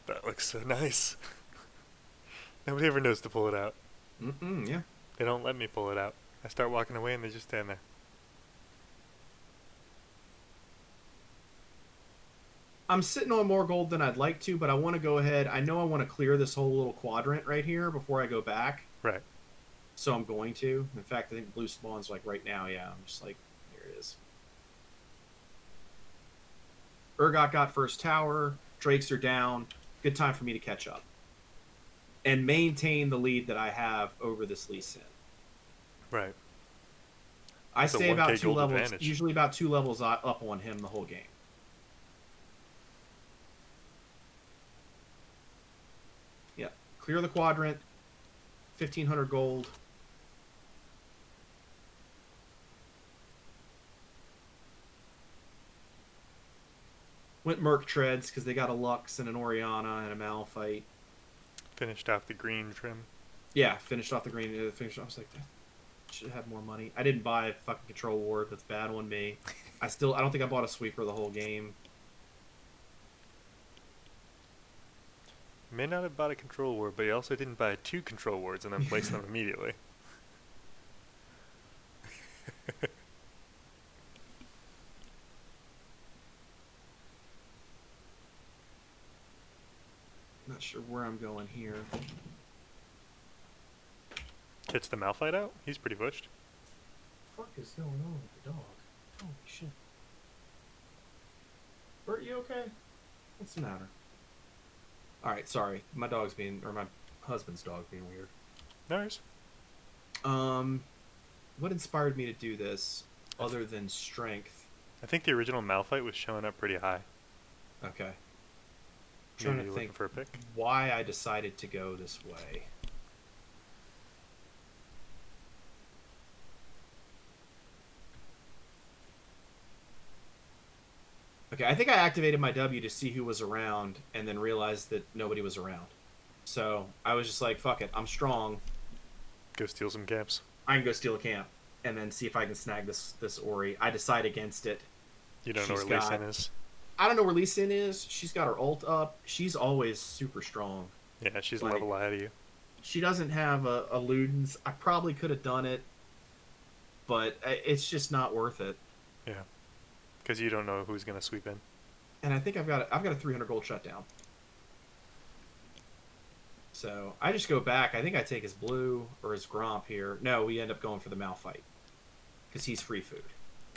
that looks so nice. Nobody ever knows to pull it out. Yeah. They don't let me pull it out. I start walking away and they just stand there. I'm sitting on more gold than I'd like to, but I want to go ahead. I know I want to clear this whole little quadrant right here before I go back. Right. So I'm going to. In fact, I think blue spawns like right now. Yeah, I'm just like, here it is. Urgot got first tower. Drakes are down. Good time for me to catch up. And maintain the lead that I have over this Lee Sin. Right. I That's stay a about 1K 2 gold levels, advantage. usually about 2 levels up on him the whole game. Yeah. Clear the quadrant. 1,500 gold. Went Merc Treads because they got a Lux and an Orianna and a Malphite. Finished off the green trim. Yeah, finished off the green. I was like, I should have had more money. I didn't buy a fucking Control Ward. That's bad on me. I don't think I bought a sweeper the whole game. May not have bought a control ward, but he also didn't buy 2 control wards and then place them immediately. Not sure where I'm going here. Catch the Malphite out? He's pretty pushed. What the fuck is going on with the dog? Holy shit. Bert, you okay? What's the matter? Alright, sorry. My husband's dog being weird. No worries. What inspired me to do this other than strength? I think the original Malphite was showing up pretty high. Okay. Maybe Trying you're to looking think for a pick. why I decided to go this way. Okay, I think I activated my W to see who was around and then realized that nobody was around. So I was just like, fuck it, I'm strong. Go steal some camps. I can go steal a camp and then see if I can snag this Ori. I decide against it. You don't know She's where Lee got- Sin is? I don't know where Lee Sin is. She's got her ult up. She's always super strong. Yeah, she's Like- a level ahead of you. She doesn't have a Ludens. I probably could have done it, but it's just not worth it. Yeah. Because you don't know who's going to sweep in. And I think I've got a 300 gold shutdown. So I just go back. I think I take his blue or his Gromp here. No, we end up going for the Malphite because he's free food.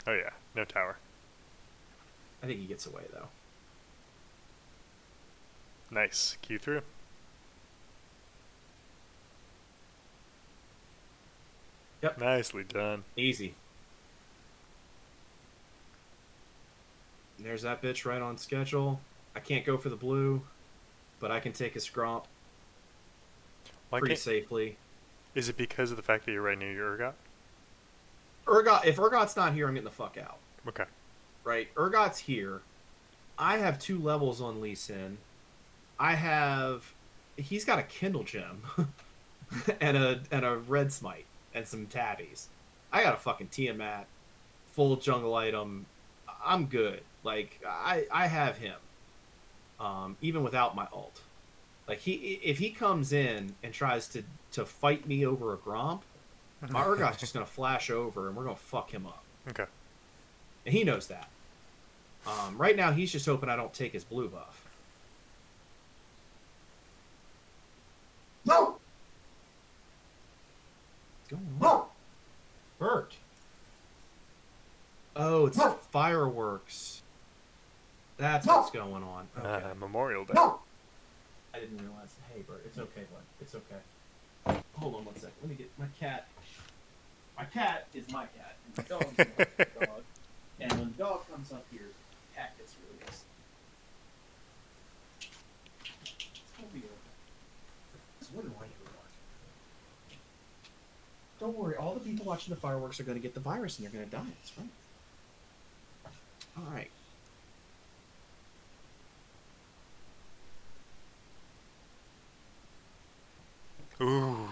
Oh yeah, no tower. I think he gets away though. Nice. Q through. Yep. Nicely done. Easy. And there's that bitch right on schedule. I can't go for the blue, but I can take his Gromp Why pretty can't, safely. is it because of the fact that you're right near your Urgot? If Urgot's not here, I'm getting the fuck out. Okay. Right? Urgot's here. I have 2 levels on Lee Sin. He's got a Kindle Gem and a Red Smite and some tabbies. I got a fucking Tiamat, full jungle item. I'm good. Like I have him. Even without my ult. Like if he comes in and tries to fight me over a Gromp, my Urgot's just gonna flash over and we're gonna fuck him up. Okay. And he knows that. Right now, he's just hoping I don't take his blue buff. No! Oh, it's fireworks. That's what's going on. Okay. Memorial Day. I didn't realize. Hey, Bert, it's okay, bud. It's okay. Hold on one second. Let me get my cat. My cat is my cat, and my dog is my dog. And when the dog comes up here, the cat gets released. It's gonna be okay. It's wouldn't like it. Don't worry. All the people watching the fireworks are going to get the virus, and they're going to die. It's fine. All right. Ooh.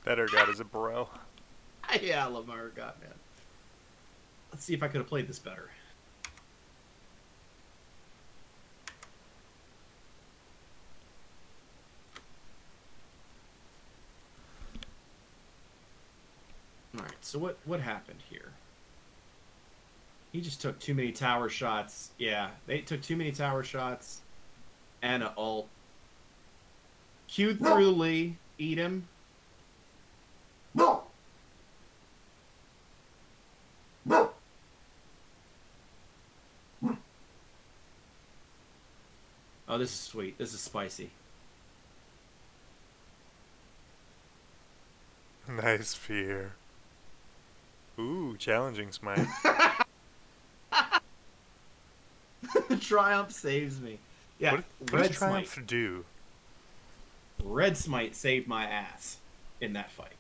That Urgot is a bro. Yeah, I love my Urgot, man. Let's see if I could have played this better. All right, so what happened here? He just took too many tower shots. Yeah, they took too many tower shots and an ult. Queued through Lee. Eat him. Oh, this is sweet. This is spicy. Nice fear. Ooh, challenging Smite. Triumph saves me. Yeah, What does Triumph do? Red Smite saved my ass in that fight.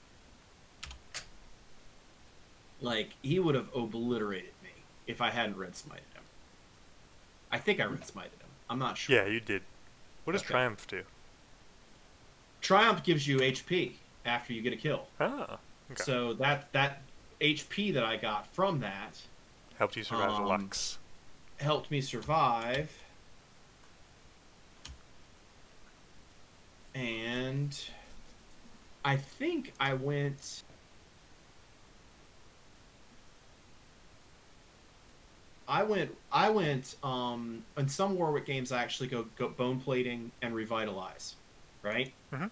Like, he would have obliterated me if I hadn't Red Smited him. I think I Red Smited him. I'm not sure. Yeah, you did. What does Triumph do? Triumph gives you HP after you get a kill. Oh, okay. So that HP that I got from that helped you survive the Lux. Helped me survive. And I think I went... in some Warwick games I actually go bone plating and revitalize, right? Mm-hmm.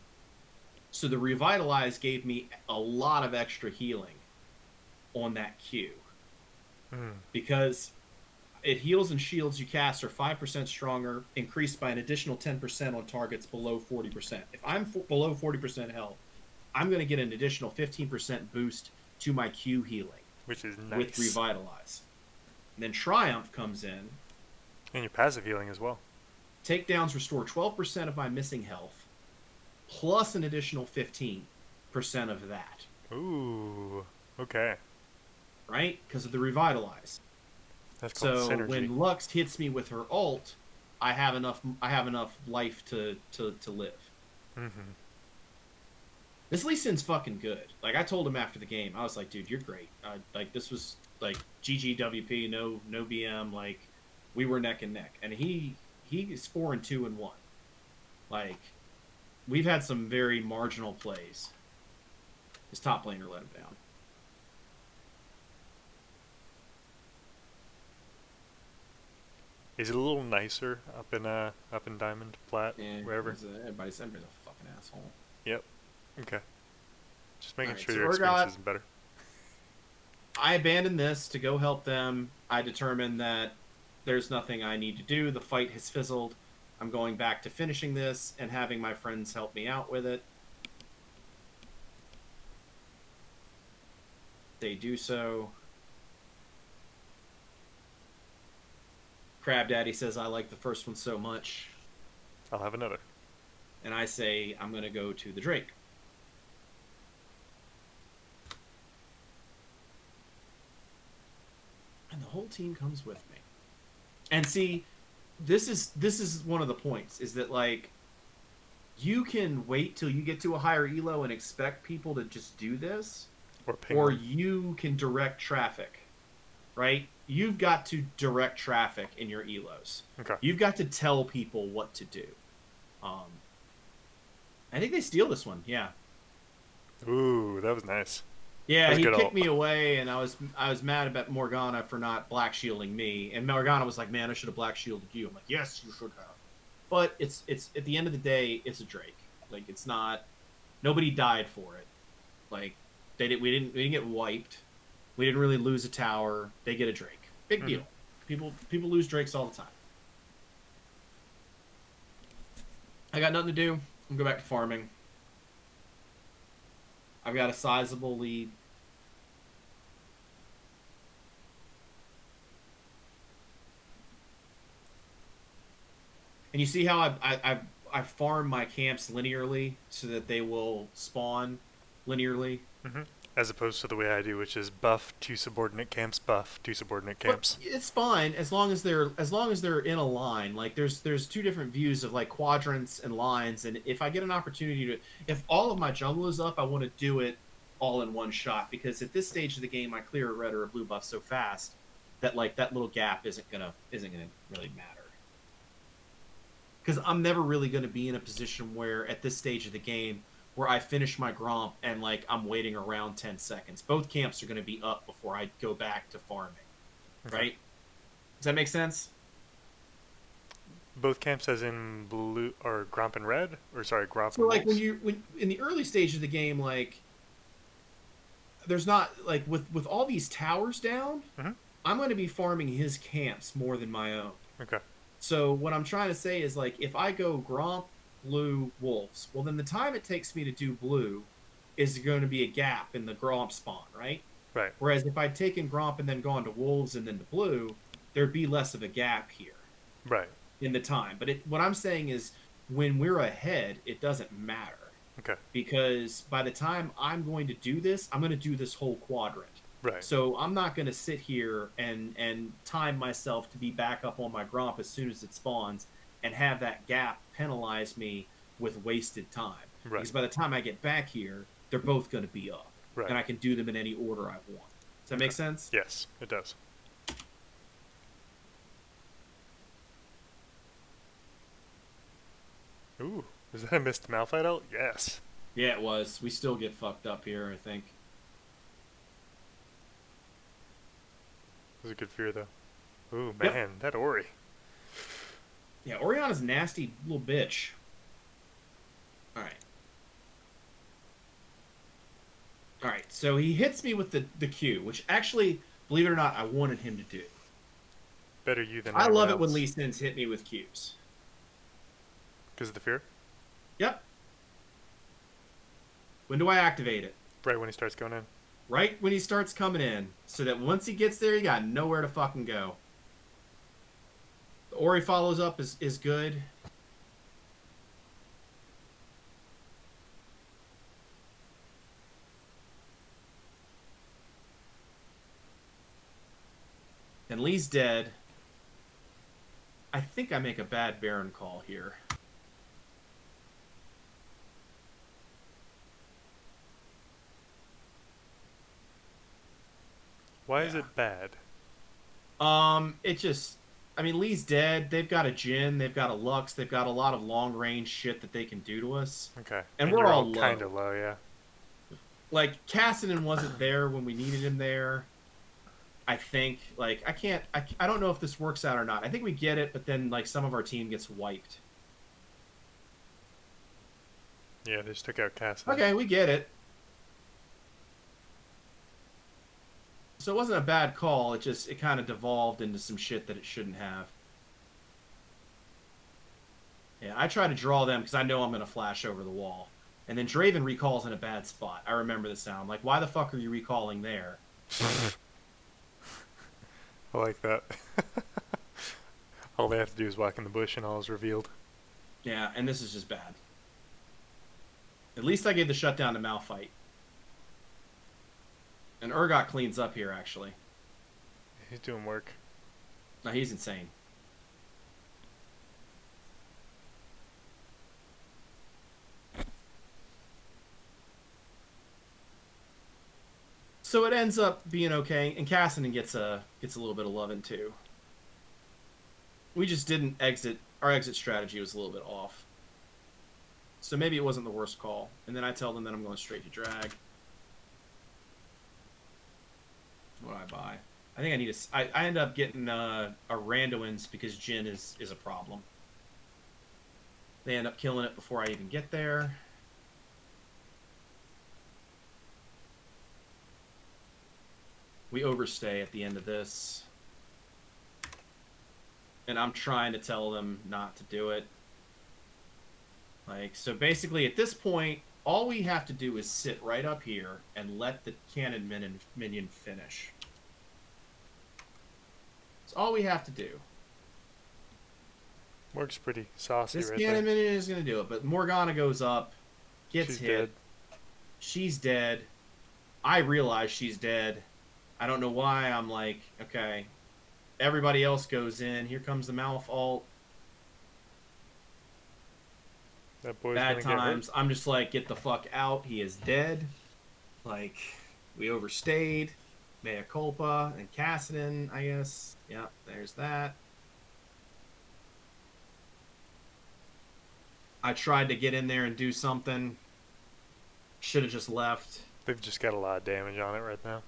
So the revitalize gave me a lot of extra healing on that Q. Because it heals and shields you cast are 5% stronger, increased by an additional 10% on targets below 40%. If I'm below 40% health, I'm going to get an additional 15% boost to my Q healing, which is nice. With revitalize. And then Triumph comes in. And your passive healing as well. Takedowns restore 12% of my missing health, plus an additional 15% of that. Ooh, okay. Right? Because of the revitalize. That's called synergy. So when Lux hits me with her ult, I have enough life to live. Mm-hmm. This Lee Sin's fucking good. Like, I told him after the game, I was like, dude, you're great. Like, this was like GGWP, no BM. Like, we were neck and neck, and he is 4-2-1. Like, we've had some very marginal plays. His top laner let him down. Is it a little nicer up in Diamond, Plat, wherever? Everybody's a fucking asshole. Yep. Okay. Just making right, sure so your experience isn't better. I abandoned this to go help them. I determined that there's nothing I need to do. The fight has fizzled. I'm going back to finishing this and having my friends help me out with it. They do so. Crab Daddy says, I like the first one so much. I'll have another. And I say, I'm going to go to the Drake. And the whole team comes with me. And see, this is one of the points, is that, like, you can wait till you get to a higher elo and expect people to just do this, or you can direct traffic, right? You've got to direct traffic in your elos. Okay. You've got to tell people what to do. I think they steal this one, yeah. Ooh, that was nice. Yeah, That's he good kicked ult. me away, and I was mad about Morgana for not black shielding me. And Morgana was like, "Man, I should have black shielded you." I'm like, "Yes, you should have." But it's at the end of the day, it's a Drake. Like it's not. Nobody died for it. Like we didn't get wiped. We didn't really lose a tower. They get a Drake. Big Hmm. deal. People lose Drakes all the time. I got nothing to do. I'm gonna go back to farming. I've got a sizable lead. And you see how I farm my camps linearly so that they will spawn linearly. Hmm. As opposed to the way I do, which is buff two subordinate camps, buff two subordinate But camps. it's fine as long as they're in a line. Like there's two different views of like quadrants and lines. And if I get an opportunity to, if all of my jungle is up, I want to do it all in one shot because at this stage of the game, I clear a red or a blue buff so fast that like that little gap isn't gonna really matter. Because I'm never really going to be in a position where at this stage of the game where I finish my Gromp and like I'm waiting around 10 seconds. Both camps are going to be up before I go back to farming, Okay. right? Does that make sense? Both camps as in blue or Gromp and red? Or sorry, Gromp So and like wolves? when in the early stage of the game, like there's not like with all these towers down, Hmm. I'm going to be farming his camps more than my own. Okay. So what I'm trying to say is like if I go Gromp, blue, wolves, well then the time it takes me to do blue is going to be a gap in the Gromp spawn, right? Right. Whereas if I'd taken Gromp and then gone to wolves and then to blue, there'd be less of a gap here Right. in the time. But what I'm saying is when we're ahead, it doesn't matter Okay. because by the time I'm going to do this, I'm going to do this whole quadrant. Right. So I'm not going to sit here and time myself to be back up on my Gromp as soon as it spawns and have that gap penalize me with wasted time. Right. Because by the time I get back here, they're both going to be up, Right. and I can do them in any order I want. Does that make sense? Yes, it does. Ooh, is that a missed Malphite ult? Yes. Yeah, it was. We still get fucked up here, I think. That was a good fear, though. Ooh, Yep. man, that Ori. Yeah, Orion's a nasty little bitch. All right. All right, so he hits me with the Q, which actually, believe it or not, I wanted him to do. Better you than I anyone love else. it when Lee Sins hit me with Qs. Because of the fear? Yep. When do I activate it? Right when he starts going in. Right when he starts coming in, so that once he gets there, you got nowhere to fucking go. The Ori follows up is good. And Lee's dead. I think I make a bad Baron call here. Why is it bad? It just, I mean, Lee's dead. They've got a Jhin, they've got a Lux, they've got a lot of long range shit that they can do to us, Okay. and we're you're all kind of low. low, yeah. Like Cassidy wasn't there when we needed him there. I think like I don't know if this works out or not. I think we get it, but then like some of our team gets wiped. Yeah, they just took out Cassidy. Okay, we get it. So it wasn't a bad call. It kind of devolved into some shit that it shouldn't have. Yeah, I try to draw them because I know I'm going to flash over the wall. And then Draven recalls in a bad spot. I remember the sound. Like, why the fuck are you recalling there? I like that. All they have to do is walk in the bush and all is revealed. Yeah, and this is just bad. At least I gave the shutdown to Malphite. And Urgot cleans up here, actually. He's doing work. No, he's insane. So it ends up being okay, and Cassidy gets a little bit of loving too. We just didn't exit. Our exit strategy was a little bit off. So maybe it wasn't the worst call. And then I tell them that I'm going straight to drag. What do I buy? I think I need a. I end up getting a Randuin's because Jhin is a problem. They end up killing it before I even get there. We overstay at the end of this. And I'm trying to tell them not to do it. Like, so basically at this point, all we have to do is sit right up here and let the cannon minion finish. That's all we have to do. Works pretty saucy This right cannon there. minion is going to do it, but Morgana goes up, gets She's hit. dead. She's dead. I realize she's dead. I don't know why. I'm like, okay. Everybody else goes in. Here comes the Malf ult. That boy's Bad gonna get hurt. times. I'm just like, get the fuck out. He is dead. Like, we overstayed. Mea culpa and Cassidon, I guess. Yep, there's that. I tried to get in there and do something. Should have just left. They've just got a lot of damage on it right now.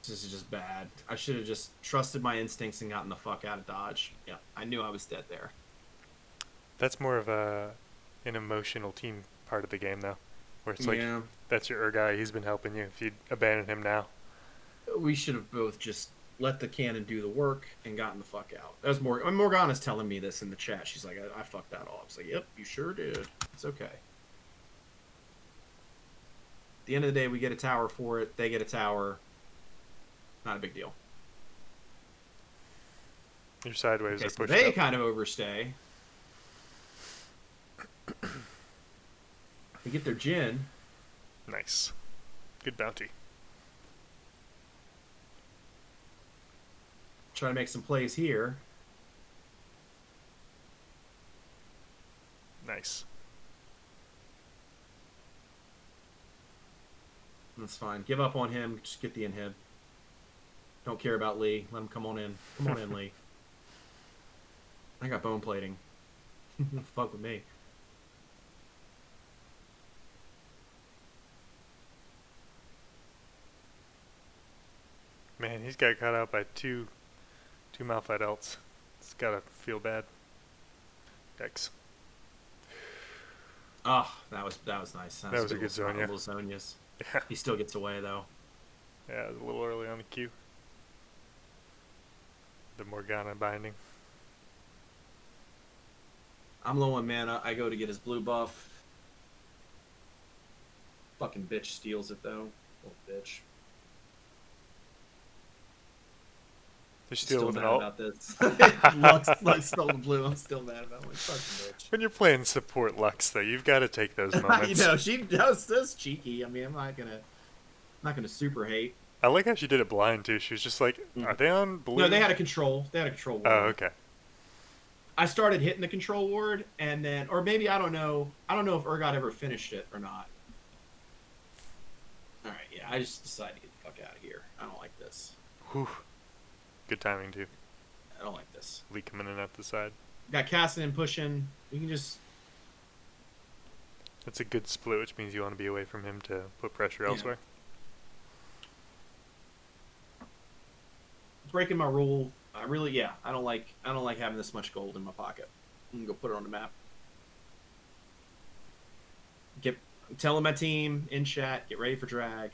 This is just bad. I should have just trusted my instincts and gotten the fuck out of Dodge. Yeah, I knew I was dead there. That's more of an emotional team part of the game, though, where it's like, Yeah. that's your guy. He's been helping you. If you abandon him now, We should have both just let the cannon do the work and gotten the fuck out. That was Morgana's telling me this in the chat. She's like, I fucked that all. I was like, yep, you sure did. It's okay. At the end of the day, we get a tower for it. They get a tower. Not a big deal. your sideways Okay, are so pushed they up. kind of overstay. They get their Jhin. Nice. Good bounty. Try to make some plays here. Nice. That's fine. Give up on him. Just get the inhib. Don't care about Lee. Let him come on in. Come on in, Lee. I got bone plating. Fuck with me. Man, he's got caught out by two Malphite ults. It's gotta feel bad. Yikes. Oh, that was nice. That was a good zone, yeah. Little Zonias. Yeah. He still gets away though. Yeah, it was a little early on the queue. The Morgana binding. I'm low on mana. I go to get his blue buff. Fucking bitch steals it though. Little bitch. They're still with an mad ult. about this. Lux stole the blue. I'm still mad about it. Like, fucking bitch. When you're playing support Lux, though, you've got to take those moments. You know, she does this cheeky. I mean, I'm not gonna super hate. I like how she did it blind too. She was just like, "Are they on blue?" No, they had a control. They had a control ward. Oh, okay. I started hitting the control ward, and then, or maybe I don't know. I don't know if Urgot ever finished it or not. All right, yeah. I just decided to get the fuck out of here. I don't like this. Whew. Good timing too. I don't like this. Lee coming in at the side. Got Cassidon pushing. We can just. That's a good split, which means you want to be away from him to put pressure elsewhere. Breaking my rule. I really, yeah. I don't like having this much gold in my pocket. I'm gonna go put it on the map. Telling my team in chat, get ready for drag.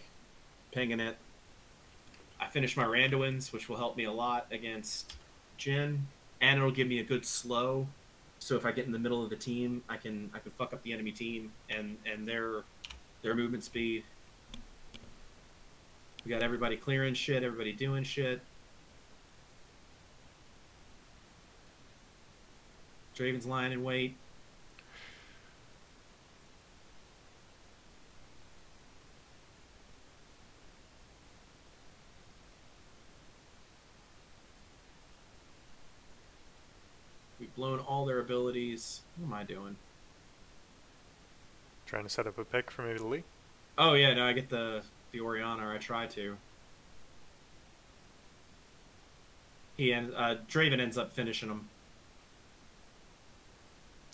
Pinging it. I finished my Randuins, which will help me a lot against Jhin, and it'll give me a good slow. So if I get in the middle of the team, I can fuck up the enemy team and their movement speed. We got everybody clearing shit, everybody doing shit. Draven's lying in wait. We've blown all their abilities. What am I doing? Trying to set up a pick for maybe the Lee. Oh yeah, no, I get the Orianna, or I try to. Draven ends up finishing him.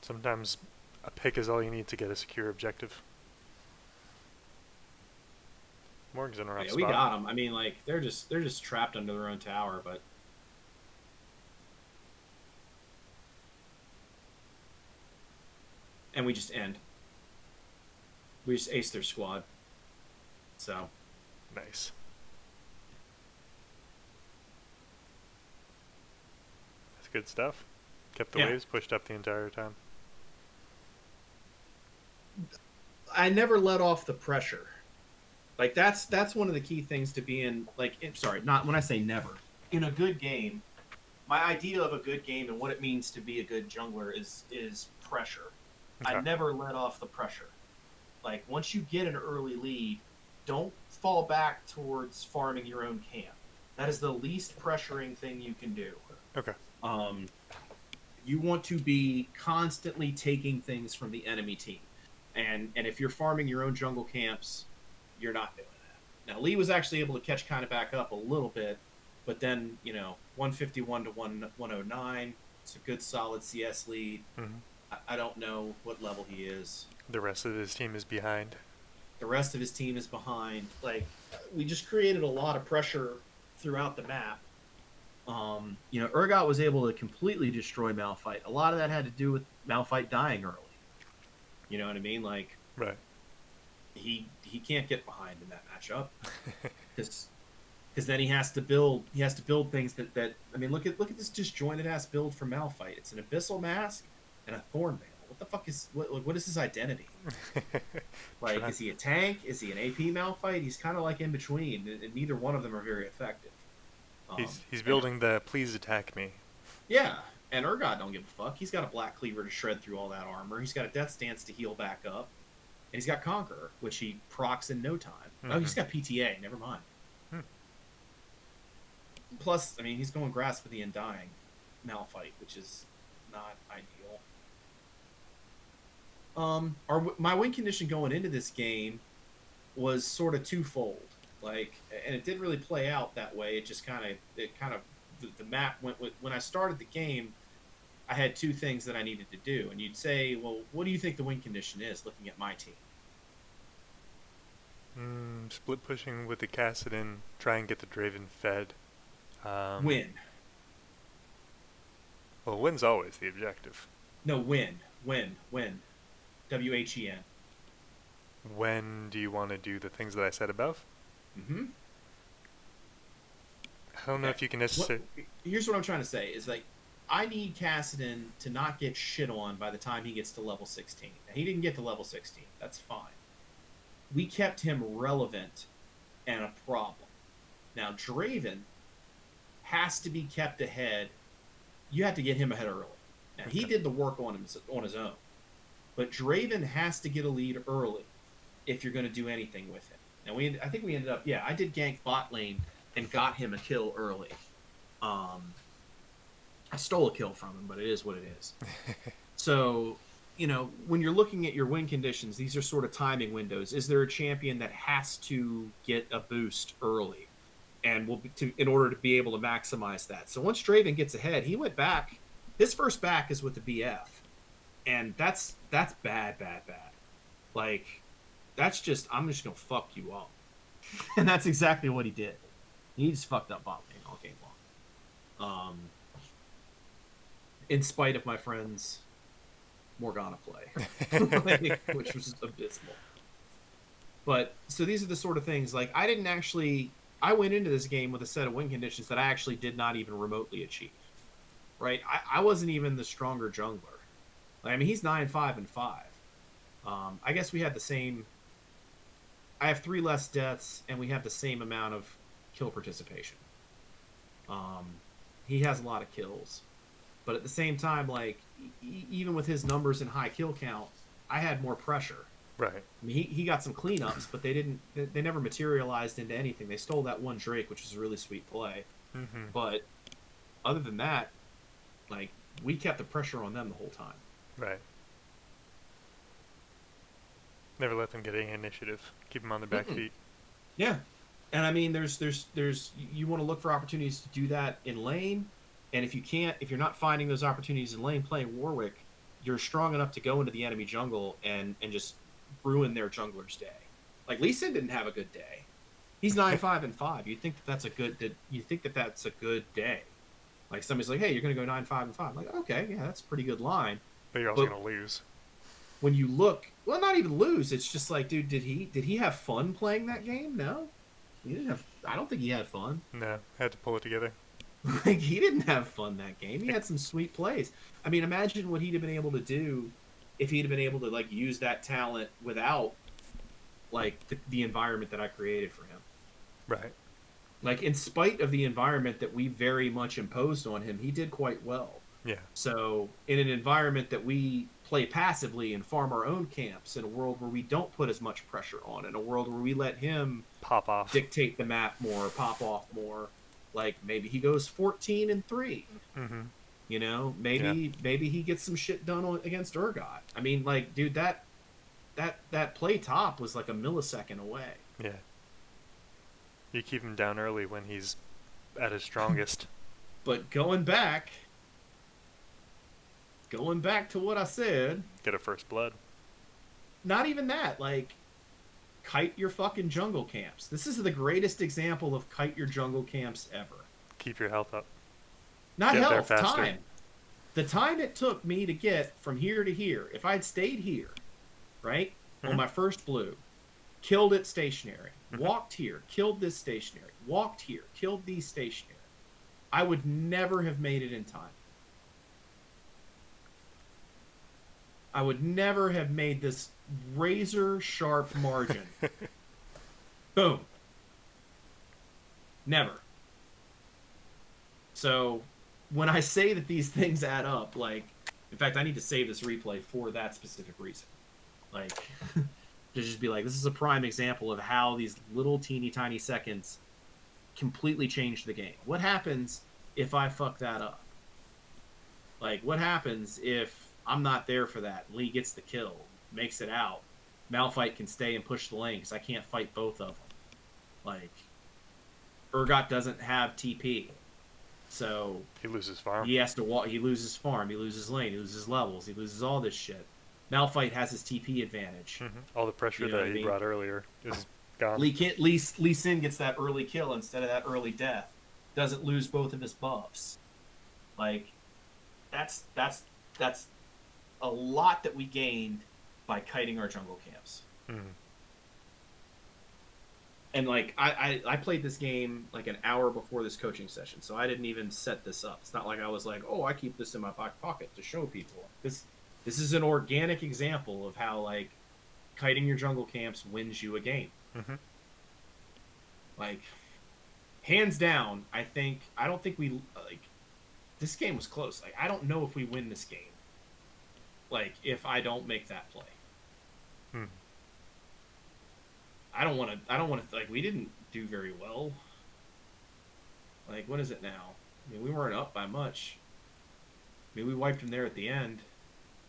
Sometimes a pick is all you need to get a secure objective. Morg's in a rough Yeah, we spot. got them. I mean, like they're just trapped under their own tower, but and we just end. We just ace their squad. So Nice. That's good stuff. Kept the Yeah. waves pushed up the entire time. I never let off the pressure. Like that's one of the key things to being like. Sorry, not when I say never. In a good game, my idea of a good game and what it means to be a good jungler is pressure. Okay. I never let off the pressure. Like once you get an early lead, don't fall back towards farming your own camp. That is the least pressuring thing you can do. Okay. You want to be constantly taking things from the enemy team. And if you're farming your own jungle camps, you're not doing that. Now, Lee was actually able to catch kind of back up a little bit, but then, 151 to 109, it's a good solid CS lead. Mm-hmm. I don't know what level he is. The rest of his team is behind. The rest of his team is behind. Like, we just created a lot of pressure throughout the map. Urgot was able to completely destroy Malphite. A lot of that had to do with Malphite dying early. You know what I mean? Like, Right. he can't get behind in that matchup because then he has to build things that I mean, look at this disjointed ass build for Malphite. It's an abyssal mask and a thorn veil. What the fuck is what is his identity? Like, is he a tank? Is he an AP Malphite? He's kind of like in between, and neither one of them are very effective. He's building the please attack me. Yeah, and Urgot don't give a fuck. He's got a Black Cleaver to shred through all that armor. He's got a Death Stance to heal back up. And he's got Conqueror, which he procs in no time. Mm-hmm. Oh, he's got PTA. Never mind. Plus, I mean, he's going Grasp of the Undying Malphite, which is not ideal. My win condition going into this game was sort of twofold. Like, and it didn't really play out that way. It just kind of the map went with, when I started the game, I had two things that I needed to do. And you'd say, well, what do you think the win condition is looking at my team? Split pushing with the Kassadin, try and get the Draven fed. Win. Well, win's always the objective. No, win. WHEN. When do you want to do the things that I said above? Mm-hmm. I don't know if you can necessarily... Here's what I'm trying to say, is like, I need Kassadin to not get shit on by the time he gets to level 16. Now, he didn't get to level 16. That's fine. We kept him relevant and a problem. Now, Draven has to be kept ahead. You have to get him ahead early. Now, he did the work on his own. But Draven has to get a lead early if you're going to do anything with him. And I think we ended up, I did gank bot lane and got him a kill early. I stole a kill from him, but it is what it is. So, when you're looking at your win conditions, these are sort of timing windows. Is there a champion that has to get a boost early, and in order to be able to maximize that? So once Draven gets ahead, he went back. His first back is with the BF, and that's bad. Like, that's just, I'm just gonna fuck you up, and that's exactly what he did. He just fucked up bot lane all game long. In spite of my friend's Morgana play, which was abysmal. But so these are the sort of things, like, I went into this game with a set of win conditions that I actually did not even remotely achieve. Right? I wasn't even the stronger jungler. I mean, he's 9-5-5. I guess we had the same. I have 3 less deaths, and we have the same amount of kill participation. He has a lot of kills. But at the same time, like, even with his numbers and high kill count, I had more pressure. Right. I mean, he got some cleanups, but they never materialized into anything. They stole that one Drake, which was a really sweet play. Mm-hmm. But other than that, like, we kept the pressure on them the whole time. Right. Never let them get any initiative. Keep them on their back feet. Yeah. And I mean, there's you want to look for opportunities to do that in lane. And if you're not finding those opportunities in lane, playing Warwick you're strong enough to go into the enemy jungle and just ruin their jungler's day. Like Lee Sin didn't have a good day. He's 9-5-5. You think that that's a good? You think that that's a good day? Like somebody's like, hey, you're gonna go 9-5-5. I'm like, okay, yeah, that's a pretty good line. But you're also gonna lose. When you look, well, not even lose. It's just like, dude, did he have fun playing that game? No, he didn't have. I don't think he had fun. No, had to pull it together. Like he didn't have fun that game. He had some sweet plays. I mean, imagine what he'd have been able to do if he'd have been able to like use that talent without like the environment that I created for him. Right. Like in spite of the environment that we very much imposed on him, he did quite well. Yeah. So in an environment that we play passively and farm our own camps, in a world where we don't put as much pressure on, in a world where we let him pop off, dictate the map more, pop off more. Like maybe he goes 14-3. Mm-hmm. You know, maybe he gets some shit done against Urgot. I mean, like, dude, that play top was like a millisecond away. Yeah. You keep him down early when he's at his strongest. But going back to what I said, get a first blood. Not even that. Like, kite your fucking jungle camps. This is the greatest example of kite your jungle camps ever. Keep your health up. Not get health, time. The time it took me to get from here to here, if I'd stayed here, right, on my first blue, killed it stationary, walked here, killed this stationary, walked here, killed these stationary, I would never have made it in time. I would never have made this razor sharp margin. Boom. Never. So when I say that these things add up, like, in fact, I need to save this replay for that specific reason. Like, to just be like, this is a prime example of how these little teeny tiny seconds completely change the game. What happens if I fuck that up? Like, what happens if I'm not there for that? Lee gets the kill, makes it out. Malphite can stay and push the lane because I can't fight both of them. Like, Urgot doesn't have TP. So he loses farm. He has to walk. He loses farm. He loses lane. He loses levels. He loses all this shit. Malphite has his TP advantage. All the pressure that he brought earlier is gone. Lee Sin gets that early kill instead of that early death. Doesn't lose both of his buffs. Like, that's a lot that we gained by kiting our jungle camps. And like I played this game like an hour before this coaching session, so I didn't even set this up. It's not like I was like, oh, I keep this in my back pocket to show people. This is an organic example of how like kiting your jungle camps wins you a game. Like, hands down, I don't think we like this game was close. Like, I don't know if we win this game. Like, if I don't make that play. I don't want to, like, we didn't do very well. Like, what is it now? I mean, we weren't up by much. I mean, we wiped them there at the end.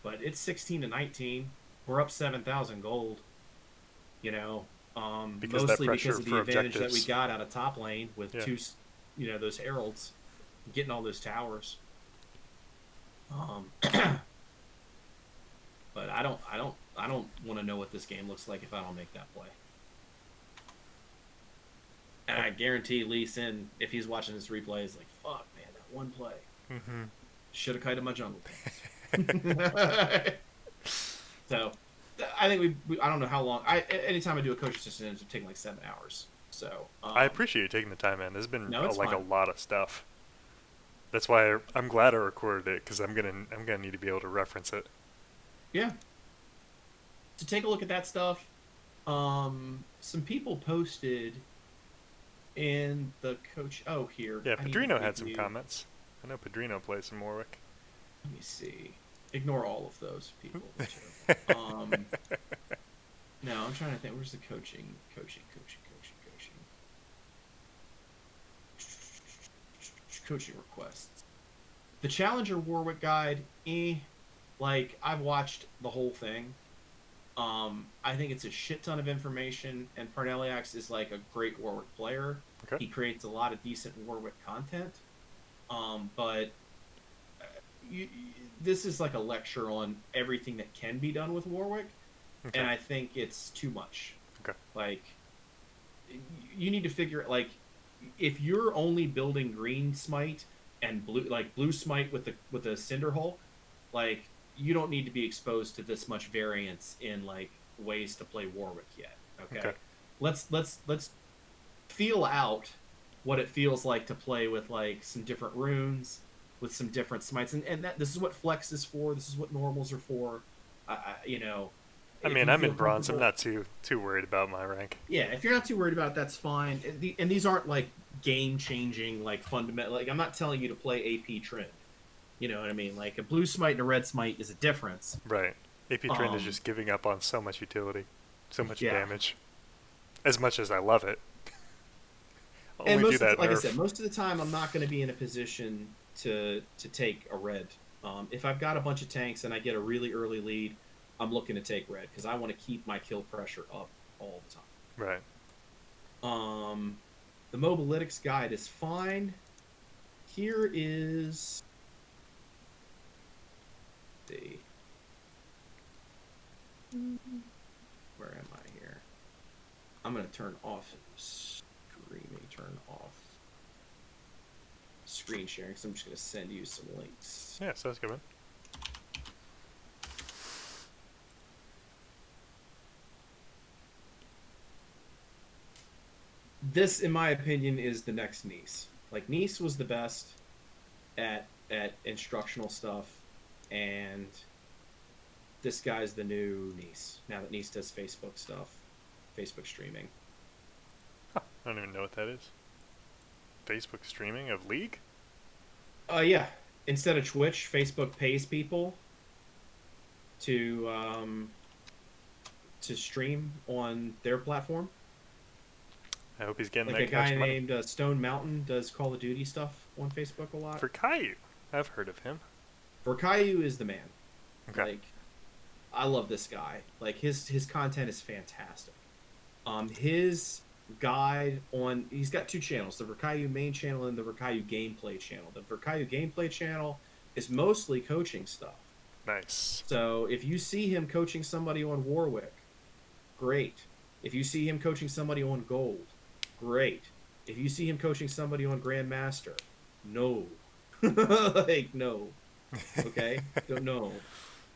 But it's 16-19. We're up 7,000 gold. You know, mostly because of the advantage that we got out of top lane with two, you know, those heralds. Getting all those towers. But I don't want to know what this game looks like if I don't make that play. And I guarantee Lee Sin, if he's watching this replay, is like, fuck, man, that one play. Should have kited my jungle camps. So, I think I don't know how long. Anytime I do a coaching session, it ends up taking like 7 hours. So I appreciate you taking the time, man. There's been like fine. a lot of stuff. That's why I'm glad I recorded it, because I'm gonna need to be able to reference it. Yeah. To take a look at that stuff, some people posted in the coach. Oh, here. Yeah, Padrino had some comments. I know Padrino plays some Warwick. Let me see. Ignore all of those people. No, I'm trying to think. Where's the coaching? Coaching requests. The Challenger Warwick guide, like, I've watched the whole thing. I think it's a shit ton of information, and Parnelliax is like a great Warwick player. Okay. He creates a lot of decent Warwick content. But this is like a lecture on everything that can be done with Warwick, Okay. and I think it's too much. Okay. Like, you need to figure, like, if you're only building green Smite and blue Smite with a Cinder Hulk, like, you don't need to be exposed to this much variance in like ways to play Warwick yet. Okay. Let's feel out what it feels like to play with like some different runes, with some different smites, and that this is what flex is for. This is what normals are for. You know, I if mean, you I'm feel in bronze. I'm comfortable, not too worried about my rank. yeah, if you're not too worried about it, that's fine. And these aren't like game changing, like fundamental. Like, I'm not telling you to play AP trend. You know what I mean? Like, a blue smite and a red smite is a difference. Right. AP trend is just giving up on so much utility, so much Yeah. damage. As much as I love it. And Only do that like I nerf. said, most of the time I'm not going to be in a position to take a red. If I've got a bunch of tanks and I get a really early lead, I'm looking to take red because I want to keep my kill pressure up all the time. Right. The Mobalytics guide is fine. Here is the where am I here? I'm gonna turn off streaming. Turn off screen sharing. So I'm just gonna send you some links. Yeah, sounds good, man. This, in my opinion, is the next Nice. Like, Nice was the best at instructional stuff, and this guy's the new Nice. Now that Nice does Facebook stuff, Facebook streaming. Huh. I don't even know what that is. Facebook streaming of League? Yeah. Instead of Twitch, Facebook pays people to stream on their platform. I hope he's getting Like, that a guy cash money. named Stone Mountain does Call of Duty stuff on Facebook a lot. For Caillou. I've heard of him. For Caillou is the man. Okay. Like, I love this guy. Like, his content is fantastic. His guide on, he's got two channels, the Verkayu main channel and the Verkayu gameplay channel. The Verkayu gameplay channel is mostly coaching stuff. Nice. So if you see him coaching somebody on Warwick, great. If you see him coaching somebody on Gold, great. If you see him coaching somebody on Grandmaster, no. Like, no. Okay? No.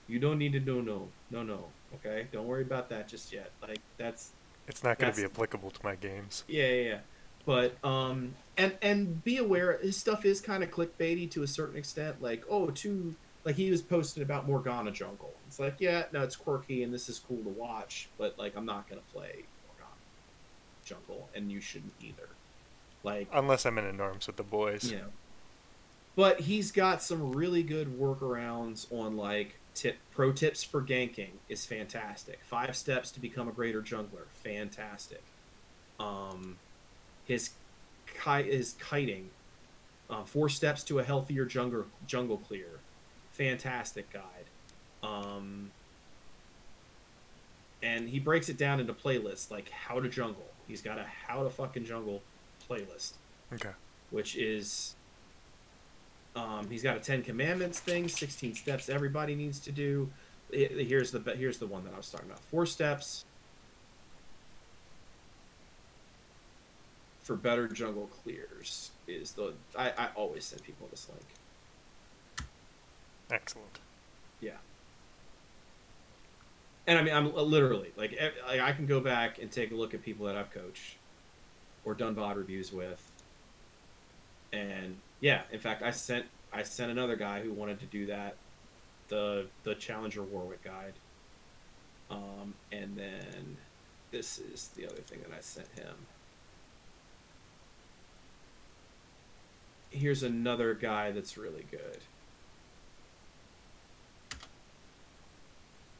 You don't need to know. No. Okay? Don't worry about that just yet. Like, that's... It's not going to be applicable to my games. Yeah. But, and be aware, his stuff is kind of clickbaity to a certain extent. Like, like, he was posting about Morgana Jungle. It's like, yeah, no, it's quirky and this is cool to watch, but, like, I'm not going to play Morgana Jungle, and you shouldn't either. Like, unless I'm in a norms with the boys. Yeah. But he's got some really good workarounds on, like, pro tips for ganking is fantastic. 5 steps to become a greater jungler, fantastic. His kiting, 4 steps to a healthier jungle clear, fantastic guide. And he breaks it down into playlists, like how to jungle. He's got a how to fucking jungle playlist. Okay. Which is, he's got a 10 commandments thing, 16 steps everybody needs to do. Here's the one that I was talking about. 4 steps for better jungle clears is the, I always send people this link. Excellent. Yeah. And I mean, I'm literally, like, I can go back and take a look at people that I've coached or done VOD reviews with. And yeah, in fact, I sent another guy who wanted to do that, the Challenger Warwick guide. And then this is the other thing that I sent him. Here's another guy that's really good.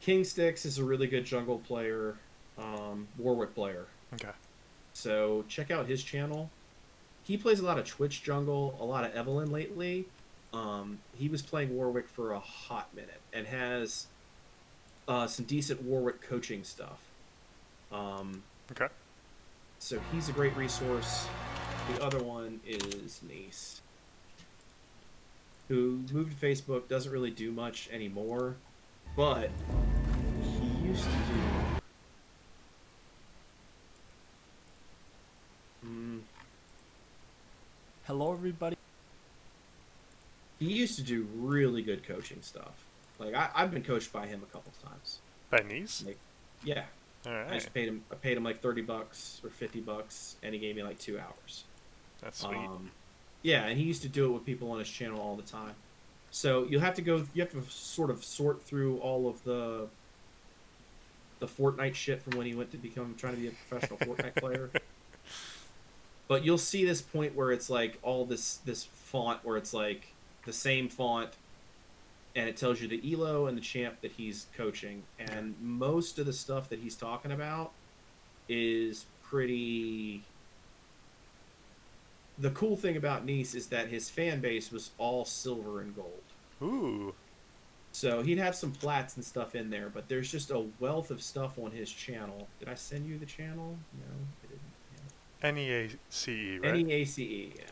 King Styx is a really good jungle player, Warwick player. Okay. So check out his channel. He plays a lot of Twitch jungle, a lot of Evelyn lately. He was playing Warwick for a hot minute and has some decent Warwick coaching stuff. Okay. So he's a great resource. The other one is Nice. who moved to Facebook, doesn't really do much anymore, but he used to do. Hello, everybody. He used to do really good coaching stuff. Like I've been coached by him a couple times. By knees? Like, yeah, All I right. just paid him. I paid him like $30 or $50, and he gave me like 2 hours. That's sweet. Yeah, and he used to do it with people on his channel all the time. So you'll have to go. You have to sort of sort through all of the Fortnite shit from when he went to become trying to be a professional Fortnite player. But you'll see this point where it's like all this font where it's like the same font, and it tells you the elo and the champ that he's coaching, and most of the stuff that he's talking about is pretty. The cool thing about Nice is that his fan base was all silver and gold. Ooh. So he'd have some plats and stuff in there, but there's just a wealth of stuff on his channel. Did I send you the channel? No, I didn't. NEACE, right? NEACE, yeah.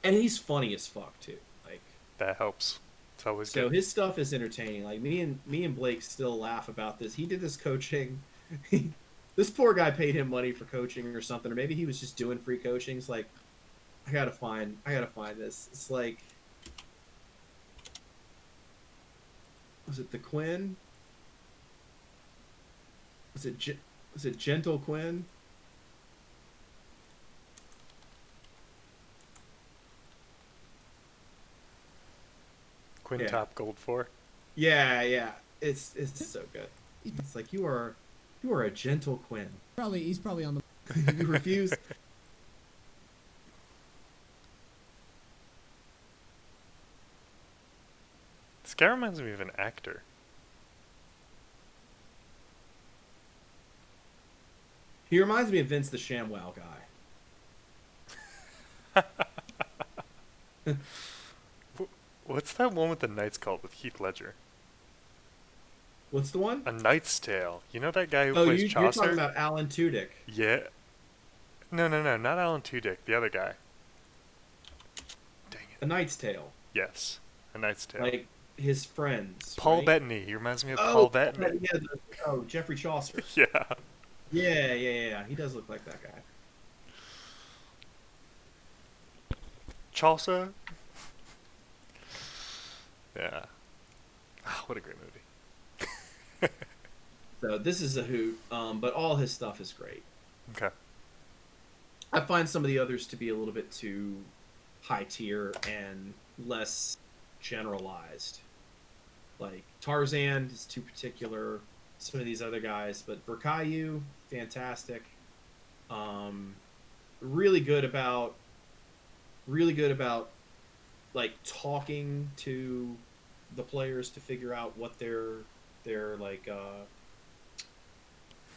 And he's funny as fuck too. Like That helps. It's always so good. his stuff is entertaining. Like me and Blake still laugh about this. He did this coaching. This poor guy paid him money for coaching or something, or maybe he was just doing free coaching. It's like I gotta find this. It's like, was it the Quinn? Was it Gentle Quinn? Quintop Gold 4. Yeah. It's so good. It's like you are a gentle Quinn. He's probably on the. You refuse. This guy reminds me of an actor. He reminds me of Vince the ShamWow guy. What's that one with the knights called with Heath Ledger? What's the one? A Knight's Tale. You know that guy who Oh, plays you're Chaucer? talking about Alan Tudyk. Yeah. No, not Alan Tudyk. The other guy. Dang it. A Knight's Tale. Yes. A Knight's Tale. Like his friends. Paul right? Bettany. He reminds me of Paul Bettany. Yeah, Jeffrey Chaucer. Yeah. Yeah. He does look like that guy. Chaucer. Yeah. Oh, what a great movie. So this is a hoot, but all his stuff is great. Okay. I find some of the others to be a little bit too high tier and less generalized. Like Tarzan is too particular. Some of these other guys, but Verkayu, fantastic. Really good about like talking to the players to figure out what their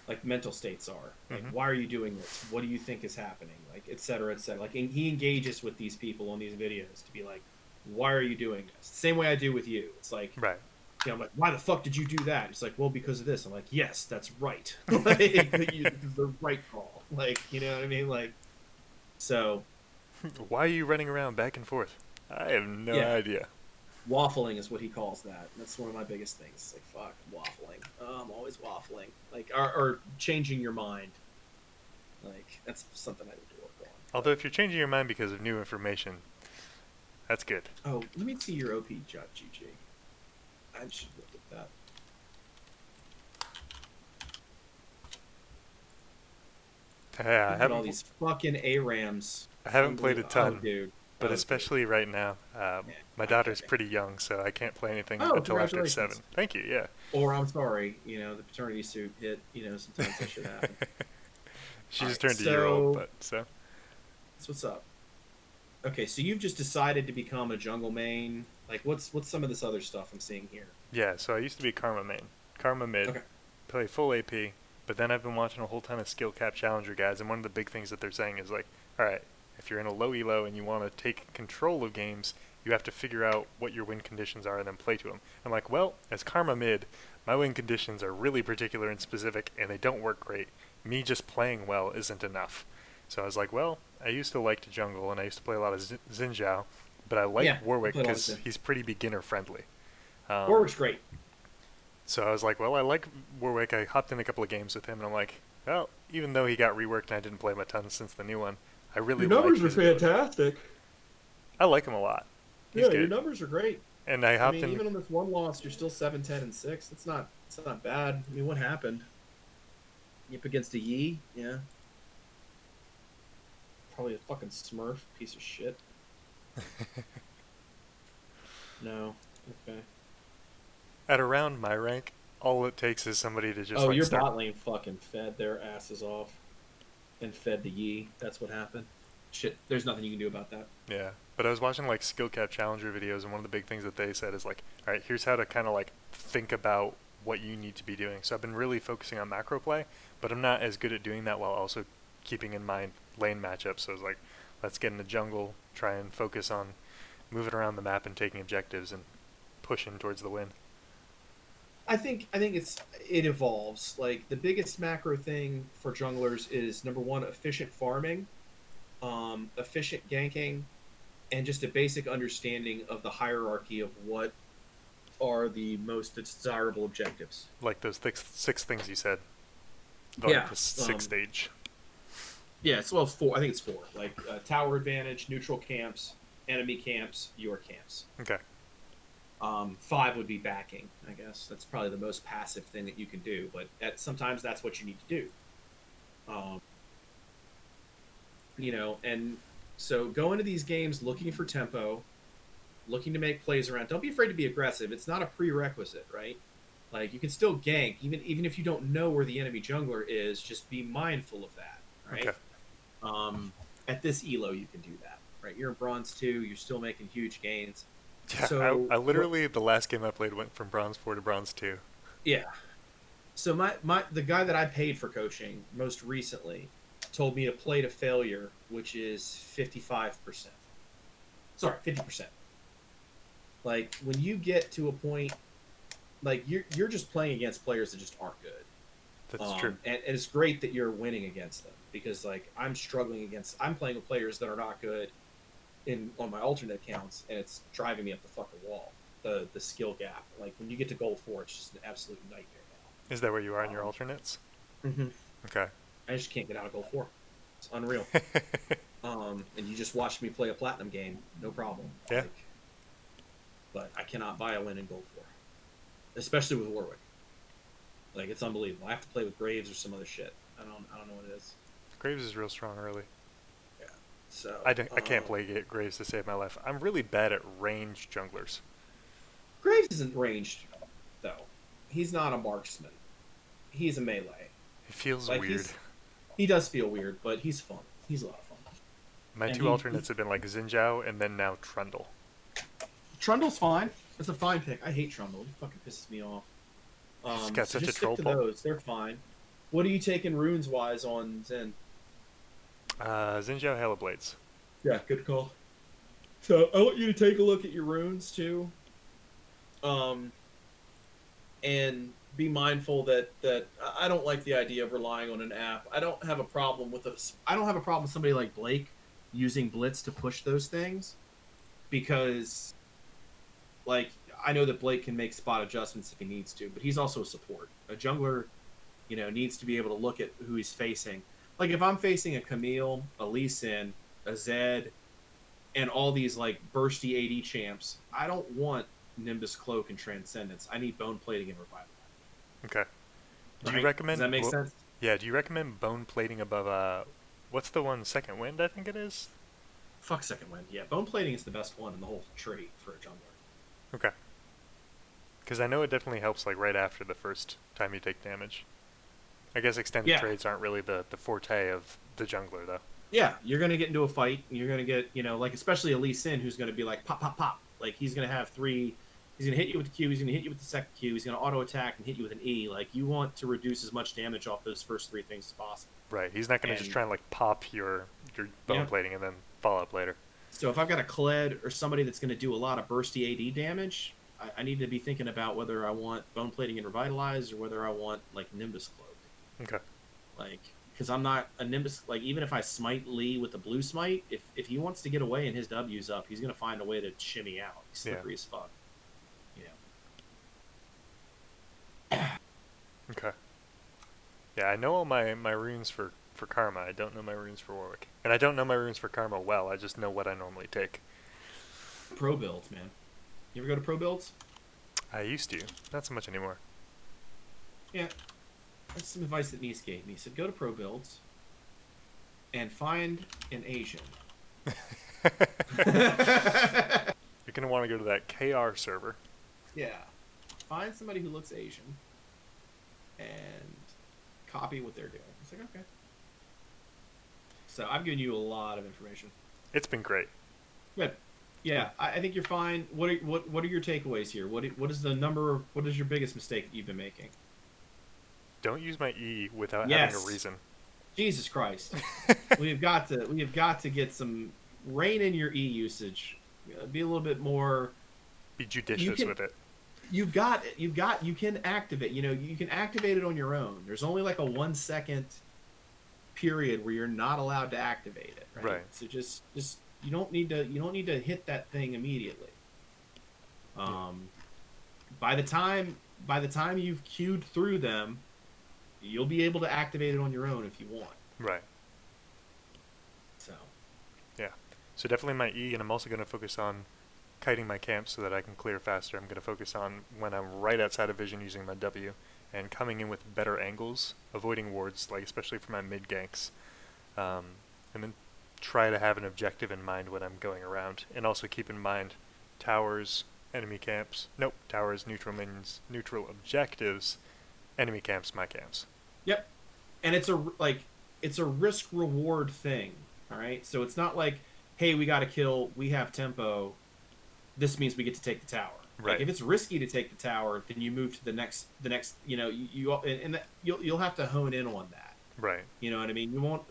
like mental states are. Like, why are you doing this? What do you think is happening? Like, et cetera, et cetera. Like, and he engages with these people on these videos to be like, why are you doing this? Same way I do with you. It's like, Right. you know, I'm like, why the fuck did you do that? It's like, well, because of this. I'm like, yes, that's right. Like, the right call. Like, you know what I mean? Like, so. Why are you running around back and forth? I have no idea. Waffling is what he calls that. That's one of my biggest things. It's like, fuck, waffling. I'm always waffling. Like, or changing your mind. Like, that's something I need to work on. Although if you're changing your mind because of new information, that's good. Oh, let me see your OP.gg. I should look at that. Yeah, Look at all these fucking ARAMs. I haven't played a ton, dude. but especially right now. My daughter's pretty young, so I can't play anything until after 7. Thank you, yeah. Or I'm sorry, you know, the paternity suit hit, you know, sometimes that should happen. She just turned a year old, but so. That's what's up. Okay, so you've just decided to become a jungle main. Like, what's some of this other stuff I'm seeing here? Yeah, so I used to be Karma main. Karma mid, play full AP, but then I've been watching a whole ton of skill cap challenger guys, and one of the big things that they're saying is like, alright, if you're in a low elo and you want to take control of games, you have to figure out what your win conditions are and then play to them. I'm like, well, as Karma mid, my win conditions are really particular and specific, and they don't work great. Me just playing well isn't enough. So I was like, well, I used to like to jungle, and I used to play a lot of Xin Zhao, but I like Yeah, I Warwick played a lot because with him. he's pretty beginner friendly. Warwick's great. So I was like, well, I like Warwick. I hopped in a couple of games with him, and I'm like, well, even though he got reworked and I didn't play him a ton since the new one, I really Your like numbers are his ability. fantastic. I like him a lot. He's Yeah, your good. numbers are great. And I I hopped mean, in. even on this one loss, you're still 7-10-6. It's not bad. I mean, what happened? You up against a Yi? Yeah. Probably a fucking Smurf piece of shit. No. Okay. At around my rank, all it takes is somebody to just Oh, like your start. bot lane fucking fed their asses off and fed the Yi. That's what happened. Shit, there's nothing you can do about that. Yeah, but I was watching like skill cap challenger videos, and one of the big things that they said is like, all right, here's how to kind of like think about what you need to be doing. So I've been really focusing on macro play, but I'm not as good at doing that while also keeping in mind lane matchups. So I was like, let's get in the jungle, try and focus on moving around the map and taking objectives and pushing towards the win. I think it evolves. Like the biggest macro thing for junglers is number one, efficient farming, efficient ganking, and just a basic understanding of the hierarchy of what are the most desirable objectives. Like those six things you said. Yeah, Like the sixth stage. yeah. It's well, four. I think it's four. Like tower advantage, neutral camps, enemy camps, your camps. Okay. Five would be backing. I guess that's probably the most passive thing that you can do. But sometimes that's what you need to do. Um, and so go into these games looking for tempo, looking to make plays around. Don't be afraid to be aggressive. It's not a prerequisite, right? Like you can still gank even if you don't know where the enemy jungler is. Just be mindful of that, right? Okay. At this elo, you can do that, right? You're in bronze 2. You're still making huge gains. Yeah, So I literally the last game I played went from bronze 4 to bronze 2. yeah. So the guy that I paid for coaching most recently told me to play to failure, which is 55%. Sorry, 50%. Like when you get to a point, like you're just playing against players that just aren't good. That's true. And it's great that you're winning against them because like I'm playing with players that are not good on my alternate accounts, and it's driving me up the fucking wall. The skill gap. Like when you get to gold 4, it's just an absolute nightmare now. Is that where you are in your alternates? Mm-hmm. Okay. I just can't get out of gold 4. It's unreal. And you just watched me play a platinum game, no problem. Yeah. Like, but I cannot buy a win in gold 4, especially with Warwick. Like it's unbelievable. I have to play with Graves or some other shit. I don't know what it is. Graves is real strong early. Yeah. So I can't play Graves to save my life. I'm really bad at range junglers. Graves isn't ranged though. He's not a marksman. He's a melee. It feels Like weird. he does feel weird, but he's fun. He's a lot of fun. My and two alternates have been like Xinjiao and then now Trundle. Trundle's fine. It's a fine pick. I hate Trundle. He fucking pisses me off. He's got such a just troll stick to pulp. those. They're fine. What are you taking runes wise on Zen? Xinjiao Hellblades. Yeah, good call. So I want you to take a look at your runes too. And be mindful that I don't like the idea of relying on an app. I don't have a problem with somebody like Blake using Blitz to push those things because like I know that Blake can make spot adjustments if he needs to, but he's also a support. A jungler, needs to be able to look at who he's facing. Like if I'm facing a Camille, a Lee Sin, a Zed, and all these like bursty AD champs, I don't want Nimbus Cloak and Transcendence. I need Bone Plating and Revival. Okay. Do you Right? recommend? Does that make sense? Yeah. Do you recommend bone plating above? What's the one? Second Wind, I think it is. Fuck Second Wind. Yeah, Bone Plating is the best one in the whole tree for a jungler. Okay. Because I know it definitely helps like right after the first time you take damage. I guess extended Yeah. trades aren't really the forte of the jungler though. Yeah, you're gonna get into a fight. You're gonna get like especially a Lee Sin who's gonna be like pop pop pop. Like he's gonna have 3. He's going to hit you with the Q. He's going to hit you with the second Q. He's going to auto attack and hit you with an E. Like you want to reduce as much damage off those first 3 things as possible. Right. He's not going to just try and like pop your bone plating and then follow up later. So if I've got a Kled or somebody that's going to do a lot of bursty AD damage, I need to be thinking about whether I want bone plating and revitalize or whether I want like Nimbus Cloak. Okay. Like because I'm not a Nimbus. Like, even if I smite Lee with the blue smite, if he wants to get away and his W's up, he's gonna find a way to shimmy out. He's slippery as fuck. You know. Okay. Yeah, I know all my runes for Karma. I don't know my runes for Warwick. And I don't know my runes for Karma well. I just know what I normally take. Pro builds, man. You ever go to pro builds? I used to. Not so much anymore. Yeah. That's some advice that Nice gave me. He said, go to pro builds and find an Asian. You're going to want to go to that KR server. Yeah. Find somebody who looks Asian and copy what they're doing. It's like, okay. So I've given you a lot of information. It's been great. Good. Yeah, I think you're fine. What are your takeaways here? What is your biggest mistake that you've been making? Don't use my E without having a reason. Jesus Christ. we have got to get some rein in your E usage. Be a little bit more. Be judicious with it. You can activate. You can activate it on your own. There's only like a 1 second period where you're not allowed to activate it. Right. So just you don't need to hit that thing immediately. By the time you've queued through them, you'll be able to activate it on your own if you want. Right. So. Yeah. So definitely my E, and I'm also going to focus on kiting my camps so that I can clear faster. I'm going to focus on when I'm right outside of vision using my W, and coming in with better angles, avoiding wards, like especially for my mid ganks, and then try to have an objective in mind when I'm going around, and also keep in mind towers, enemy camps. Nope, towers, neutral minions, neutral objectives, enemy camps, my camps. Yep, and it's a risk reward thing. All right, so it's not like, hey, we got to kill, we have tempo. This means we get to take the tower. Right. Like, if it's risky to take the tower, then you move to the next. You'll have to hone in on that. Right. You know what I mean? You won't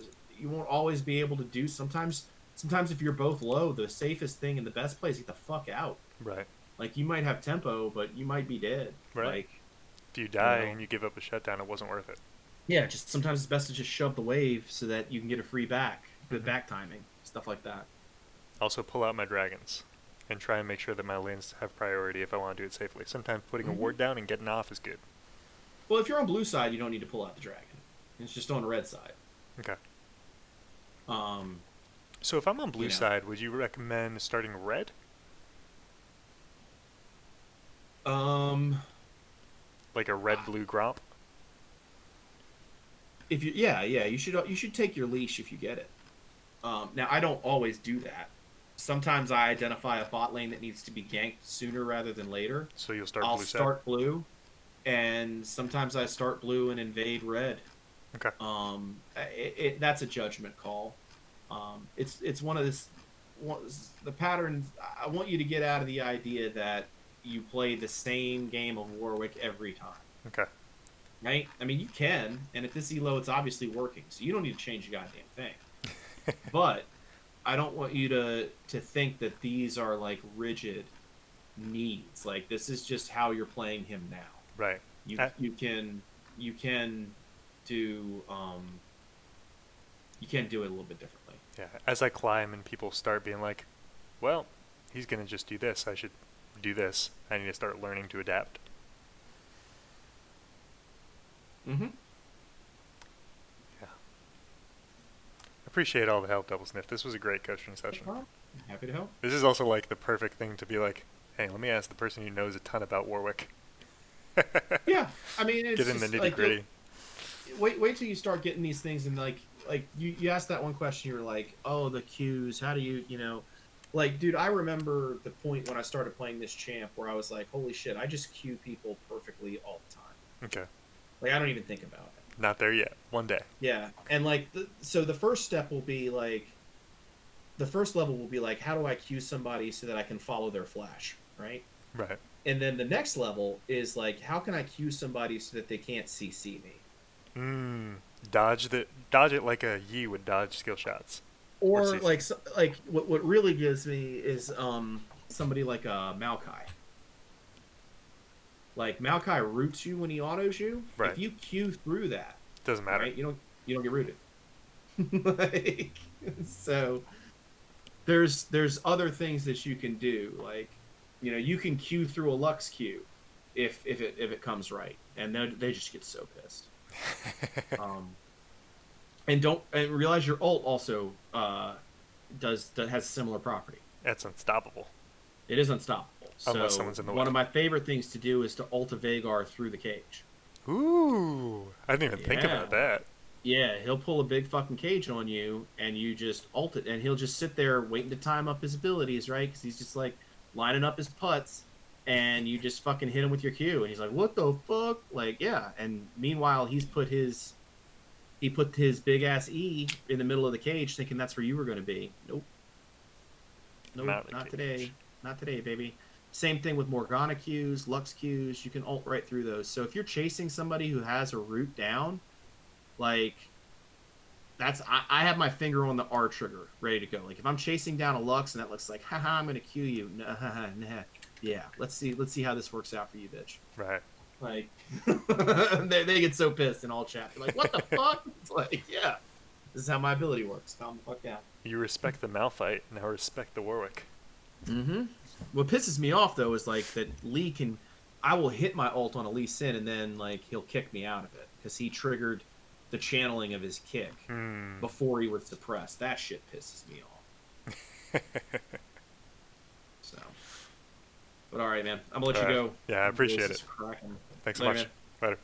always be able to do. Sometimes if you're both low, the safest thing and the best place is get the fuck out. Right. Like, you might have tempo, but you might be dead. Right. Like, if you die and you give up a shutdown, it wasn't worth it. Yeah, just sometimes it's best to just shove the wave so that you can get a free back, good back timing, stuff like that. Also pull out my dragons and try and make sure that my lanes have priority if I want to do it safely. Sometimes putting a ward down and getting off is good. Well, if you're on blue side, you don't need to pull out the dragon. It's just on the red side. Okay. So if I'm on blue side, would you recommend starting red? Like a red-blue Gromp? If you you should take your leash if you get it. Now I don't always do that. Sometimes I identify a bot lane that needs to be ganked sooner rather than later. So you'll start I'll blue start blue, and sometimes I start blue and invade red. Okay. That's a judgment call. It's one of the patterns. I want you to get out of the idea that you play the same game of Warwick every time. Okay. Right? I mean, you can, and at this elo, it's obviously working, so you don't need to change a goddamn thing. But I don't want you to think that these are like rigid needs. Like, this is just how you're playing him now. Right. You can do it a little bit differently. Yeah. As I climb and people start being like, well, he's gonna just do this, I should do this. I need to start learning to adapt. Mm-hmm. Yeah. Appreciate all the help, DoubleSnift. This was a great coaching session. No problem. Happy to help. This is also like the perfect thing to be like, hey, let me ask the person who knows a ton about Warwick. Yeah, I mean, it's get in the just, nitty gritty. Wait till you start getting these things, and like you asked that one question, you're like, oh, the cues, how do you like, dude, I remember the point when I started playing this champ where I was like, holy shit, I just cue people perfectly all the time. Okay. Like, I don't even think about it. Not there yet. One day. Yeah, and like, so the first step will be like, the first level will be like, how do I cue somebody so that I can follow their flash, right? Right. And then the next level is like, how can I cue somebody so that they can't CC me? Dodge it like a Yi would dodge skill shots. Or like what really gives me is somebody like Maokai. Like, Maokai roots you when he autos you. Right. If you queue through that, doesn't matter. Right? you don't get rooted. Like, so there's other things that you can do, like, you know, you can queue through a Lux queue if it comes right, and they just get so pissed. And don't and realize your ult also has a similar property. That's unstoppable. It is unstoppable. Unless So someone's in the way. one of my favorite things to do is to ult a Veigar through the cage. Ooh, I didn't even think Yeah. about that. Yeah, he'll pull a big fucking cage on you, and you just ult it, and he'll just sit there waiting to time up his abilities, right? Because he's just like lining up his putts, and you just fucking hit him with your Q, and he's like, "What the fuck?" Like, yeah. And meanwhile, he put his big ass E in the middle of the cage, thinking that's where you were going to be. Nope, not today, not today, baby. Same thing with Morgana Qs, Lux Qs. You can ult right through those. So if you're chasing somebody who has a root down, like, that's I have my finger on the R trigger ready to go. Like, if I'm chasing down a Lux and that looks like, haha, I'm gonna Q you. Nah. Yeah, let's see how this works out for you, bitch. Right. Like, they get so pissed in all chat. They're like, what the fuck? It's like, yeah, this is how my ability works. Calm the fuck down. You respect the Malphite, now respect the Warwick. Mm-hmm. What pisses me off though is like that Lee can, I will hit my ult on a Lee Sin and then like he'll kick me out of it because he triggered the channeling of his kick before he was suppressed. That shit pisses me off. So, but all right, man, I'm gonna let you go. Yeah, I appreciate it. Cracking. Thanks so Later, much. man. Later.